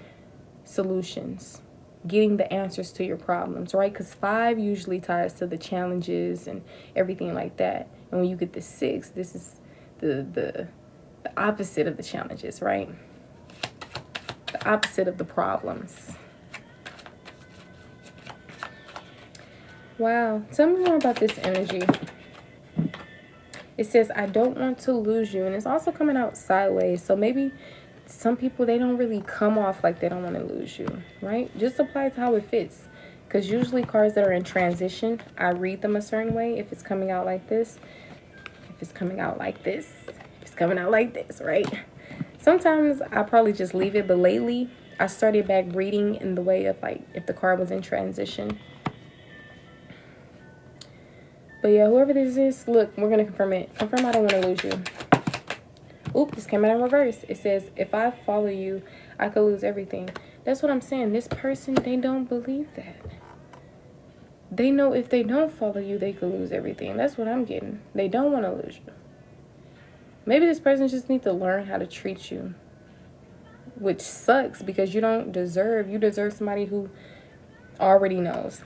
solutions, getting the answers to your problems, right? Because 5 usually ties to the challenges and everything like that. And when you get the 6, this is the opposite of the challenges, right? The opposite of the problems. Wow. Tell me more about this energy. It says, I don't want to lose you. And it's also coming out sideways. So maybe some people, they don't really come off like they don't want to lose you, right? Just apply it to how it fits. Because usually cards that are in transition, I read them a certain way. If it's coming out like this, if it's coming out like this, It's coming out like this, right? Sometimes I probably just leave it, but lately I started back reading in the way of like if the card was in transition. But yeah, whoever this is, look, we're gonna confirm it. Confirm I don't want to lose you. Oop, this came out in reverse. It says, if I follow you, I could lose everything. That's what I'm saying. This person, they don't believe that. They know if they don't follow you, they could lose everything. That's what I'm getting. They don't want to lose you. Maybe this person just needs to learn how to treat you. Which sucks because you deserve somebody who already knows.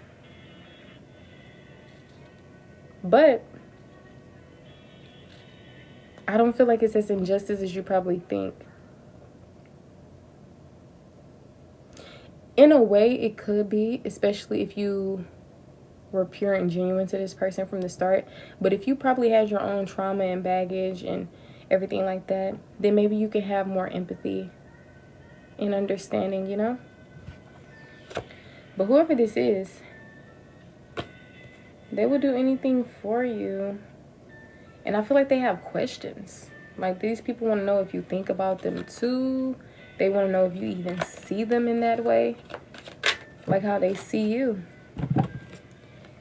But I don't feel like it's as injustice as you probably think. In a way, it could be, especially if you were pure and genuine to this person from the start. But if you probably had your own trauma and baggage and everything like that, then maybe you can have more empathy and understanding, you know? But whoever this is, they will do anything for you. And I feel like they have questions. Like, these people want to know if you think about them too. They want to know if you even see them in that way. Like how they see you.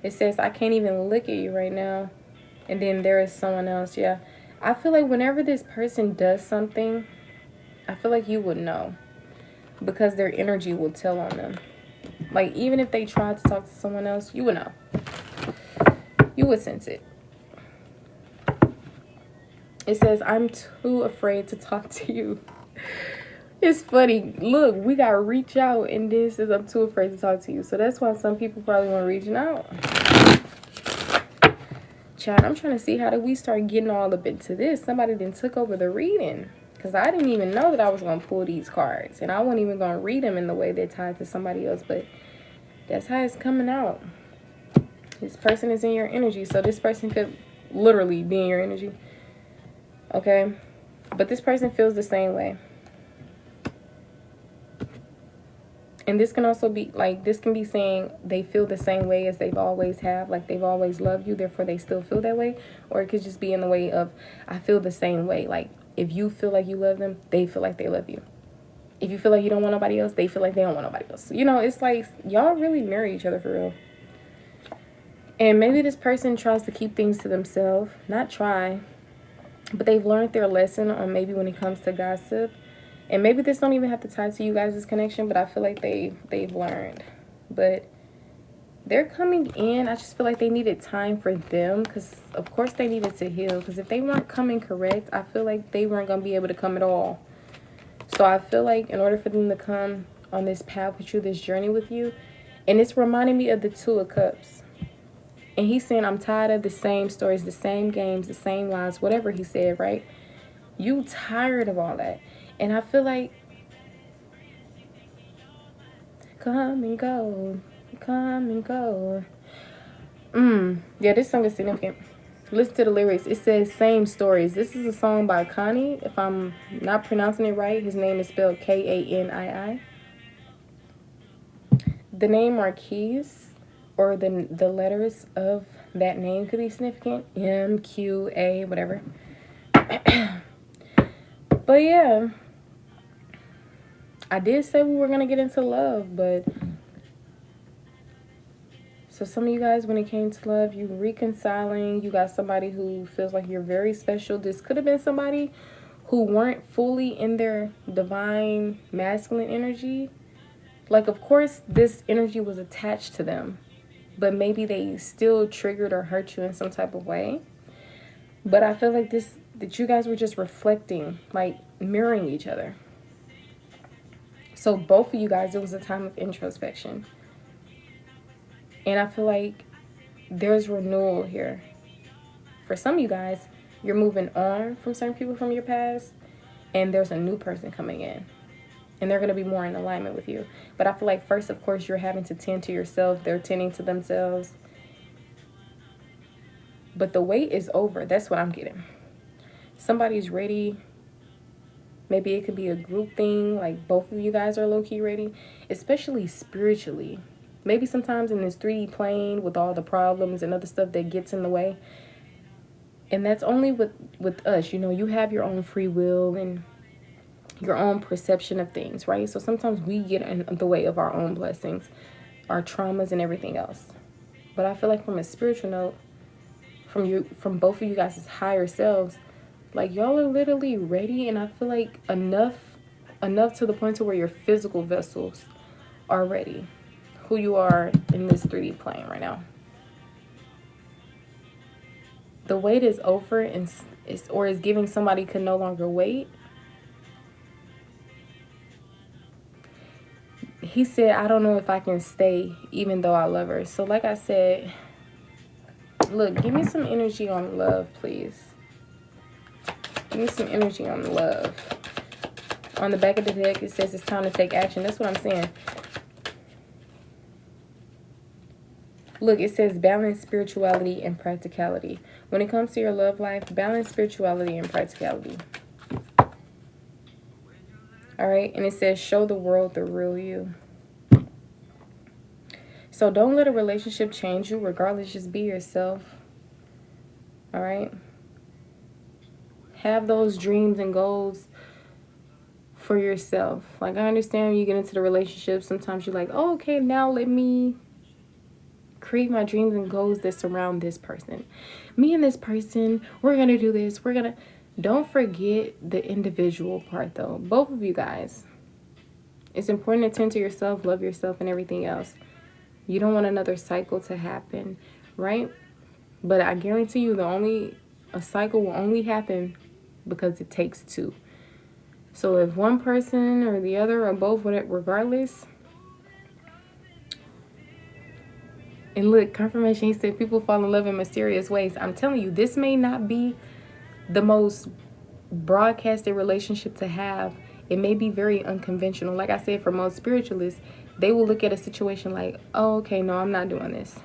It says, I can't even look at you right now. And then there is someone else. Yeah. I feel like whenever this person does something, I feel like you would know. Because their energy will tell on them. Like, even if they tried to talk to someone else, you would know. You would sense it. It says, I'm too afraid to talk to you. It's funny. Look, we got to reach out. And this says, I'm too afraid to talk to you. So that's why some people probably want to reach out. Chad, I'm trying to see how did we start getting all up into this. Somebody then took over the reading. Because I didn't even know that I was going to pull these cards. And I wasn't even going to read them in the way they're tied to somebody else. But that's how it's coming out. This person is in your energy. So this person could literally be in your energy. Okay? But this person feels the same way. And this can also be, like, this can be saying they feel the same way as they've always have. Like, they've always loved you, therefore they still feel that way. Or it could just be in the way of, I feel the same way. Like, if you feel like you love them, they feel like they love you. If you feel like you don't want nobody else, they feel like they don't want nobody else. You know, it's like, y'all really marry each other for real. And maybe this person tries to keep things to themselves. Not try. But they've learned their lesson on maybe when it comes to gossip. And maybe this don't even have to tie to you guys' connection, but I feel like they've learned. But they're coming in. I just feel like they needed time for them because, of course, they needed to heal. Because if they weren't coming correct, I feel like they weren't going to be able to come at all. So I feel like in order for them to come on this path with you, this journey with you, and it's reminding me of the Two of Cups. And he's saying, I'm tired of the same stories, the same games, the same lies, whatever he said, right? You tired of all that. And I feel like, come and go, come and go. Yeah, this song is significant. Listen to the lyrics. It says, same stories. This is a song by Kani. If I'm not pronouncing it right, his name is spelled K-A-N-I-I. The name Marquise, or the letters of that name could be significant. M, Q, A, whatever. But yeah. I did say we were going to get into love, but so some of you guys, when it came to love, you reconciling, you got somebody who feels like you're very special. This could have been somebody who weren't fully in their divine masculine energy. Like, of course, this energy was attached to them, but maybe they still triggered or hurt you in some type of way. But I feel like that you guys were just reflecting, like mirroring each other. So both of you guys, it was a time of introspection. And I feel like there's renewal here. For some of you guys, you're moving on from certain people from your past. And there's a new person coming in. And they're going to be more in alignment with you. But I feel like first, of course, you're having to tend to yourself. They're tending to themselves. But the wait is over. That's what I'm getting. Somebody's ready. Maybe it could be a group thing, like both of you guys are low-key ready, especially spiritually. Maybe sometimes in this 3D plane with all the problems and other stuff that gets in the way, And that's only with us. You know, you have your own free will and your own perception of things, right? So sometimes we get in the way of our own blessings, our traumas and everything else. But I feel like from a spiritual note, from both of you guys' higher selves, like y'all are literally ready, and I feel like enough to the point to where your physical vessels are ready. Who you are in this 3D plane right now. The wait is over, and is giving somebody could no longer wait. He said, I don't know if I can stay even though I love her. So like I said, look, give me some energy on love, please. Give me some energy on love. On the back of the deck, it says it's time to take action. That's what I'm saying. Look, it says balance spirituality and practicality. When it comes to your love life, balance spirituality and practicality. All right, and it says show the world the real you. So don't let a relationship change you. Regardless, just be yourself. All right. Have those dreams and goals for yourself. Like, I understand when you get into the relationship, sometimes you're like, oh, okay, now let me create my dreams and goals that surround this person. Me and this person, we're going to do this. Don't forget the individual part, though. Both of you guys. It's important to tend to yourself, love yourself, and everything else. You don't want another cycle to happen, right? But I guarantee you a cycle will only happen because it takes two. So if one person or the other or both, regardless. And look, confirmation, he said people fall in love in mysterious ways. I'm telling you, this may not be the most broadcasted relationship to have. It may be very unconventional. Like I said, for most spiritualists, they will look at a situation like, oh, okay, no, I'm not doing this.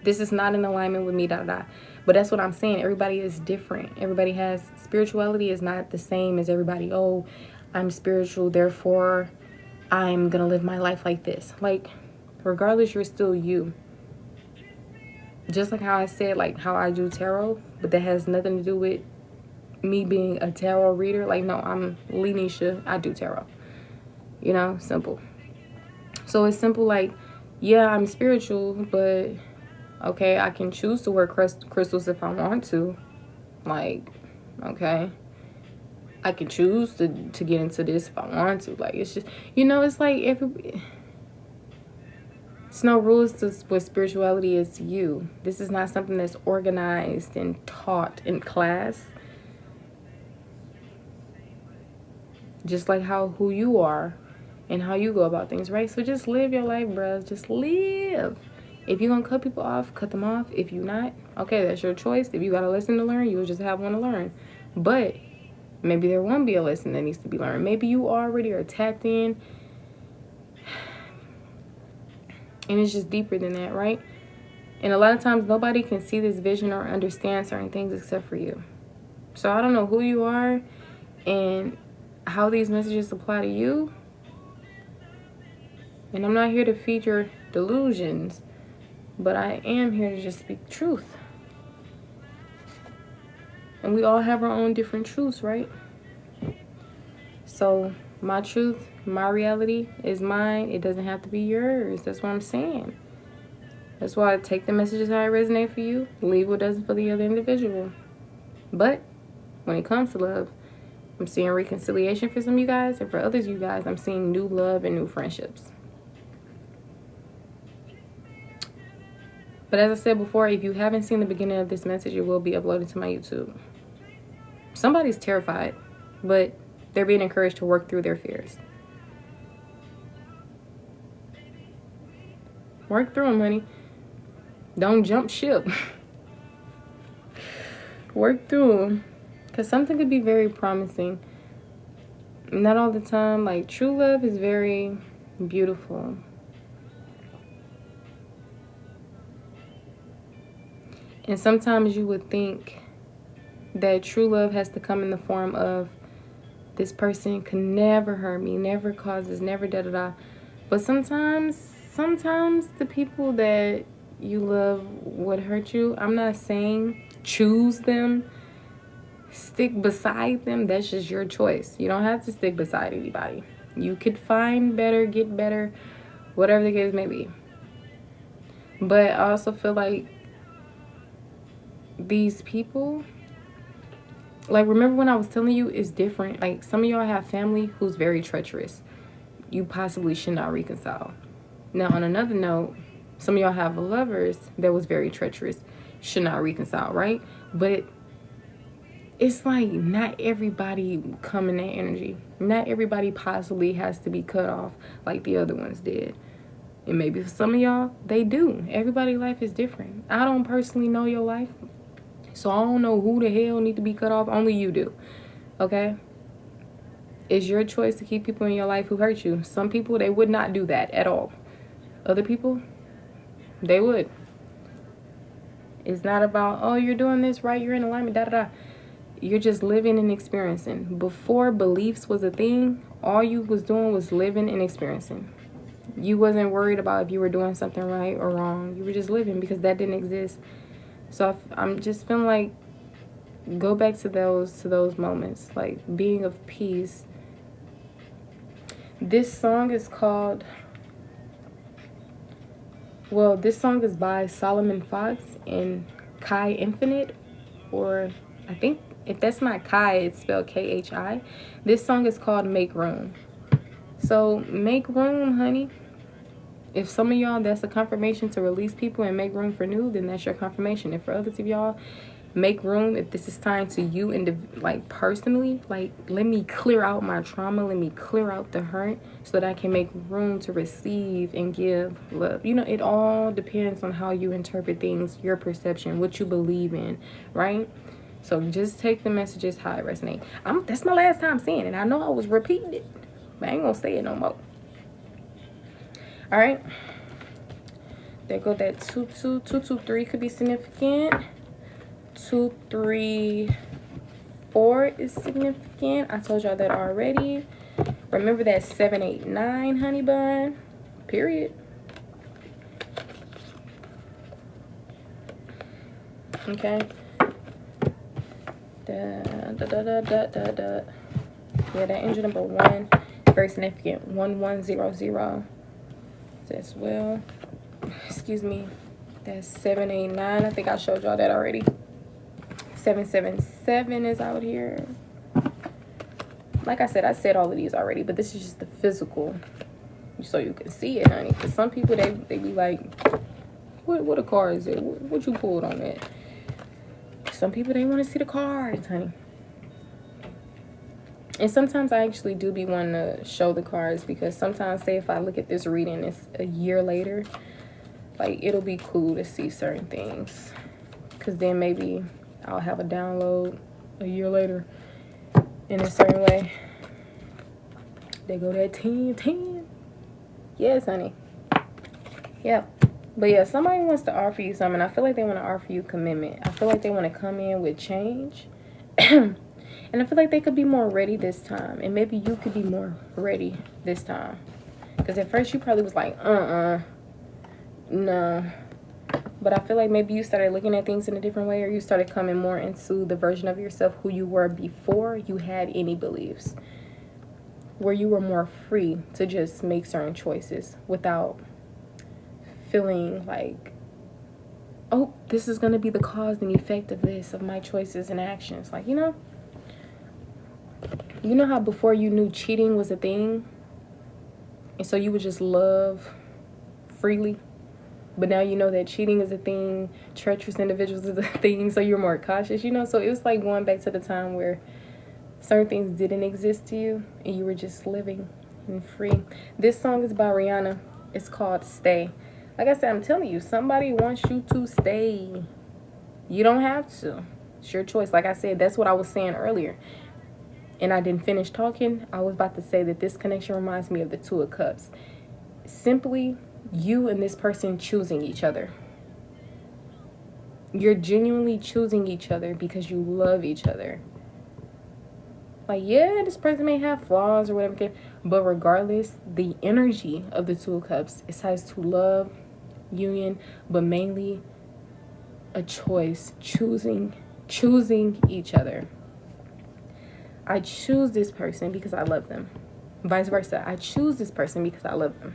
This is not in alignment with me, But that's what I'm saying. Everybody is different. Spirituality is not the same as everybody. Oh, I'm spiritual, therefore I'm going to live my life like this. Like, regardless, you're still you. Just like how I said, like how I do tarot, but that has nothing to do with me being a tarot reader. Like, no, I'm Lenisha. I do tarot. You know, simple. So it's simple, like, yeah, I'm spiritual, but okay, I can choose to wear crystals if I want to. Like, okay, I can choose to get into this if I want to. Like, it's just, you know, it's like it's no rules to what spirituality is to you. This is not something that's organized and taught in class. Just like who you are and how you go about things, right? So just live your life, bros. Just live. If you're going to cut people off, cut them off. If you're not, okay, that's your choice. If you got a lesson to learn, you'll just have one to learn. But maybe there won't be a lesson that needs to be learned. Maybe you already are tapped in. And it's just deeper than that, right? And a lot of times, nobody can see this vision or understand certain things except for you. So I don't know who you are and how these messages apply to you. And I'm not here to feed your delusions, but I am here to just speak truth. And we all have our own different truths, right? So my truth, my reality is mine. It doesn't have to be yours. That's what I'm saying. That's why I take the messages how it resonate for you. Leave what doesn't for the other individual. But when it comes to love, I'm seeing reconciliation for some of you guys. And for others of you guys, I'm seeing new love and new friendships. But as I said before, if you haven't seen the beginning of this message, it will be uploaded to my YouTube. Somebody's terrified, but they're being encouraged to work through their fears. Work through them, honey. Don't jump ship. Work through them. Because something could be very promising. Not all the time. Like, true love is very beautiful. And sometimes you would think that true love has to come in the form of this person can never hurt me, never cause this, never da-da-da. But sometimes the people that you love would hurt you. I'm not saying choose them, stick beside them. That's just your choice. You don't have to stick beside anybody. You could find better, get better, whatever the case may be. But I also feel like these people, like, remember when I was telling you it's different? Like, some of y'all have family who's very treacherous. You possibly should not reconcile. Now, on another note, some of y'all have lovers that was very treacherous, should not reconcile, right? But it's like not everybody come in that energy. Not everybody possibly has to be cut off like the other ones did. And maybe for some of y'all, they do. Everybody's life is different. I don't personally know your life, so I don't know who the hell need to be cut off. Only you do, okay? It's your choice to keep people in your life who hurt you. Some people, they would not do that at all. Other people, they would. It's not about, oh, you're doing this right, you're in alignment, da-da-da. You're just living and experiencing. Before beliefs was a thing, all you was doing was living and experiencing. You wasn't worried about if you were doing something right or wrong. You were just living because that didn't exist. So I'm just feeling like, go back to those moments, like being of peace. This song is called, well, this song is by Solomon Fox and Kai Infinite, or I think if that's not Kai, it's spelled Khi. This song is called Make Room. So make room, honey. If some of y'all, that's a confirmation to release people and make room for new, then that's your confirmation. And for others of y'all, make room if this is time to you and like personally, like, let me clear out my trauma, let me clear out the hurt so that I can make room to receive and give love. You know, it all depends on how you interpret things, your perception, what you believe in, right? So just take the messages how it resonates. That's my last time saying it. I know I was repeating it, but I ain't gonna say it no more. All right, there go that 223 could be significant. 234 is significant. I told y'all that already. Remember that 789, honey bun. Period. Okay. Yeah, that angel number 1, very significant. 1100 as well. Excuse me. That's 789. I think I showed y'all that already. 777 is out here. Like I said all of these already, but this is just the physical, so you can see it, honey. Because some people, they be like, what a car is it? What you pulled on that? Some people, they want to see the cards, honey. And sometimes I actually do be wanting to show the cards, because sometimes, say if I look at this reading, it's a year later, like, it'll be cool to see certain things, because then maybe I'll have a download a year later in a certain way. They go that 10. Yes, honey. Yep. But yeah, somebody wants to offer you something. I feel like they want to offer you commitment. I feel like they want to come in with change. And I feel like they could be more ready this time. And maybe you could be more ready this time. Because at first you probably was like, no. But I feel like maybe you started looking at things in a different way, or you started coming more into the version of yourself who you were before you had any beliefs. Where you were more free to just make certain choices without feeling like, oh, this is going to be the cause and effect of this, of my choices and actions. Like, you know how before you knew cheating was a thing, and so you would just love freely, but now you know that cheating is a thing, treacherous individuals is a thing, so you're more cautious, so it was like going back to the time where certain things didn't exist to you and you were just living and free. This song is by Rihanna. It's called Stay. Like I said, I'm telling you, somebody wants you to stay. You don't have to. It's your choice. Like I said, that's what I was saying earlier. And I didn't finish talking. I was about to say that this connection reminds me of the Two of Cups. Simply you and this person choosing each other. You're genuinely choosing each other because you love each other. Like, yeah, this person may have flaws or whatever, but regardless, the energy of the Two of Cups is ties to love union, but mainly a choice, choosing each other. I choose this person because I love them. Vice versa, I choose this person because I love them.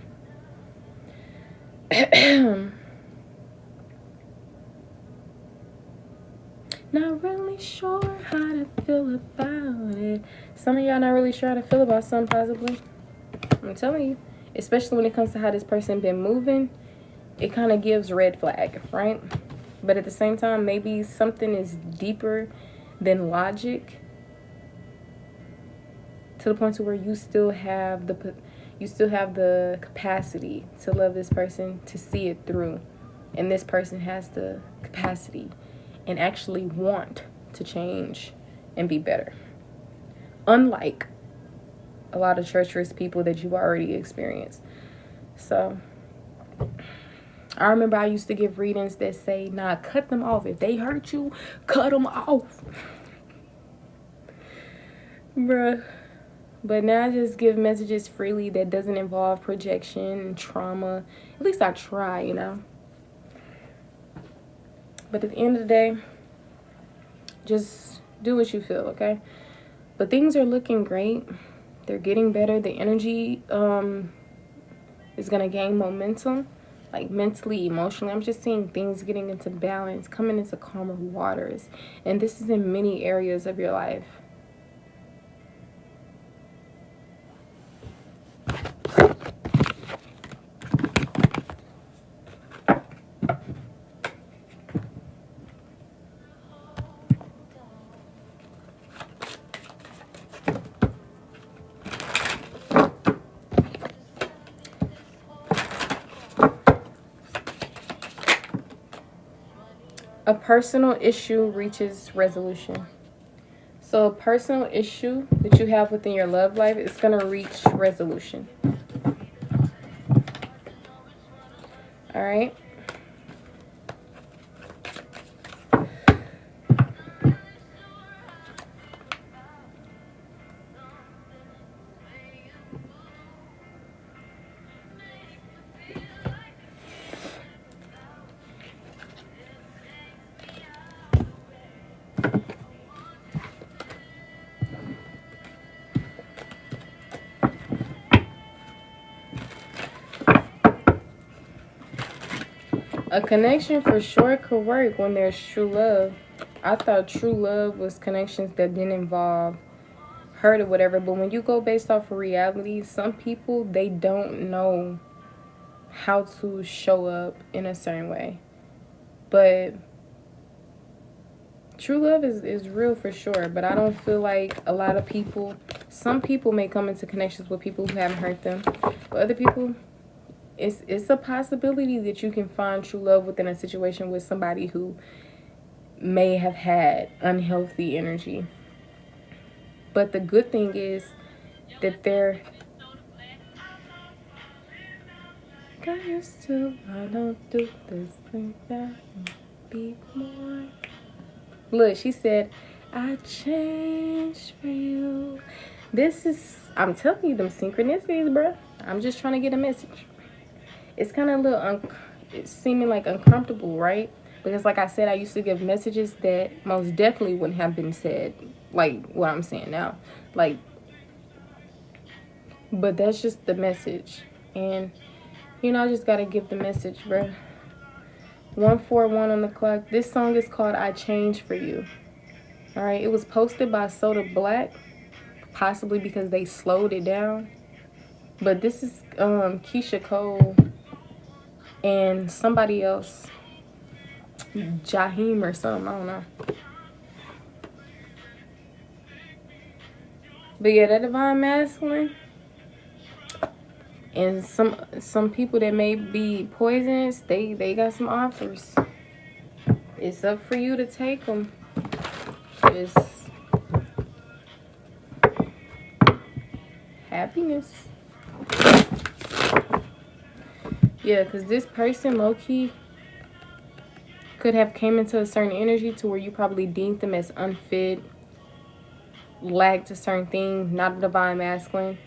Not really sure how to feel about it. Some of y'all not really sure how to feel about something, possibly. I'm telling you. Especially when it comes to how this person been moving. It kind of gives red flag, right? But at the same time, maybe something is deeper than logic. To the point to where you still have the capacity to love this person, to see it through. And this person has the capacity and actually want to change and be better. Unlike a lot of treacherous people that you've already experienced. So, I remember I used to give readings that say, nah, cut them off. If they hurt you, cut them off. Bruh. But now I just give messages freely that doesn't involve projection and trauma. At least I try, you know. But at the end of the day, just do what you feel, okay? But things are looking great. They're getting better. The energy is going to gain momentum, like mentally, emotionally. I'm just seeing things getting into balance, coming into calmer waters. And this is in many areas of your life. A personal issue reaches resolution. So a personal issue that you have within your love life is going to reach resolution. All right. A connection for sure could work when there's true love. I thought true love was connections that didn't involve hurt or whatever. But when you go based off of reality, some people, they don't know how to show up in a certain way. But true love is real for sure. But I don't feel like a lot of people, some people may come into connections with people who haven't hurt them. But other people, it's a possibility that you can find true love within a situation with somebody who may have had unhealthy energy. But the good thing is that they're got used to, I don't do this thing that be more. Look, she said, I changed for you. This is, I'm telling you, them synchronicities, bruh. I'm just trying to get a message. It's kind of a little, it's seeming like uncomfortable, right? Because like I said, I used to give messages that most definitely wouldn't have been said, like what I'm saying now. Like, but that's just the message. And, you know, I just got to give the message, bruh. 141 on the clock. This song is called I Changed for You. All right. It was posted by Soda Black, possibly because they slowed it down. But this is Keisha Cole and somebody else, Jaheim or something, I don't know. But yeah, that Divine Masculine and some people that may be poisonous, they got some offers. It's up for you to take them. It's happiness. Yeah, because this person, low-key, could have came into a certain energy to where you probably deemed them as unfit, lacked a certain thing, not a divine masculine.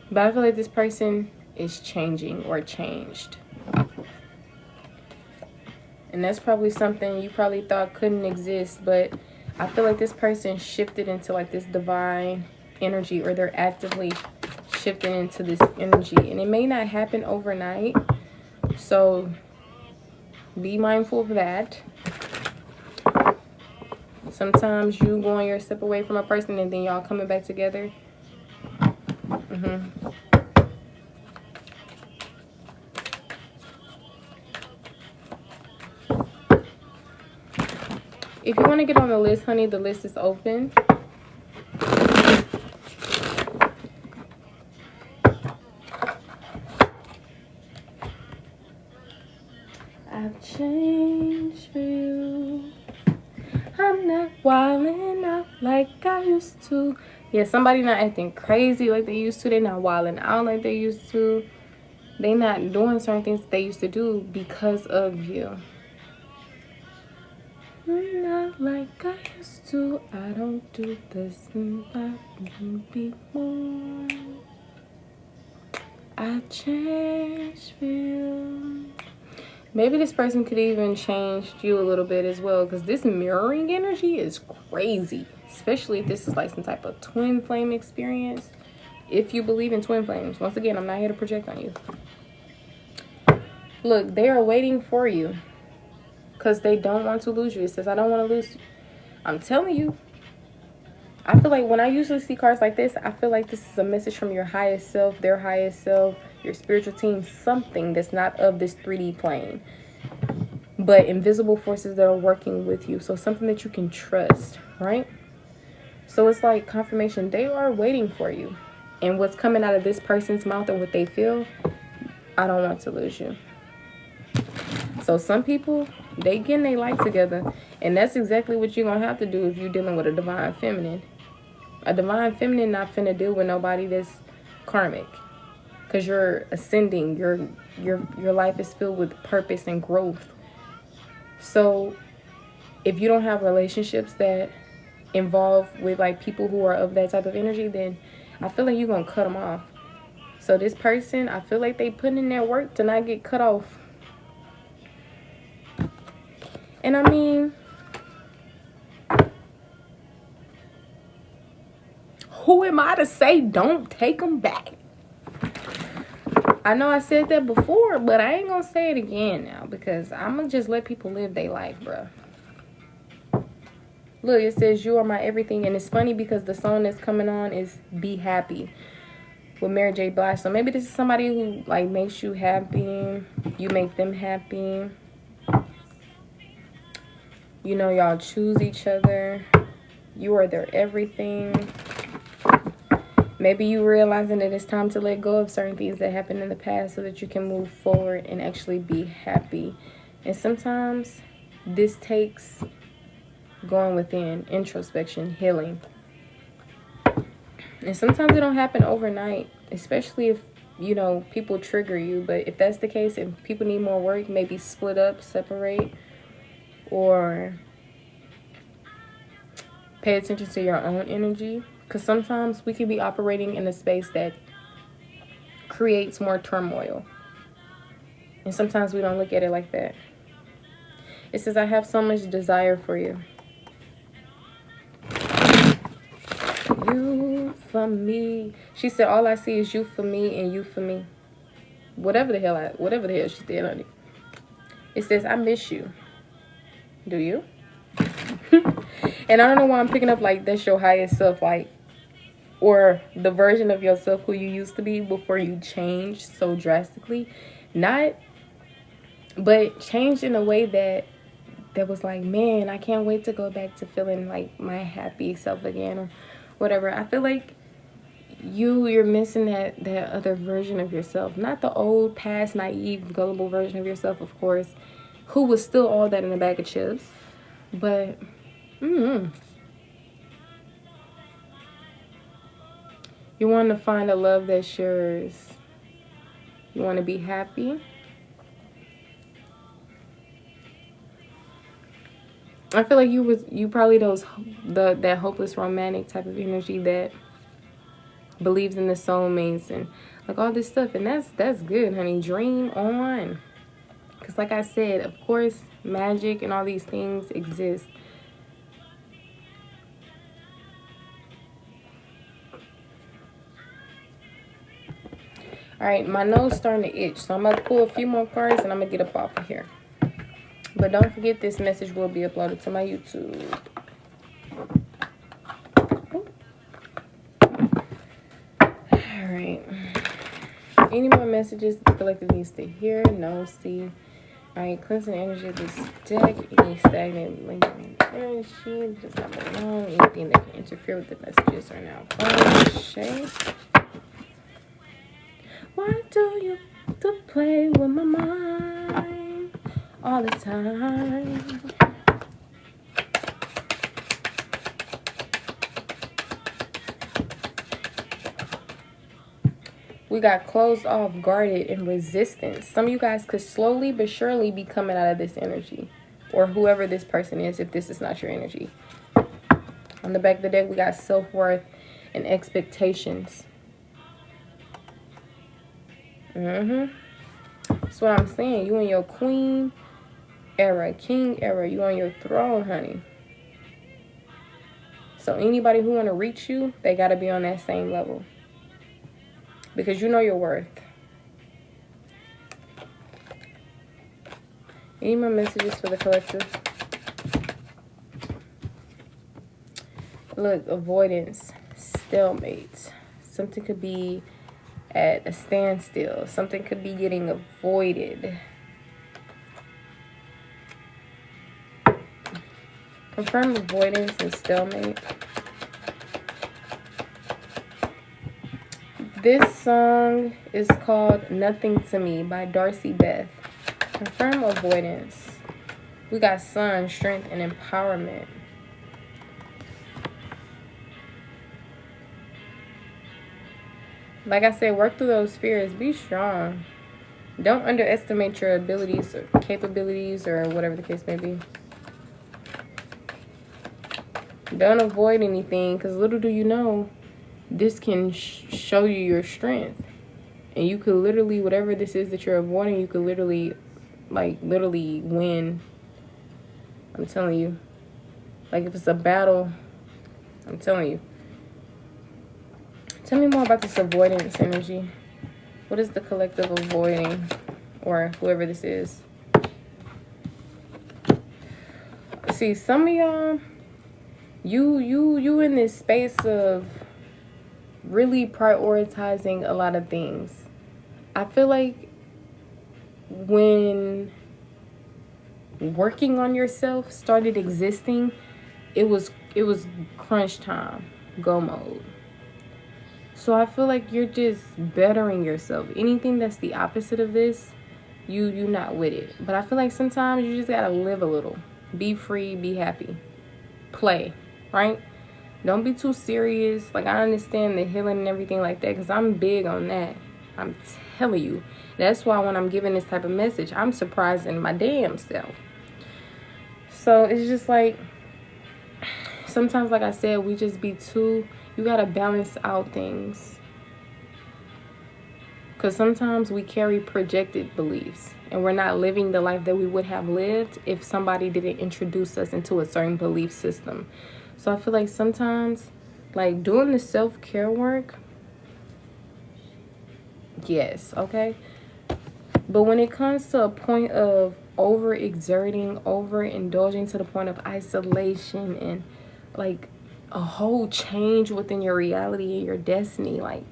But I feel like this person is changing or changed. And that's probably something you probably thought couldn't exist, but I feel like this person shifted into like this divine energy, or they're actively shifting into this energy. And it may not happen overnight, so be mindful of that. Sometimes you going your step away from a person and then y'all coming back together. If you want to get on the list, honey, the list is open. I've changed for you. I'm not wilding out like I used to. Yeah, somebody not acting crazy like they used to. They not wilding out like they used to. They not doing certain things that they used to do because of you. Not like I used to. I don't do this anymore. I changed for you. Maybe this person could even change you a little bit as well, because this mirroring energy is crazy, especially if this is like some type of twin flame experience. If you believe in twin flames, once again, I'm not here to project on you. Look, they are waiting for you because they don't want to lose you. It says, I don't want to lose you. I'm telling you. I feel like when I usually see cards like this, I feel like this is a message from your highest self, their highest self, your spiritual team, something that's not of this 3D plane, but invisible forces that are working with you. So something that you can trust, right? So it's like confirmation. They are waiting for you. And what's coming out of this person's mouth and what they feel, I don't want to lose you. So some people, they getting their life together. And that's exactly what you're going to have to do if you're dealing with a divine feminine. A divine feminine not finna deal with nobody that's karmic. Because you're ascending. Your life is filled with purpose and growth. So if you don't have relationships that involve with like people who are of that type of energy, then I feel like you're going to cut them off. So this person, I feel like they put in their work to not get cut off. And I mean, who am I to say don't take them back? I know I said that before, but I ain't gonna say it again now, because I'm gonna just let people live their life, bro. Look, it says you are my everything. And it's funny because the song that's coming on is Be Happy with Mary J. Blige. So maybe this is somebody who like makes you happy. You make them happy. You know, y'all choose each other. You are their everything. Maybe you realizing that it's time to let go of certain things that happened in the past so that you can move forward and actually be happy. And sometimes this takes going within, introspection, healing. And sometimes it don't happen overnight, especially if, you know, people trigger you. But if that's the case, if people need more work, maybe split up, separate, or pay attention to your own energy. Because sometimes we can be operating in a space that creates more turmoil. And sometimes we don't look at it like that. It says, I have so much desire for you. You for me. She said, all I see is you for me and you for me. Whatever the hell she said, honey. It says, I miss you. Do you? And I don't know why I'm picking up like that's your highest self, like, or the version of yourself who you used to be before you changed so drastically. Not, but changed in a way that was like, man, I can't wait to go back to feeling like my happy self again, or whatever. I feel like you're missing that other version of yourself. Not the old, past, naive, gullible version of yourself, of course, who was still all that in a bag of chips. But you want to find a love that's yours. You want to be happy. I feel like you probably that hopeless romantic type of energy that believes in the soulmates and like all this stuff, and that's good, honey. Dream on, Because like I said, of course, magic and all these things exist. All right, my nose starting to itch, so I'm going to pull a few more cards and I'm going to get up off of here. But don't forget, this message will be uploaded to my YouTube. All right. Any more messages the collective needs to hear? No, see. All right, cleansing the energy of this deck. Any stagnant, lingering energy does not belong. Anything that can interfere with the messages are now gone. Why do you have to play with my mind all the time? We got closed off, guarded, and resistance. Some of you guys could slowly but surely be coming out of this energy. Or whoever this person is, if this is not your energy. On the back of the deck, we got self-worth and expectations. That's what I'm saying. You in your queen era, king era. You on your throne, honey. So anybody who want to reach you, they got to be on that same level. Because you know your worth. Any more messages for the collective? Look, avoidance, stalemate. Something could be at a standstill. Something could be getting avoided. Confirm avoidance and stalemate. This song is called Nothing to Me by Darcy Beth. Confirm avoidance. We got sun, strength, and empowerment. Like I said, work through those fears. Be strong. Don't underestimate your abilities or capabilities or whatever the case may be. Don't avoid anything, because little do you know, this can show you your strength. And you could literally, whatever this is that you're avoiding, you could literally, like, literally win. I'm telling you. Like, if it's a battle, I'm telling you. Tell me more about this avoidance energy. What is the collective avoiding? Or whoever this is. See, some of y'all, you in this space of really prioritizing a lot of things. I feel like when working on yourself started existing, it was crunch time, go mode. So I feel like you're just bettering yourself. Anything that's the opposite of this, you're not with it. But I feel like sometimes you just gotta live a little. Be free, be happy. Play, right? Don't be too serious. Like, I understand the healing and everything like that, because I'm big on that. I'm telling you. That's why when I'm giving this type of message, I'm surprising my damn self. So it's just like, sometimes, like I said, we just be too, you gotta balance out things. Because sometimes we carry projected beliefs, and we're not living the life that we would have lived if somebody didn't introduce us into a certain belief system. So I feel like sometimes, like, doing the self-care work, yes, okay? But when it comes to a point of overexerting, overindulging to the point of isolation and, like, a whole change within your reality and your destiny, like,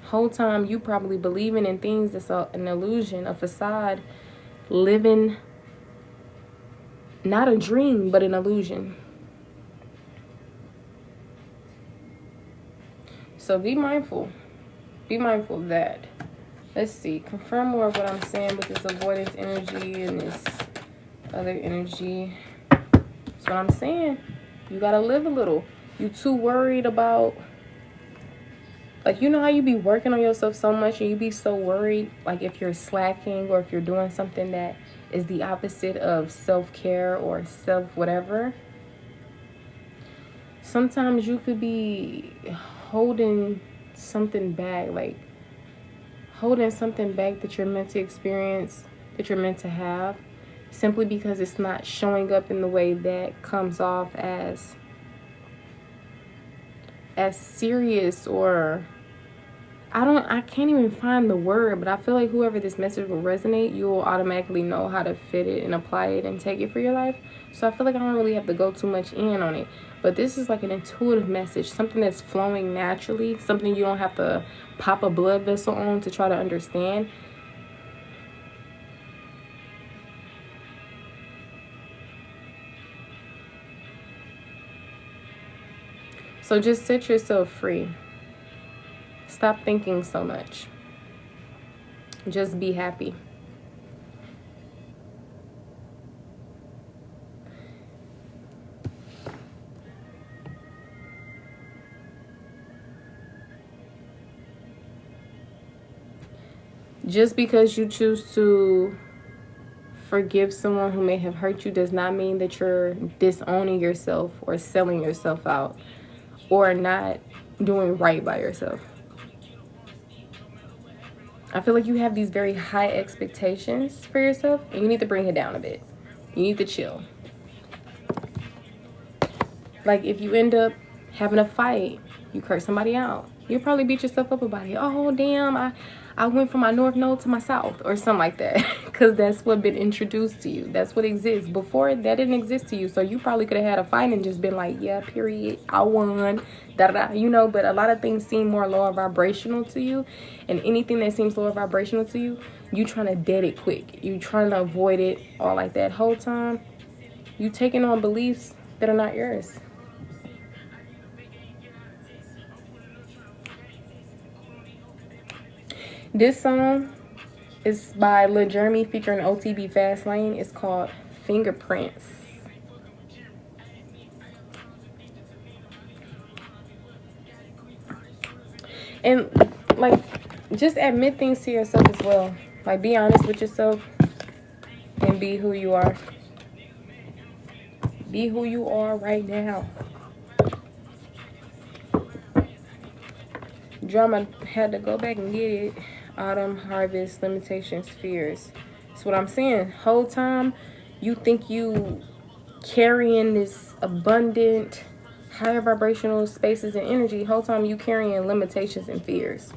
whole time you probably believing in things that's an illusion, a facade, living not a dream but an illusion. So be mindful of that. Let's see, confirm more of what I'm saying with this avoidance energy and this other energy. That's what I'm saying. You gotta live a little. You too worried about, like, you know how you be working on yourself so much and you be so worried, like, if you're slacking or if you're doing something that is the opposite of self-care or self-whatever. Sometimes you could be holding something back, like holding something back that you're meant to experience, that you're meant to have, simply because it's not showing up in the way that comes off as serious, or I can't even find the word, but I feel like whoever this message will resonate, you will automatically know how to fit it and apply it and take it for your life. So I feel like I don't really have to go too much in on it. But this is like an intuitive message, something that's flowing naturally, something you don't have to pop a blood vessel on to try to understand. So just set yourself free. Stop thinking so much. Just be happy. Just because you choose to forgive someone who may have hurt you does not mean that you're disowning yourself or selling yourself out or not doing right by yourself. I feel like you have these very high expectations for yourself, and you need to bring it down a bit. You need to chill. Like, if you end up having a fight, you curse somebody out, you'll probably beat yourself up about it. Oh, damn, I went from my north node to my south, or something like that. Because that's what been introduced to you. That's what exists. Before, that didn't exist to you. So you probably could have had a fight and just been like, yeah, period, I won, da-da-da, you know. But a lot of things seem more lower vibrational to you. And anything that seems lower vibrational to you, you trying to dead it quick. You trying to avoid it all like that whole time. You taking on beliefs that are not yours. This song is by Lil Jeremy featuring OTB Fastlane. It's called Fingerprints. And, like, just admit things to yourself as well. Like, be honest with yourself and be who you are. Be who you are right now. Drama had to go back and get it. Autumn, harvest, limitations, fears. That's what I'm saying. Whole time you think you carrying this abundant, higher vibrational spaces and energy. Whole time you carrying limitations and fears.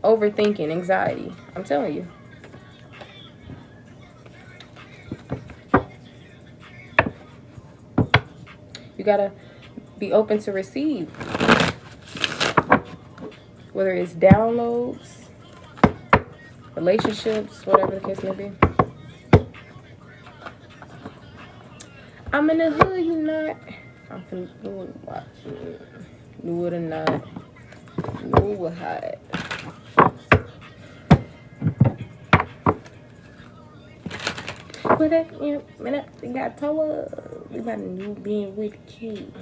Overthinking, anxiety. I'm telling you. You gotta be open to receive. Whether it's downloads, relationships, whatever the case may be. I'm in the hood, you not. I'm finna do what? Do it or not. Do what hot. But that, you know, man, we got told we about to do being with the kid.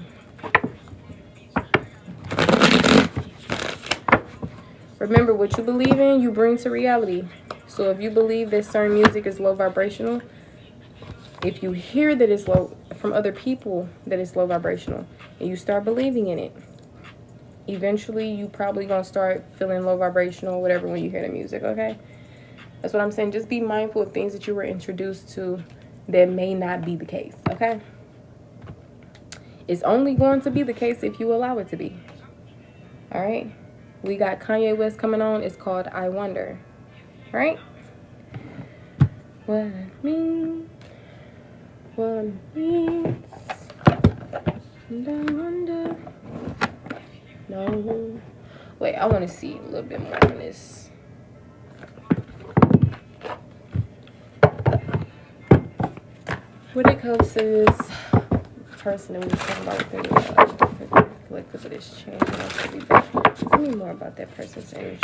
Remember, what you believe in, you bring to reality. So if you believe that certain music is low vibrational, if you hear that it's low from other people, that it's low vibrational, and you start believing in it, eventually you probably gonna start feeling low vibrational, whatever, when you hear the music, okay? That's what I'm saying. Just be mindful of things that you were introduced to that may not be the case, okay? It's only going to be the case if you allow it to be. All right? We got Kanye West coming on. It's called I Wonder. All right? What it means. What it means. And I wonder. No. Wait, I want to see a little bit more on this. When it comes to this person that we were talking about within the collective of this change, tell me more about that person's energy.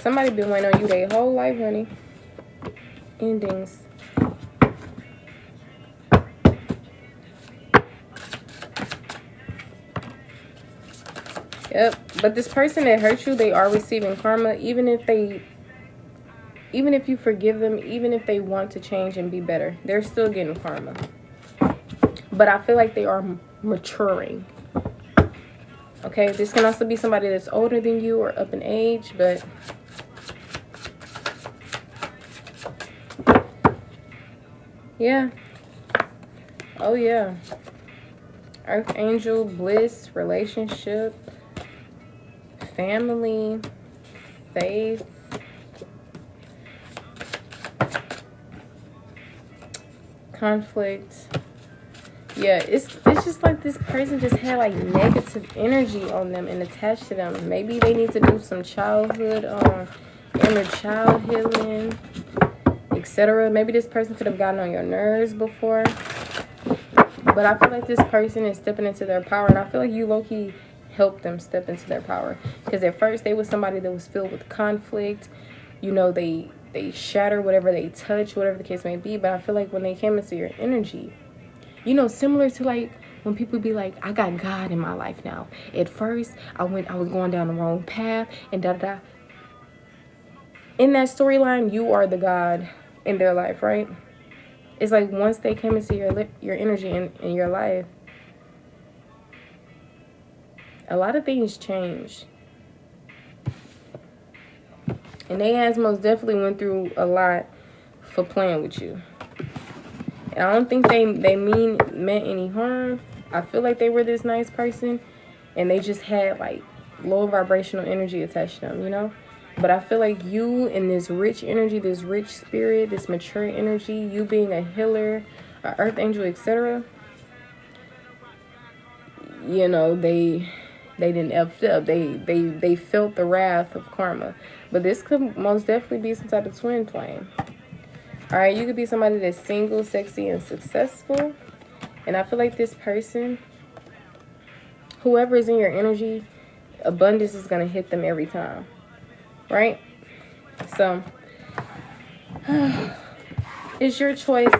Somebody been waiting on you their whole life, honey. Endings. Yep. But this person that hurt you, they are receiving karma, even if you forgive them, even if they want to change and be better, they're still getting karma. But I feel like they are maturing. Okay, this can also be somebody that's older than you or up in age, but yeah. Oh yeah. Archangel, bliss, relationship, family, faith, conflict. Yeah, it's just like this person just had like negative energy on them and attached to them. Maybe they need to do some childhood inner child healing, etc. Maybe this person could have gotten on your nerves before. But I feel like this person is stepping into their power, and I feel like you low-key helped them step into their power. Because at first they was somebody that was filled with conflict. You know, they shatter whatever they touch, whatever the case may be. But I feel like when they came into your energy, you know, similar to like when people be like, I got God in my life now. At first, I was going down the wrong path and da-da-da. In that storyline, you are the God in their life, right? It's like once they came into your energy in your life, a lot of things changed. And they has most definitely went through a lot for playing with you. And I don't think they meant any harm. I feel like they were this nice person and they just had like low vibrational energy attached to them, you know? But I feel like you in this rich energy, this rich spirit, this mature energy, you being a healer, an earth angel, etc. You know, they didn't F up. They felt the wrath of karma. But this could most definitely be some type of twin flame. All right, you could be somebody that's single, sexy, and successful. And I feel like this person, whoever is in your energy, abundance is going to hit them every time. Right? So, it's your choice.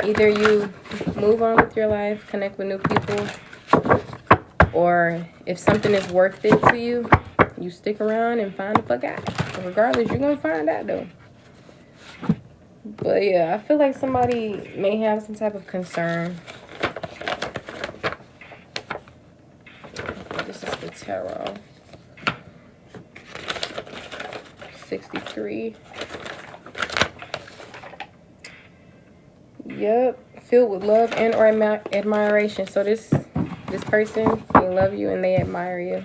Either you move on with your life, connect with new people, or if something is worth it to you, you stick around and find the fuck out. Regardless, you're going to find out though. But yeah, I feel like somebody may have some type of concern. This is the tarot. 63. Yep, filled with love and or admiration. So this person, they love you and they admire you.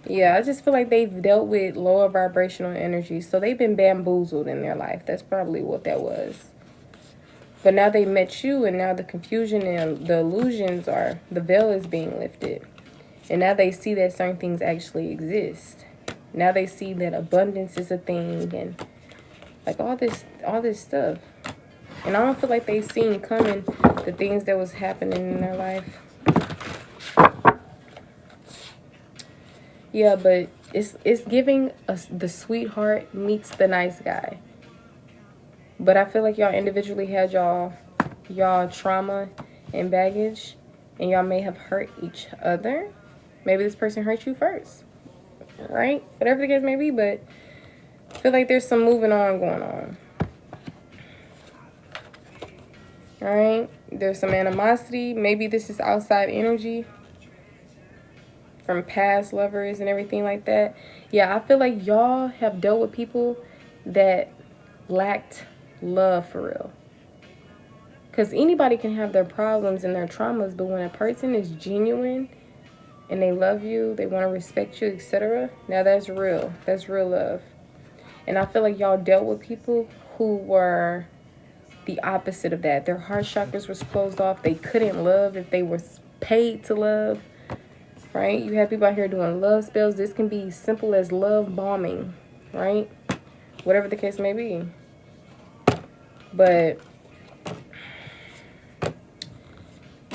Yeah, I just feel like they've dealt with lower vibrational energy. So they've been bamboozled in their life. That's probably what that was. But now they met you, and now the confusion and the illusions are, the veil is being lifted. And now they see that certain things actually exist. Now they see that abundance is a thing and like all this stuff. And I don't feel like they've seen coming the things that was happening in their life. Yeah, but it's giving us the sweetheart meets the nice guy. But I feel like y'all individually had y'all trauma and baggage, and y'all may have hurt each other. Maybe this person hurt you first, right? Whatever the case may be, but I feel like there's some moving on going on. All right? There's some animosity. Maybe this is outside energy from past lovers and everything like that. Yeah, I feel like y'all have dealt with people that lacked love for real. Because anybody can have their problems and their traumas, but when a person is genuine and they love you, they want to respect you, etc., now that's real. That's real love. And I feel like y'all dealt with people who were the opposite of that. Their heart chakras was closed off. They couldn't love if they were paid to love. Right? You have people out here doing love spells. This can be simple as love bombing. Right? Whatever the case may be. But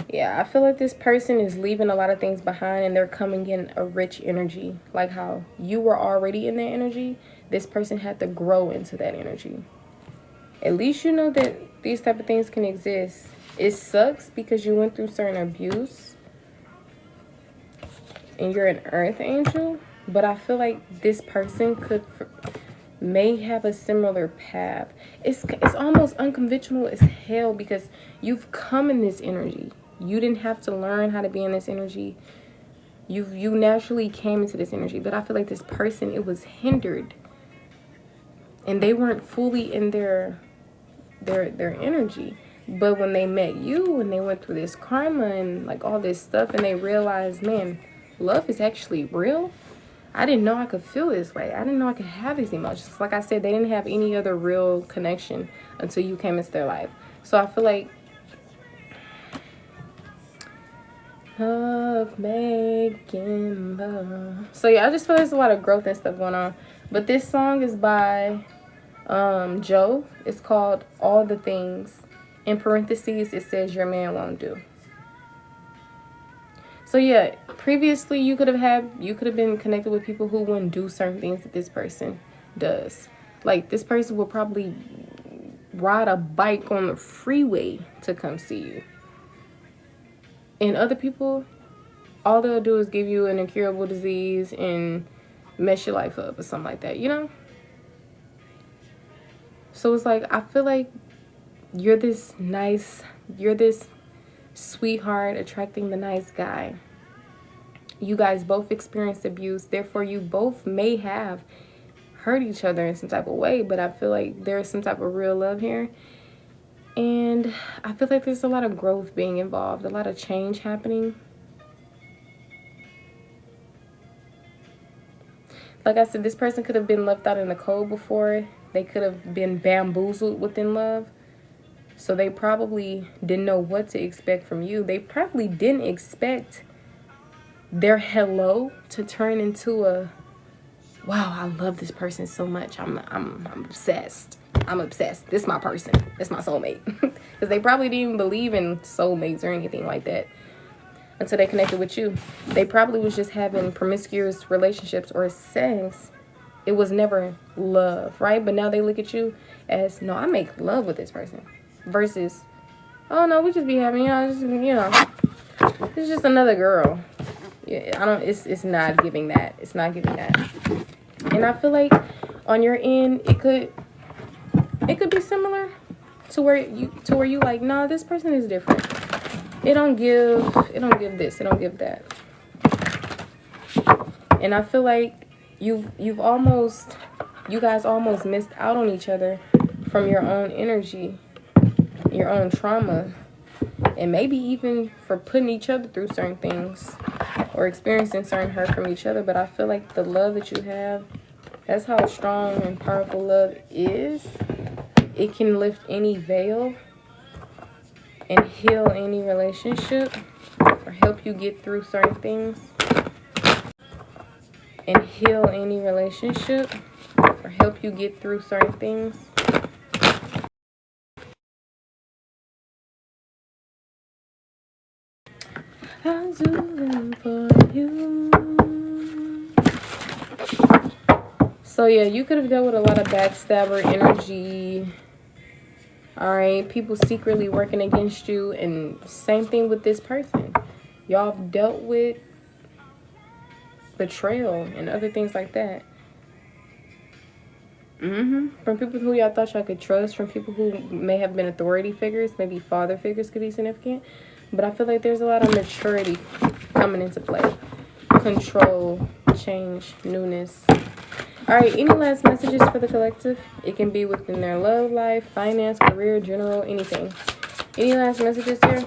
yeah, I feel like this person is leaving a lot of things behind and they're coming in a rich energy. Like how you were already in that energy, this person had to grow into that energy. At least you know that these type of things can exist. It sucks because you went through certain abuse and you're an earth angel, but I feel like this person could may have a similar path. It's almost unconventional as hell because you've come in this energy. You didn't have to learn how to be in this energy. You naturally came into this energy, but I feel like this person, it was hindered, and they weren't fully in their energy. But when they met you and they went through this karma and like all this stuff, and they realized, man, love is actually real. I didn't know I could feel this way. I didn't know I could have these emotions. Like I said, they didn't have any other real connection until you came into their life. So I feel like love making love. So yeah, I just feel there's a lot of growth and stuff going on. But this song is by Joe. It's called All the Things. In parentheses, it says Your Man Won't Do. So yeah, previously you could have been connected with people who wouldn't do certain things that this person does. Like this person will probably ride a bike on the freeway to come see you. And other people, all they'll do is give you an incurable disease and mess your life up or something like that, you know? So it's like, I feel like you're this sweetheart attracting the nice guy. You guys both experienced abuse, therefore you both may have hurt each other in some type of way, but I feel like there's some type of real love here. And I feel like there's a lot of growth being involved, a lot of change happening. Like I said, this person could have been left out in the cold before. They could have been bamboozled within love. So they probably didn't know what to expect from you. They probably didn't expect their hello to turn into a, wow, I love this person so much. I'm obsessed. I'm obsessed. This is my person. This is my soulmate. Because they probably didn't even believe in soulmates or anything like that until they connected with you. They probably was just having promiscuous relationships or sex. It was never love, right? But now they look at you as, no, I make love with this person. Versus, oh no, we just be having, it's just another girl. Yeah, it's not giving that. It's not giving that. And I feel like on your end, it could be similar to where you like, nah, this person is different. It don't give this, it don't give that. And I feel like you guys almost missed out on each other from your own energy, your own trauma, and maybe even for putting each other through certain things or experiencing certain hurt from each other. But I feel like the love that you have, that's how strong and powerful love is. It can lift any veil and heal any relationship or help you get through certain things. And heal any relationship or help you get through certain things. I'll do them for you. So yeah, you could have dealt with a lot of backstabber energy. Alright, people secretly working against you, and same thing with this person. Y'all dealt with betrayal and other things like that. From people who y'all thought y'all could trust, from people who may have been authority figures, maybe father figures could be significant. But I feel like there's a lot of maturity coming into play. Control, change, newness. Alright, any last messages for the collective? It can be within their love life, finance, career, general, anything. Any last messages here?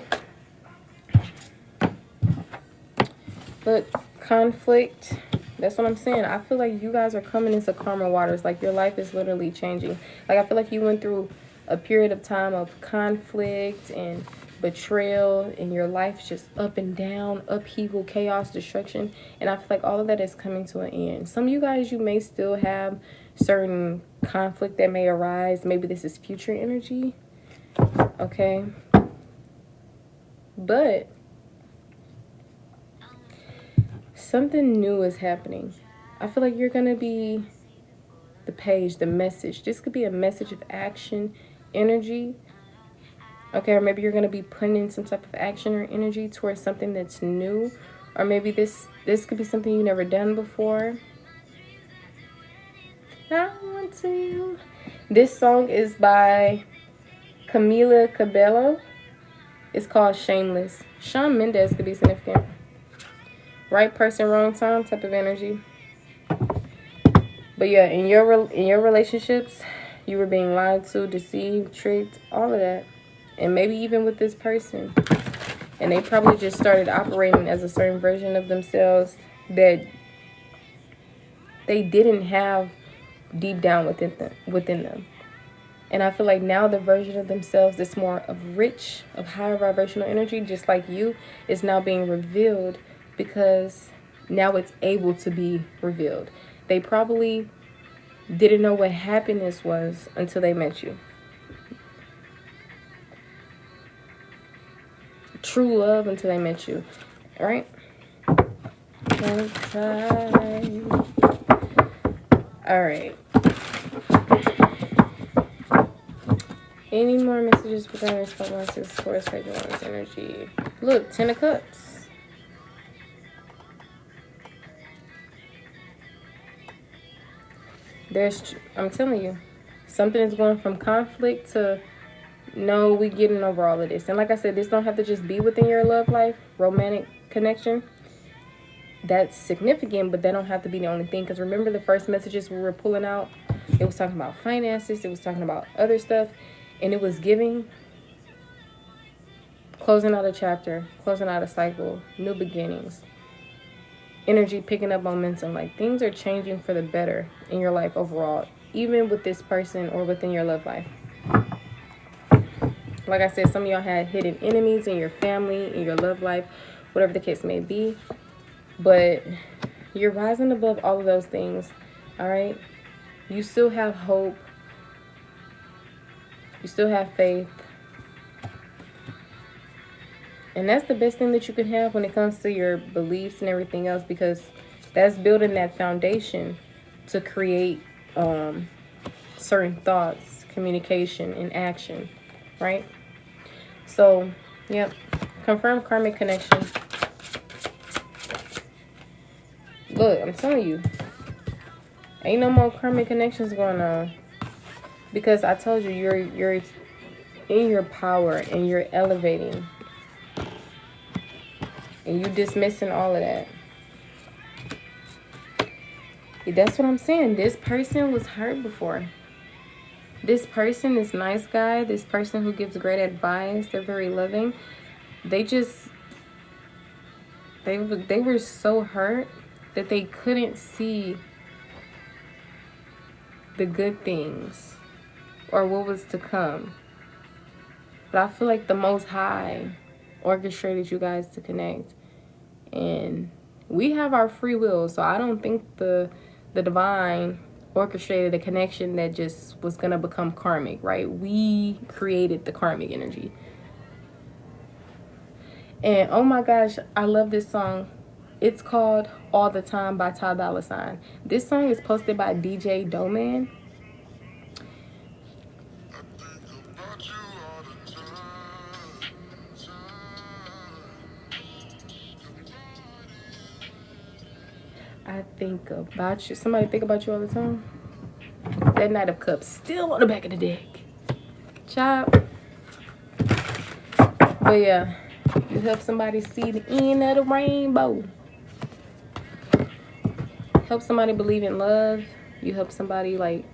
But conflict, that's what I'm saying. I feel like you guys are coming into karma waters. Like your life is literally changing. Like I feel like you went through a period of time of conflict and betrayal, and your life's just up and down, upheaval, chaos, destruction. And I feel like all of that is coming to an end. Some of you guys, you may still have certain conflict that may arise. Maybe this is future energy. Okay. But something new is happening. I feel like you're going to be the page, the message. This could be a message of action, energy. Okay, or maybe you're going to be putting in some type of action or energy towards something that's new. Or maybe this could be something you've never done before. I want it to you. This song is by Camila Cabello. It's called Shameless. Shawn Mendes could be significant. Right person, wrong time type of energy. But yeah, in your relationships, you were being lied to, deceived, tricked, all of that. And maybe even with this person. And they probably just started operating as a certain version of themselves that they didn't have deep down within them. And I feel like now the version of themselves that's more of rich, of higher vibrational energy, just like you, is now being revealed because now it's able to be revealed. They probably didn't know what happiness was until they met you. True love until they met you. All right? Okay. All right. Any more messages regarding responses towards Taurus energy? Look, 10 of Cups. I'm telling you, something is going from conflict to, no, we getting over all of this. And like I said, this don't have to just be within your love life, romantic connection. That's significant, but that don't have to be the only thing. Because remember the first messages we were pulling out? It was talking about finances. It was talking about other stuff. And it was giving, closing out a chapter, closing out a cycle, new beginnings, energy picking up momentum. Like things are changing for the better in your life overall, even with this person or within your love life. Like I said, some of y'all had hidden enemies in your family, in your love life, whatever the case may be. But you're rising above all of those things, all right? You still have hope. You still have faith. And that's the best thing that you can have when it comes to your beliefs and everything else, because that's building that foundation to create certain thoughts, communication, and action, right? So, yep. Confirm karmic connection. Look, I'm telling you, ain't no more karmic connections going on. Because I told you, you're in your power and you're elevating. And you dismissing all of that. That's what I'm saying. This person was hurt before. This person, this nice guy, this person who gives great advice, they're very loving. They were so hurt that they couldn't see the good things or what was to come. But I feel like the Most High orchestrated you guys to connect. And we have our free will, so I don't think the divine orchestrated a connection that just was going to become karmic, right? We created the karmic energy. And oh my gosh, I love this song. It's called All the Time by Ty Dolla $ign. This song is posted by DJ Doman. I think about you. Somebody think about you all the time. That Knight of Cups still on the back of the deck. Chop. But yeah, you help somebody see the end of the rainbow. Help somebody believe in love. You help somebody like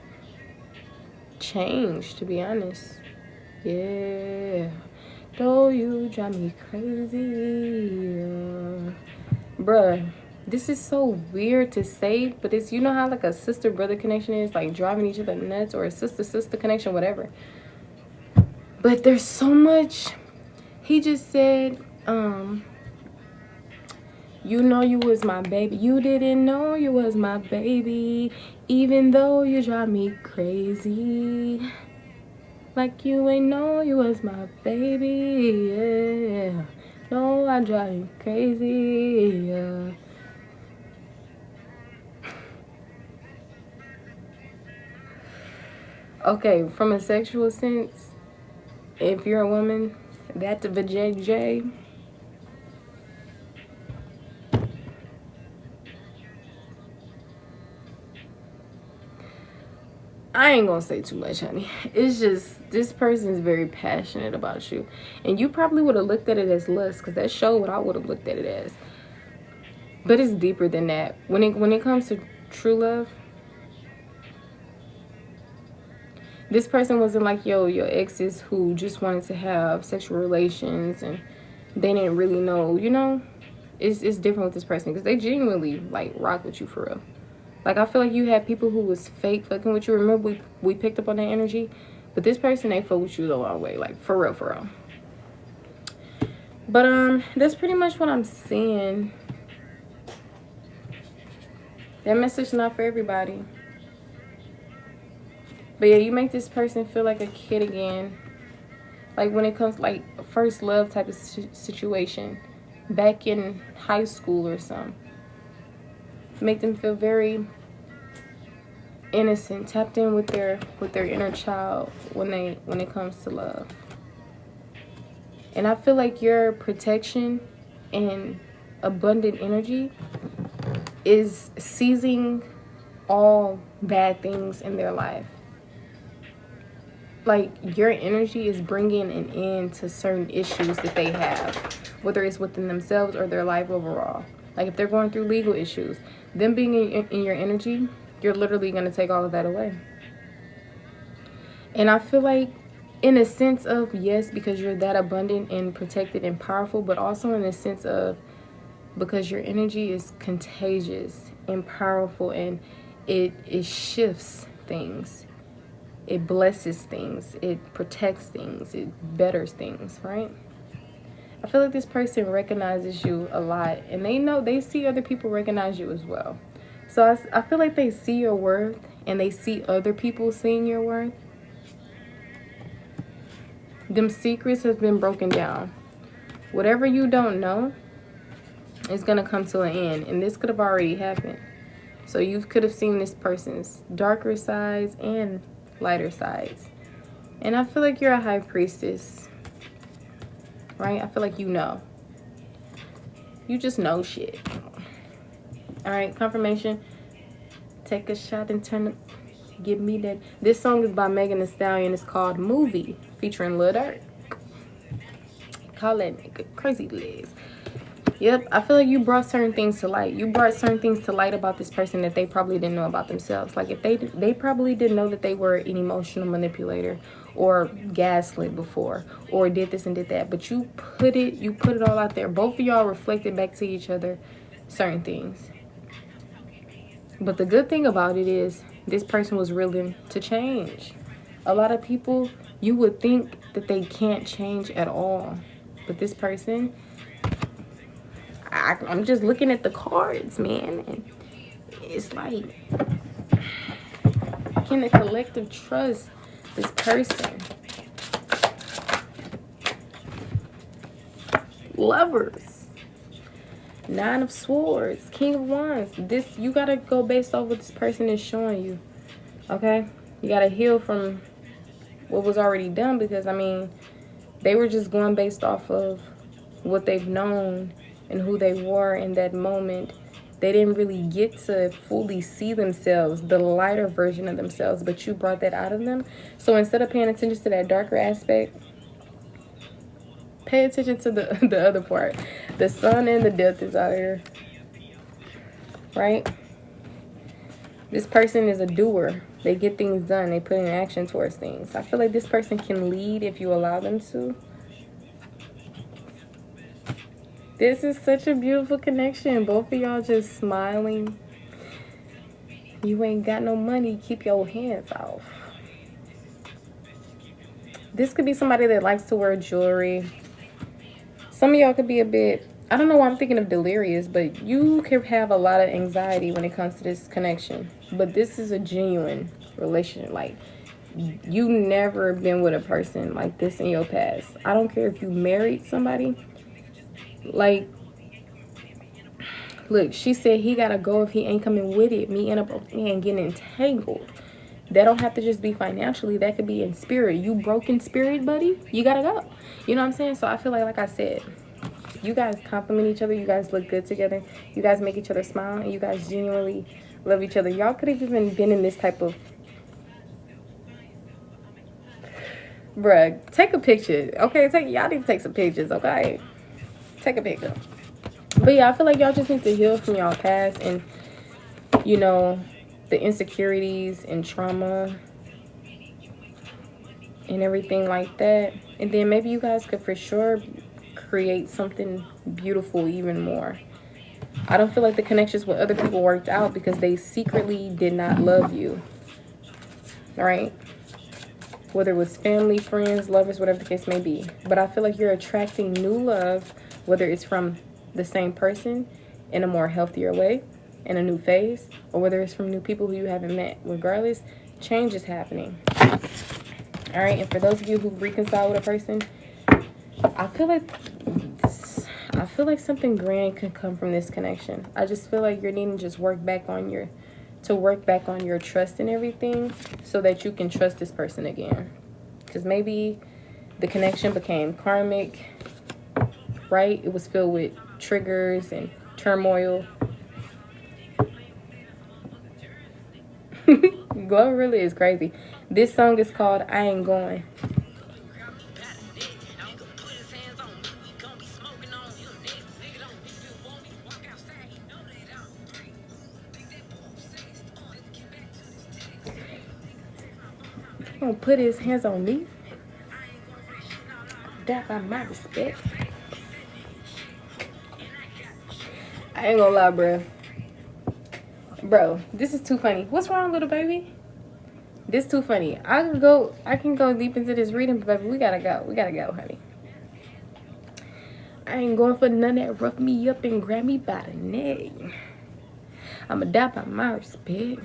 change, to be honest. Yeah. Though you drive me crazy. Bruh. This is so weird to say, but it's, you know how like a sister-brother connection is, like driving each other nuts, or a sister-sister connection, whatever. But there's so much. He just said, you know you was my baby. You didn't know you was my baby, even though you drive me crazy. Like you ain't know you was my baby, yeah. No, I drive you crazy, yeah. Okay, from a sexual sense, if you're a woman, that's the vajayjay. I ain't gonna say too much, honey. It's just this person is very passionate about you, and you probably would have looked at it as lust, because that showed what I would have looked at it as. But it's deeper than that. When it comes to true love, this person wasn't like your exes who just wanted to have sexual relations and they didn't really know. You know, it's different with this person because they genuinely like rock with you for real. Like, I feel like you had people who was fake fucking with you. Remember, we picked up on that energy? But this person, they fuck with you the long way. Like, for real, for real. But, that's pretty much what I'm seeing. That message is not for everybody. But, yeah, you make this person feel like a kid again. Like, when it comes, like, first love type of situation. Back in high school or something. Make them feel very innocent, tapped in with their inner child when it comes to love. And I feel like your protection and abundant energy is seizing all bad things in their life. Like, your energy is bringing an end to certain issues that they have, whether it's within themselves or their life overall. Like, if they're going through legal issues, them being in your energy, you're literally going to take all of that away. And I feel like, in a sense of, yes, because you're that abundant and protected and powerful, but also in the sense of because your energy is contagious and powerful, and it shifts things. It blesses things. It protects things. It betters things, right? I feel like this person recognizes you a lot, and they see other people recognize you as well. So I feel like they see your worth, and they see other people seeing your worth. Them secrets have been broken down. Whatever you don't know is going to come to an end, and this could have already happened. So you could have seen this person's darker sides and lighter sides. And I feel like you're a high priestess, right? I feel like you know. You just know shit. All right, confirmation. Take a shot and turn it. Give me that. This song is by Megan Thee Stallion. It's called Movie, featuring Lil Durk. Call that nigga Crazy Legs. Yep, I feel like you brought certain things to light. You brought certain things to light about this person that they probably didn't know about themselves. Like, if they probably didn't know that they were an emotional manipulator or gaslit before or did this and did that. But you put it all out there. Both of y'all reflected back to each other certain things. But the good thing about it is this person was willing to change. A lot of people, you would think that they can't change at all. But this person, I'm just looking at the cards, man. And it's like, can the collective trust this person? Lovers. 9 of Swords, King of Wands. This, you gotta go based off what this person is showing you. Okay? You gotta heal from what was already done, because I mean, they were just going based off of what they've known and who they were in that moment. They didn't really get to fully see themselves, the lighter version of themselves, but you brought that out of them. So instead of paying attention to that darker aspect, pay attention to the other part. The sun and the death is out here, right? This person is a doer. They get things done. They put in action towards things. I feel like this person can lead if you allow them to. This is such a beautiful connection. Both of y'all just smiling. You ain't got no money. Keep your hands off. This could be somebody that likes to wear jewelry. Some of y'all could be a bit, I don't know why I'm thinking of delirious, but you could have a lot of anxiety when it comes to this connection. But this is a genuine relationship. Like, you never been with a person like this in your past. I don't care if you married somebody. Like, look, she said he gotta go if he ain't coming with it. Me and getting entangled. That don't have to just be financially. That could be in spirit. You broke in spirit, buddy. You gotta go. You know what I'm saying? So I feel like I said, you guys compliment each other. You guys look good together. You guys make each other smile. And you guys genuinely love each other. Y'all could have even been in this type of Bruh, take a picture. Okay, y'all need to take some pictures, okay? Take a picture. But yeah, I feel like y'all just need to heal from y'all past and, you know, the insecurities and trauma and everything like that. And then maybe you guys could for sure create something beautiful even more. I don't feel like the connections with other people worked out because they secretly did not love you. Right? Whether it was family, friends, lovers, whatever the case may be. But I feel like you're attracting new love, whether it's from the same person in a more healthier way, in a new phase, or whether it's from new people who you haven't met. Regardless, change is happening. All right, and for those of you who reconcile with a person, I feel like something grand can come from this connection. I just feel like you're needing to just work back on your trust and everything so that you can trust this person again. Because maybe the connection became karmic, right? It was filled with triggers and turmoil. Glow really is crazy. This song is called I Ain't Going. He gonna put his hands on me. That by my respect. I ain't gonna lie, bro, this is too funny. What's wrong, little baby? This too funny. I can go deep into this reading, but baby, we gotta go, honey. I ain't going for none that rough me up and grab me by the neck. I'ma die by my respect.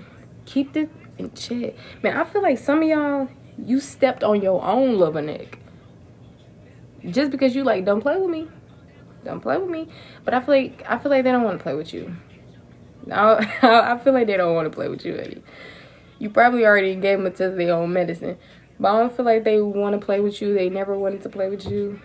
Keep this in check. Man, I feel like some of y'all, you stepped on your own little neck. Just because you like, don't play with me. Don't play with me. But I feel like they don't want to play with you. I feel like they don't want to play with you, honey. You probably already gave them a test of their own medicine. But I don't feel like they want to play with you. They never wanted to play with you.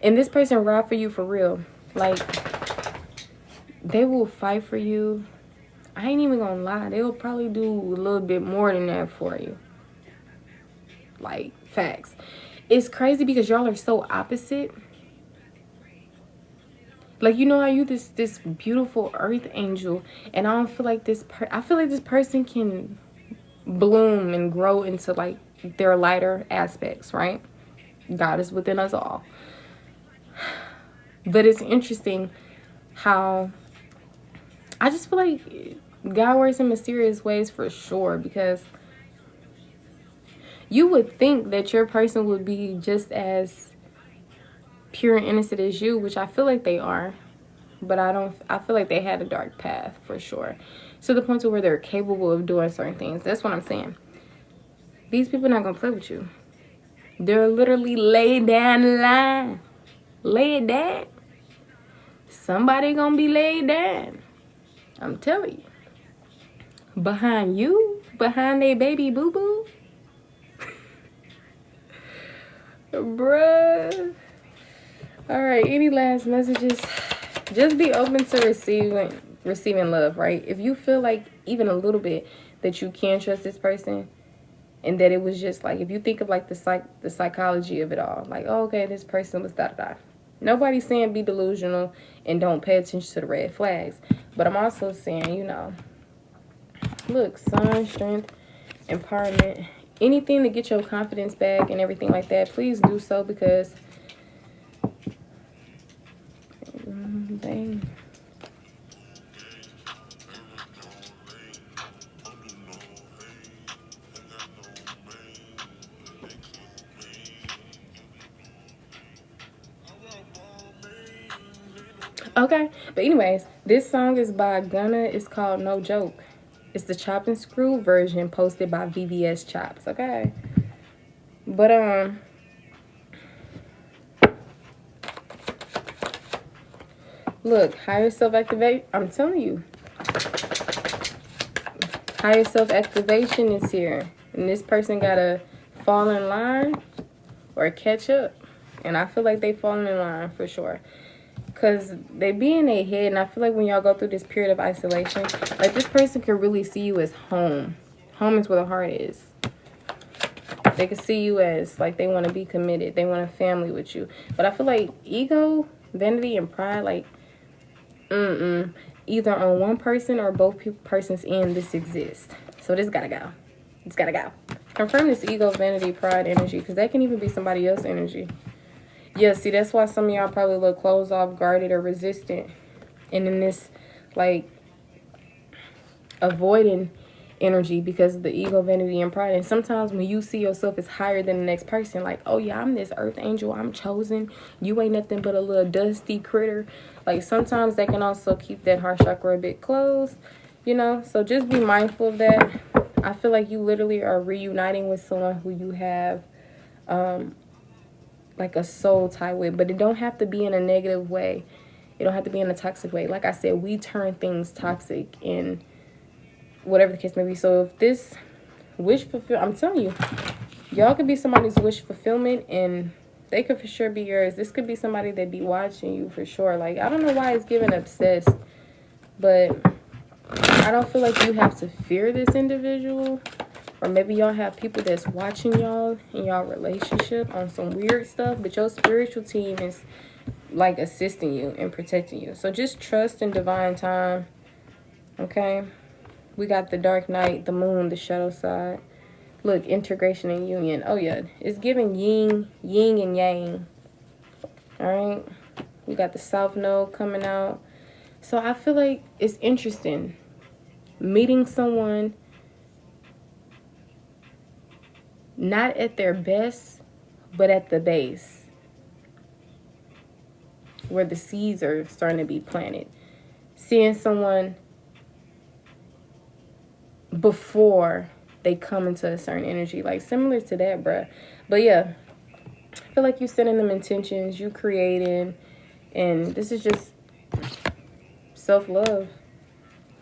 And this person ride for you for real. Like, they will fight for you. I ain't even gonna lie. They will probably do a little bit more than that for you. Like, facts. It's crazy because y'all are so opposite. Like, you know how you this beautiful earth angel, and I don't feel like I feel like this person can bloom and grow into like their lighter aspects, right? God is within us all. But it's interesting how I just feel like God works in mysterious ways for sure, because you would think that your person would be just as pure and innocent as you, which I feel like they are, but I feel like they had a dark path for sure, to the point to where they're capable of doing certain things. That's what I'm saying. These people are not gonna play with you. They're literally lay down the line. Lay it down. Somebody gonna be laid down. I'm telling you. Behind you, behind their baby boo-boo. Bruh. Alright, any last messages? Just be open to receiving love, right? If you feel like even a little bit that you can trust this person, and that it was just like, if you think of like the psychology of it all, like, oh, okay, this person was da-da-da. Nobody's saying be delusional and don't pay attention to the red flags. But I'm also saying, you know, look, sun, strength, empowerment, anything to get your confidence back and everything like that, please do so, because dang. Okay, but anyways, this song is by Gunna. It's called No Joke. It's the Chop and Screw version posted by VVS Chops, okay? But, look, higher self-activate. I'm telling you. Higher self-activation is here. And this person gotta fall in line or catch up. And I feel like they falling in line for sure. Because they be in their head, and I feel like when y'all go through this period of isolation, like this person can really see you as home. Home is where the heart is. They can see you as like they want to be committed. They want a family with you. But I feel like ego, vanity, and pride, like, either on one person or both persons end, this exists. So this gotta go. It's gotta go. Confirm this ego, vanity, pride energy, because that can even be somebody else's energy. Yeah, see, that's why some of y'all probably look closed off, guarded, or resistant. And in this, like, avoiding energy because of the ego, vanity, and pride. And sometimes when you see yourself as higher than the next person, like, oh yeah, I'm this earth angel, I'm chosen, you ain't nothing but a little dusty critter. Like, sometimes that can also keep that heart chakra a bit closed, you know. So just be mindful of that. I feel like you literally are reuniting with someone who you have like a soul tie with, but it don't have to be in a negative way. It don't have to be in a toxic way. Like I said, we turn things toxic in whatever the case may be. So if this wish fulfill, I'm telling you, y'all could be somebody's wish fulfillment, and they could for sure be yours. This could be somebody that be watching you for sure. Like, I don't know why it's giving obsessed, but I don't feel like you have to fear this individual. Or maybe y'all have people that's watching y'all in y'all relationship on some weird stuff, but your spiritual team is like assisting you and protecting you. So just trust in divine time. Okay? We got the dark night, the moon, the shadow side. Look, integration and union. Oh yeah, it's giving yin and yang. All right? We got the south node coming out. So I feel like it's interesting meeting someone not at their best, but at the base, where the seeds are starting to be planted. Seeing someone before they come into a certain energy, like similar to that, bruh. But yeah, I feel like you setting them intentions, you creating, and this is just self-love.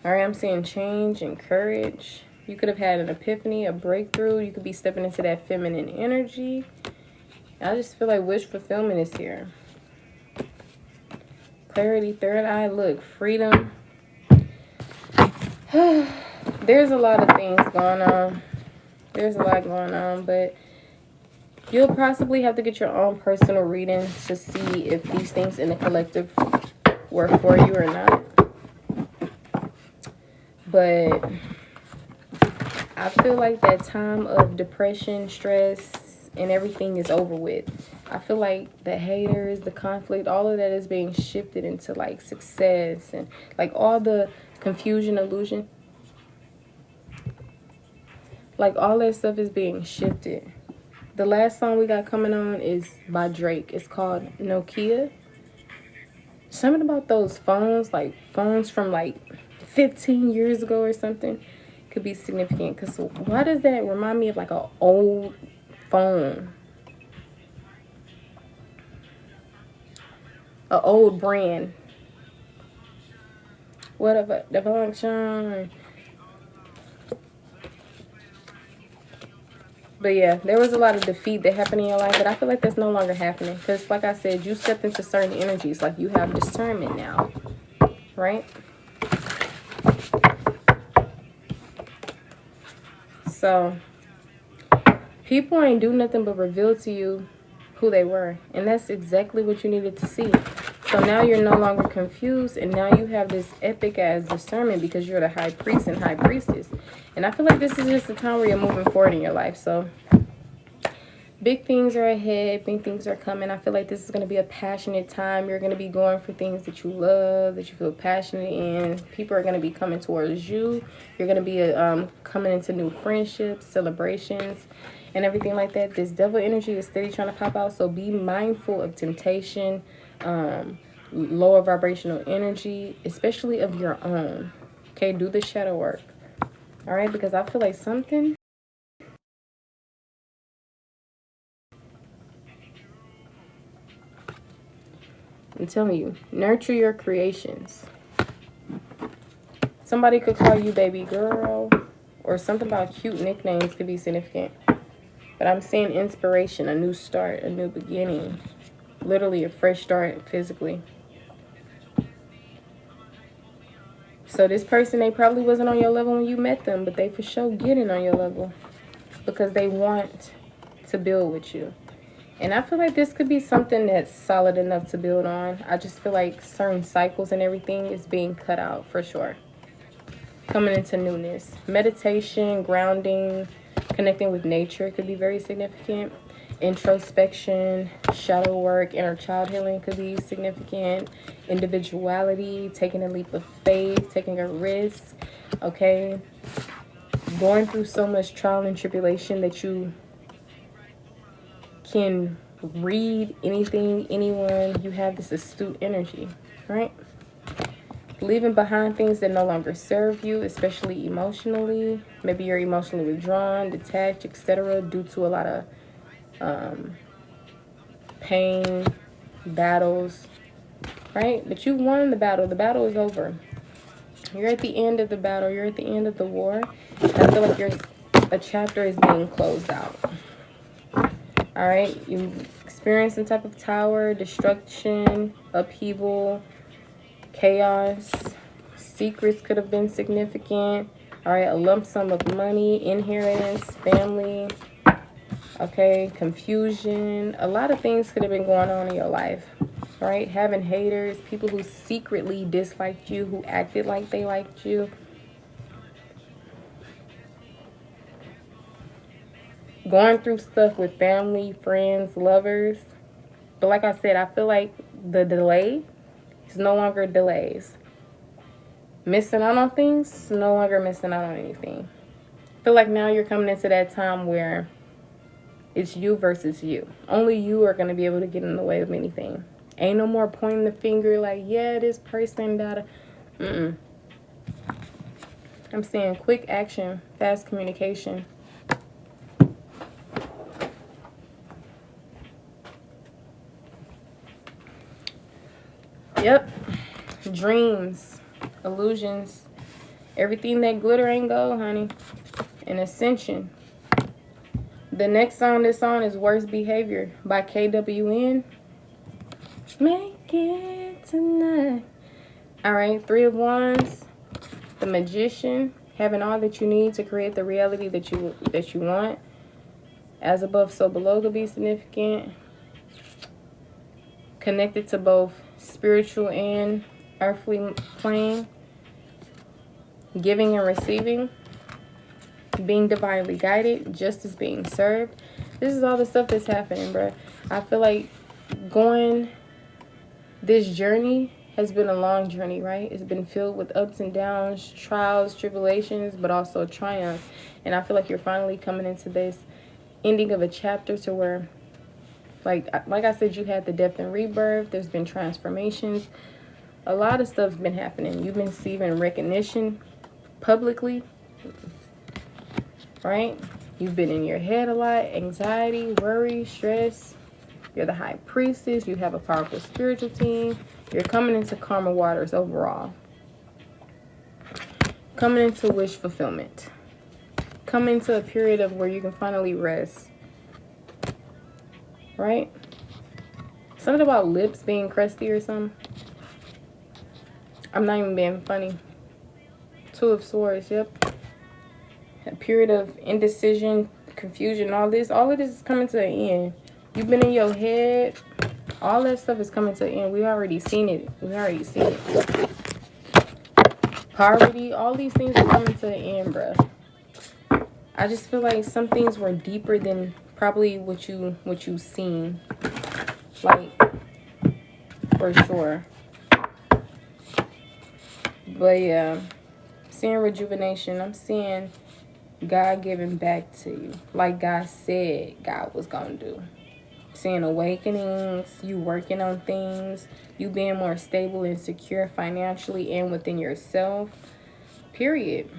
All right, I'm seeing change and courage. You could have had an epiphany, a breakthrough. You could be stepping into that feminine energy. I just feel like wish fulfillment is here. Clarity, third eye, look, freedom. There's a lot of things going on. There's a lot going on, but you'll possibly have to get your own personal reading to see if these things in the collective were for you or not. But I feel like that time of depression, stress, and everything is over with. I feel like the haters, the conflict, all of that is being shifted into like success and like all the confusion, illusion. Like all that stuff is being shifted. The last song we got coming on is by Drake. It's called Nokia. Something about those phones, like phones from like 15 years ago or something, could be significant. Because why does that remind me of like an old phone? An old brand. Whatever. The function. But yeah, there was a lot of defeat that happened in your life, but I feel like that's no longer happening. Because like I said, you stepped into certain energies. Like you have discernment now. Right? So, people ain't do nothing but reveal to you who they were. And that's exactly what you needed to see. So now you're no longer confused. And now you have this epic ass discernment because you're the high priest and high priestess. And I feel like this is just the time where you're moving forward in your life. So, big things are ahead. Big things are coming. I feel like this is going to be a passionate time. You're going to be going for things that you love, that you feel passionate in. People are going to be coming towards you. You're going to be coming into new friendships, celebrations, and everything like that. This devil energy is steady trying to pop out. So be mindful of temptation, lower vibrational energy, especially of your own. Okay, do the shadow work. All right, because I feel like something... I'm telling you, nurture your creations. Somebody could call you baby girl, or something about cute nicknames could be significant. But I'm seeing inspiration, a new start, a new beginning. Literally a fresh start physically. So this person, they probably wasn't on your level when you met them, but they for sure getting on your level because they want to build with you. And I feel like this could be something that's solid enough to build on. I just feel like certain cycles and everything is being cut out for sure. Coming into newness. Meditation, grounding, connecting with nature could be very significant. Introspection, shadow work, inner child healing could be significant. Individuality, taking a leap of faith, taking a risk, okay? Going through so much trial and tribulation that you can read anything, anyone. You have this astute energy, right? Leaving behind things that no longer serve you, especially emotionally. Maybe you're emotionally withdrawn, detached, etc. due to a lot of pain, battles, right? But you won the battle. The battle is over. You're at the end of the battle. You're at the end of the war. I feel like a chapter is being closed out. All right, you experience some type of tower, destruction, upheaval, chaos. Secrets could have been significant. All right, a lump sum of money, inheritance, family. Okay, confusion. A lot of things could have been going on in your life, right? Having haters, people who secretly disliked you, who acted like they liked you. Going through stuff with family, friends, lovers. But like I said, I feel like the delay is no longer delays. Missing out on things is no longer missing out on anything. I feel like now you're coming into that time where it's you versus you. Only you are going to be able to get in the way of anything. Ain't no more pointing the finger like, yeah, this person got a... I'm saying quick action, fast communication. Yep. Dreams, illusions, everything that glitter ain't gold, honey. An ascension. The next song that's on is Worst Behavior by KWN. Make it tonight. Alright, Three of Wands. The Magician. Having all that you need to create the reality that you want. As above, so below could be significant. Connected to both spiritual and earthly plane. Giving and receiving. Being divinely guided. Justice being served. This is all the stuff that's happening, bro. I feel like going this journey has been a long journey, right? It's been filled with ups and downs, trials, tribulations, but also triumph. And I feel like you're finally coming into this ending of a chapter to where, like I said, you had the death and rebirth. There's been transformations. A lot of stuff's been happening. You've been receiving recognition publicly, right? You've been in your head a lot. Anxiety, worry, stress. You're the high priestess. You have a powerful spiritual team. You're coming into karma waters overall. Coming into wish fulfillment. Coming into a period of where you can finally rest. Right? Something about lips being crusty or something. I'm not even being funny. Two of Swords, yep. A period of indecision, confusion, all of this is coming to an end. You've been in your head. All that stuff is coming to an end. We already seen it. Poverty, all these things are coming to an end, bruh. I just feel like some things were deeper than probably what you've seen. Like, for sure. But yeah, seeing rejuvenation. I'm seeing God giving back to you. Like God said God was going to do. Seeing awakenings, you working on things, you being more stable and secure financially and within yourself. Period.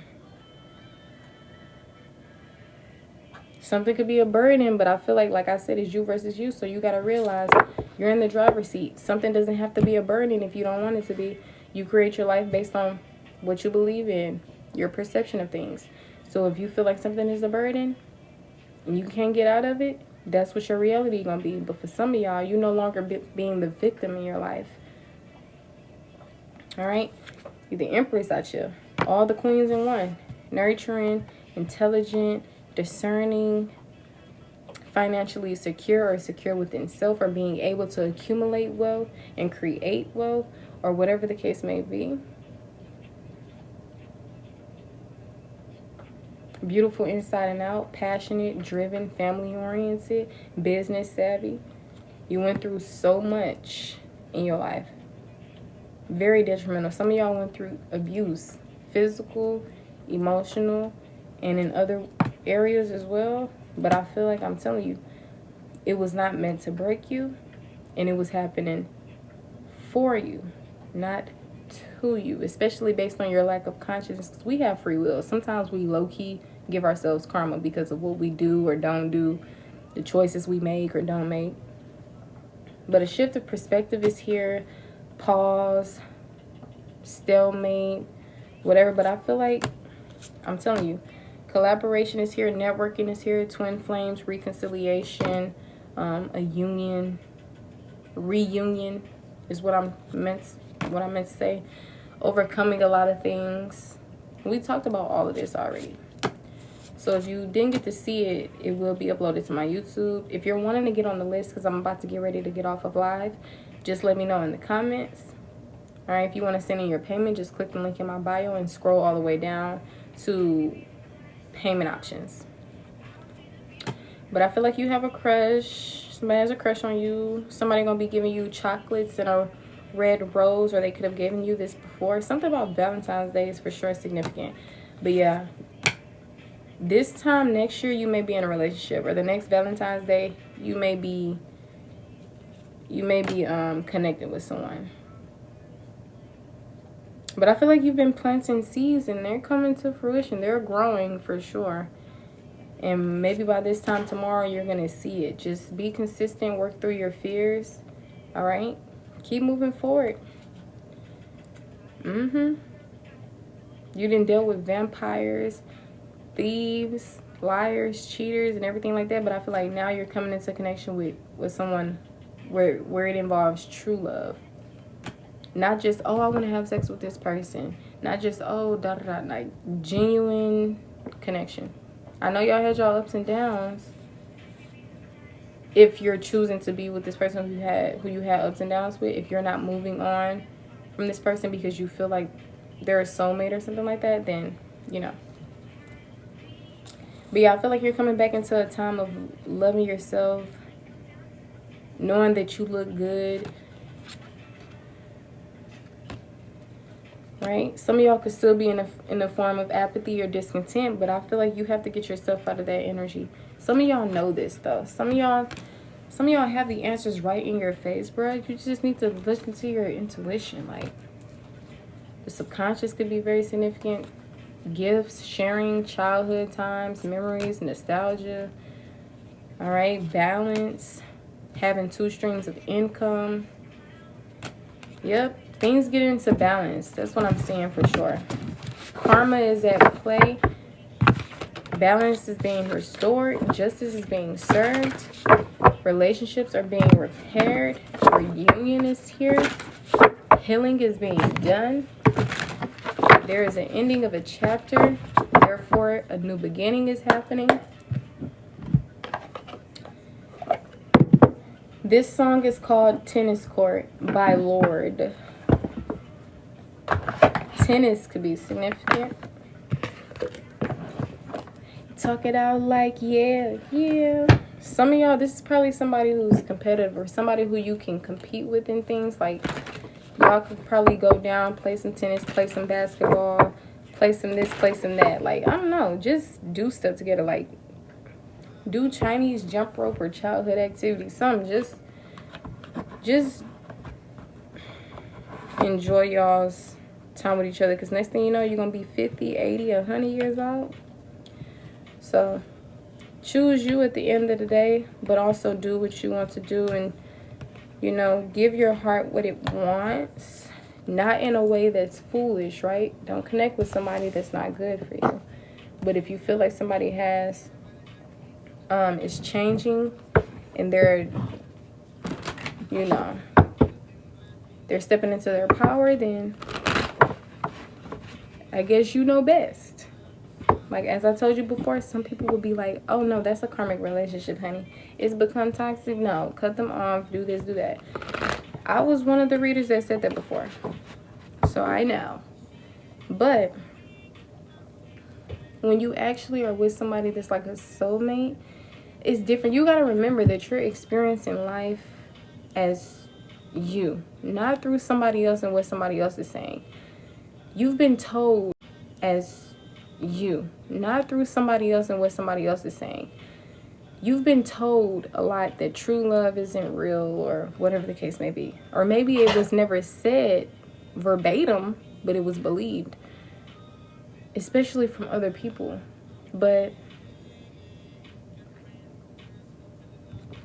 Something could be a burden, but I feel like I said, it's you versus you. So you got to realize you're in the driver's seat. Something doesn't have to be a burden if you don't want it to be. You create your life based on what you believe in, your perception of things. So if you feel like something is a burden and you can't get out of it, that's what your reality going to be. But for some of y'all, you no longer being the victim in your life. All right? The Empress out here. All the queens in one. Nurturing, intelligent, discerning, financially secure or secure within self, or being able to accumulate wealth and create wealth, or whatever the case may be. Beautiful inside and out, passionate, driven, family oriented, business savvy. You went through so much in your life. Very detrimental. Some of y'all went through abuse, physical, emotional, and in other areas as well. But I feel like I'm telling you, it was not meant to break you, and it was happening for you, not to you, especially based on your lack of consciousness. We have free will. Sometimes we low-key give ourselves karma because of what we do or don't do, the choices we make or don't make. But a shift of perspective is here. Pause, stalemate, whatever. But I feel like, I'm telling you, collaboration is here, networking is here, twin flames, reconciliation, a union, reunion is what I meant to say. Overcoming a lot of things. We talked about all of this already. So if you didn't get to see it, it will be uploaded to my YouTube. If you're wanting to get on the list, because I'm about to get ready to get off of live, just let me know in the comments. All right, if you want to send in your payment, just click the link in my bio and scroll all the way down to payment options. But I feel like you have a crush. Somebody has a crush on you. Somebody gonna be giving you chocolates and a red rose, or they could have given you this before. Something about Valentine's Day is for sure significant. But yeah, this time next year you may be in a relationship, or the next Valentine's Day you may be connected with someone. But I feel like you've been planting seeds and they're coming to fruition. They're growing for sure. And maybe by this time tomorrow you're going to see it. Just be consistent, work through your fears. All right? Keep moving forward. You didn't deal with vampires, thieves, liars, cheaters, and everything like that. But I feel like now you're coming into connection with someone where it involves true love. Not just, oh, I want to have sex with this person. Not just, oh, da-da-da. Like, genuine connection. I know y'all had y'all ups and downs. If you're choosing to be with this person who you had ups and downs with, if you're not moving on from this person because you feel like they're a soulmate or something like that, then, you know. But yeah, I feel like you're coming back into a time of loving yourself, knowing that you look good. Right? Some of y'all could still be in a form of apathy or discontent, but I feel like you have to get yourself out of that energy. Some of y'all know this though. Some of y'all have the answers right in your face, bro. You just need to listen to your intuition. Like, the subconscious could be very significant. Gifts, sharing, childhood times, memories, nostalgia. All right, balance, having 2 streams of income. Yep. Things get into balance. That's what I'm seeing for sure. Karma is at play. Balance is being restored. Justice is being served. Relationships are being repaired. Reunion is here. Healing is being done. There is an ending of a chapter. Therefore, a new beginning is happening. This song is called Tennis Court by Lorde. Tennis could be significant. Talk it out like, yeah. Some of y'all, this is probably somebody who's competitive or somebody who you can compete with in things. Like, y'all could probably go down, play some tennis, play some basketball, play some this, play some that. Like, I don't know, just do stuff together. Like, do Chinese jump rope or childhood activities. Something, just enjoy y'all's time with each other, because next thing you know, you're gonna be 50, 80, 100 years old. So choose you at the end of the day, but also do what you want to do, and, you know, give your heart what it wants, not in a way that's foolish, right? Don't connect with somebody that's not good for you. But if you feel like somebody is changing and they're, you know, they're stepping into their power, then I guess you know best. Like, as I told you before, some people will be like, oh no, that's a karmic relationship, honey. It's become toxic. No, cut them off. Do this, do that. I was one of the readers that said that before. So I know. But when you actually are with somebody that's like a soulmate, it's different. You got to remember that you're experiencing life as you, not through somebody else and what somebody else is saying. You've been told as you, not through somebody else and what somebody else is saying. You've been told a lot that true love isn't real, or whatever the case may be. Or maybe it was never said verbatim, but it was believed, especially from other people. But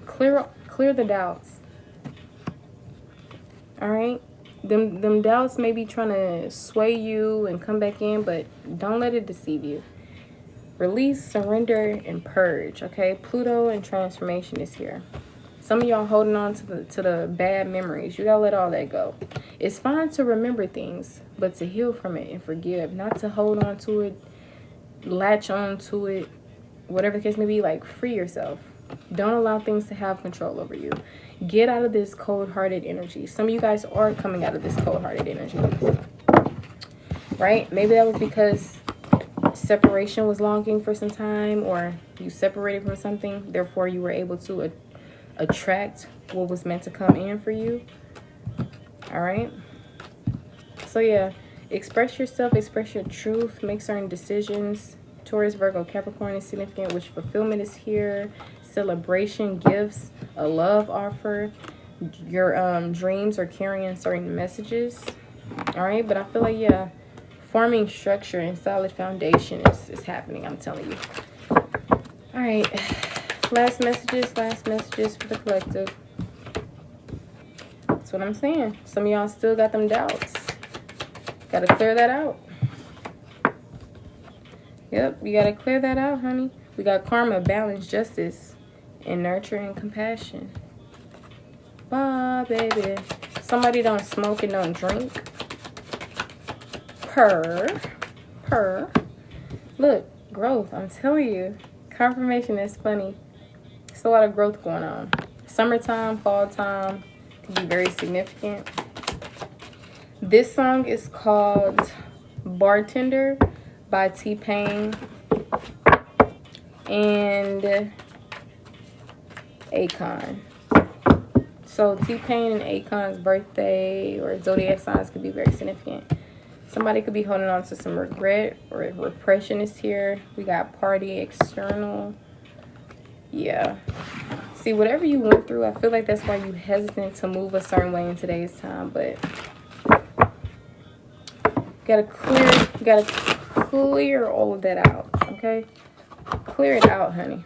clear the doubts. All right? Them doubts may be trying to sway you and come back in, but don't let it deceive you. Release, surrender, and purge, okay? Pluto and transformation is here. Some of y'all holding on to the bad memories. You gotta let all that go. It's fine to remember things, but to heal from it and forgive. Not to hold on to it, latch on to it, whatever the case may be. Like, free yourself. Don't allow things to have control over you. Get out of this cold-hearted energy. Some of you guys are coming out of this cold-hearted energy. Right? Maybe that was because separation was longing for some time, or you separated from something. Therefore, you were able to attract what was meant to come in for you. All right? So, yeah. Express yourself. Express your truth. Make certain decisions. Taurus, Virgo, Capricorn is significant. Wish fulfillment is here. Celebration, gifts, a love offer. Your dreams are carrying certain messages. All right, but I feel like, yeah, forming structure and solid foundation is happening, I'm telling you. All right, last messages for the collective. That's what I'm saying. Some of y'all still got them doubts. Got to clear that out. Yep, you got to clear that out, honey. We got karma, balance, justice, and nurture and compassion. Bye, baby. Somebody don't smoke and don't drink. Purr. Look, growth. I'm telling you. Confirmation is funny. It's a lot of growth going on. Summertime, fall time can be very significant. This song is called Bartender by T-Pain and Akon. So T-Pain and Akon's birthday or zodiac signs could be very significant. Somebody could be holding on to some regret or repression is here. We got party, external. Yeah. See, whatever you went through, I feel like that's why you hesitant to move a certain way in today's time. But you gotta clear all of that out, okay? Clear it out, honey.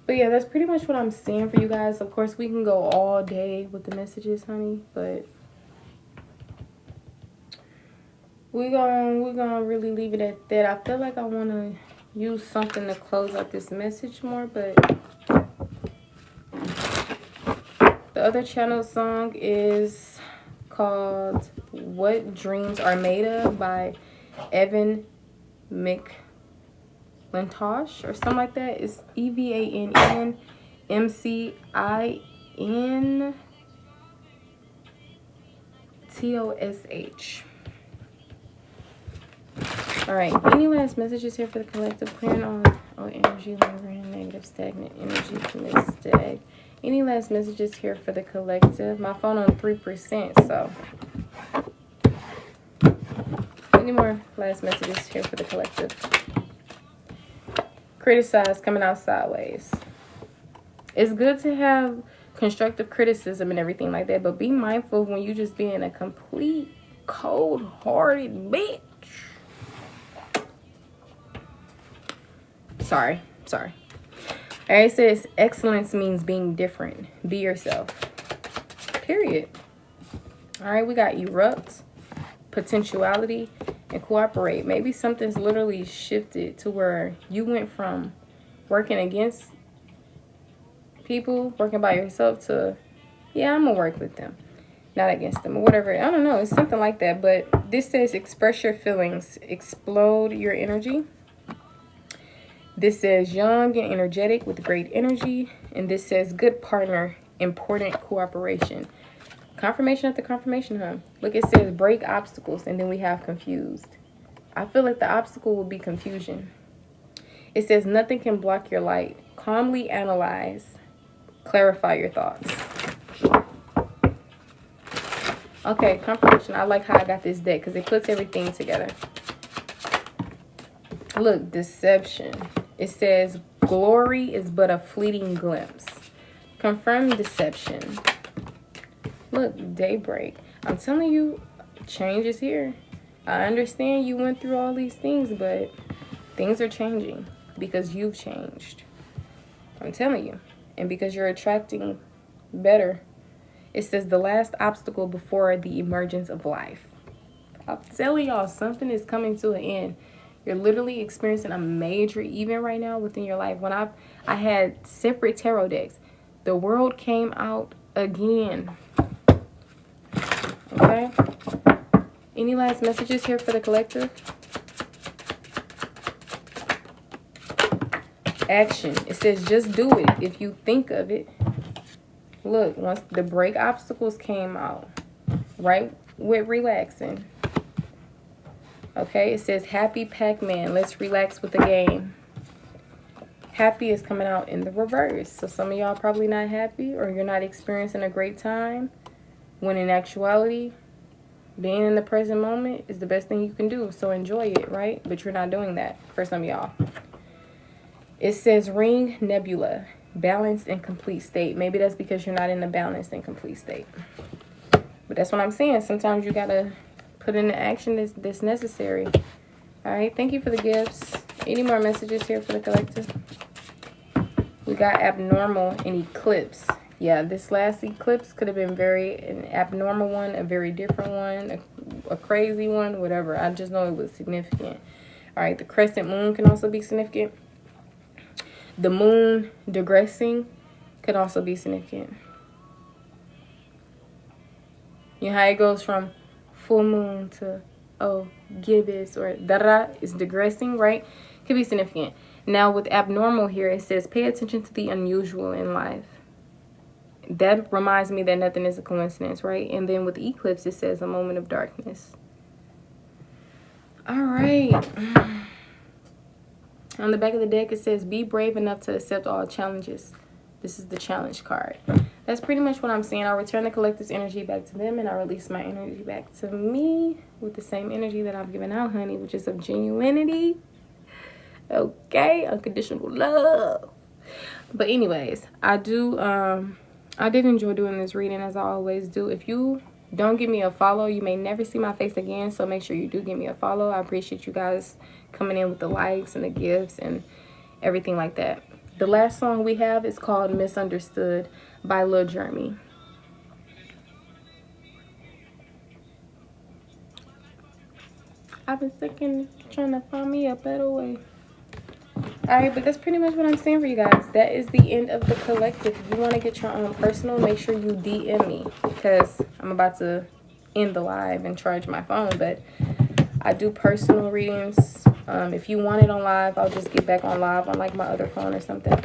But yeah, that's pretty much what I'm seeing for you guys. Of course, we can go all day with the messages, honey, but we're gonna really leave it at that. I feel like I want to use something to close out this message more, but the other channel song is called What Dreams Are Made Of by Evan McIntosh or something like that. It's EVANNMCINTOSH. All right, any last messages here for the collective? Clearing all energy, lingering, negative, stagnant energy from this stag. Any last messages here for the collective? My phone on 3%, so any more last messages here for the collective? Criticize, coming out sideways. It's good to have constructive criticism and everything like that, but be mindful when you just being a complete cold-hearted bitch. Sorry. All right, it says excellence means being different. Be yourself. Period. All right, we got erupt, potentiality, and cooperate. Maybe something's literally shifted to where you went from working against people, working by yourself, to, yeah, I'm going to work with them. not against them or whatever. I don't know. It's something like that. But this says express your feelings, explode your energy. This says young and energetic with great energy. And this says good partner, important cooperation. Confirmation after confirmation, huh? Look, it says break obstacles, and then we have confused. I feel like the obstacle will be confusion. It says nothing can block your light. Calmly analyze. Clarify your thoughts. Okay, confirmation. I like how I got this deck because it puts everything together. Look, deception. It says glory is but a fleeting glimpse. Confirm deception. Look, daybreak. I'm telling you, change is here. I understand you went through all these things, but things are changing because you've changed. I'm telling you. And because you're attracting better. It says the last obstacle before the emergence of life. I'm telling y'all, something is coming to an end. You're literally experiencing a major event right now within your life. When I had separate tarot decks, the world came out again. Okay? Any last messages here for the collective? Action. It says just do it if you think of it. Look, once the break obstacles came out, right with relaxing. Okay, it says happy Pac-Man. Let's relax with the game. Happy is coming out in the reverse. So some of y'all probably not happy or you're not experiencing a great time. When in actuality, being in the present moment is the best thing you can do. So enjoy it, right? But you're not doing that for some of y'all. It says ring nebula. Balanced and complete state. Maybe that's because you're not in a balanced and complete state. But that's what I'm saying. Sometimes you gotta put in the action that's necessary. All right. Thank you for the gifts. Any more messages here for the collective? We got abnormal and eclipse. Yeah, this last eclipse could have been an abnormal one, a very different one, a crazy one, whatever. I just know it was significant. All right. The crescent moon can also be significant. The moon digressing could also be significant. You know how it goes from full moon to, oh, gibbous or da-da is digressing, right? Could be significant. Now with abnormal here, it says pay attention to the unusual in life. That reminds me that nothing is a coincidence, right? And then with eclipse, it says a moment of darkness. All right. On the back of the deck, it says, be brave enough to accept all challenges. This is the challenge card. That's pretty much what I'm saying. I'll return the collective's energy back to them, and I'll release my energy back to me with the same energy that I've given out, honey, which is of genuinity. Okay? Unconditional love. But anyways, I did enjoy doing this reading, as I always do. If you don't give me a follow, you may never see my face again, so make sure you do give me a follow. I appreciate you guys coming in with the likes and the gifts and everything like that. The last song we have is called Misunderstood by Lil Jeremy. I've been thinking, trying to find me a better way. Alright, but that's pretty much what I'm saying for you guys. That is the end of the collective. If you want to get your own personal, make sure you DM me, because I'm about to end the live and charge my phone. But I do personal readings. If you want it on live, I'll just get back on live on like my other phone or something.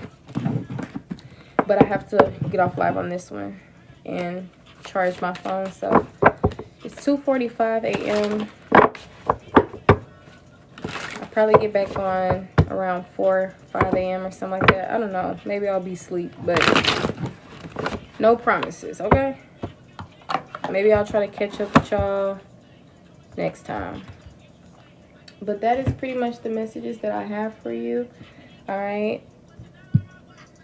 But I have to get off live on this one and charge my phone. So it's 2:45 a.m. I'll probably get back on around 5 a.m. or something like that. I don't know. Maybe I'll be asleep, but no promises, okay? Maybe I'll try to catch up with y'all next time. But that is pretty much the messages that I have for you. All right.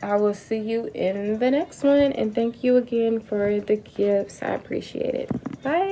I will see you in the next one. And thank you again for the gifts. I appreciate it. Bye.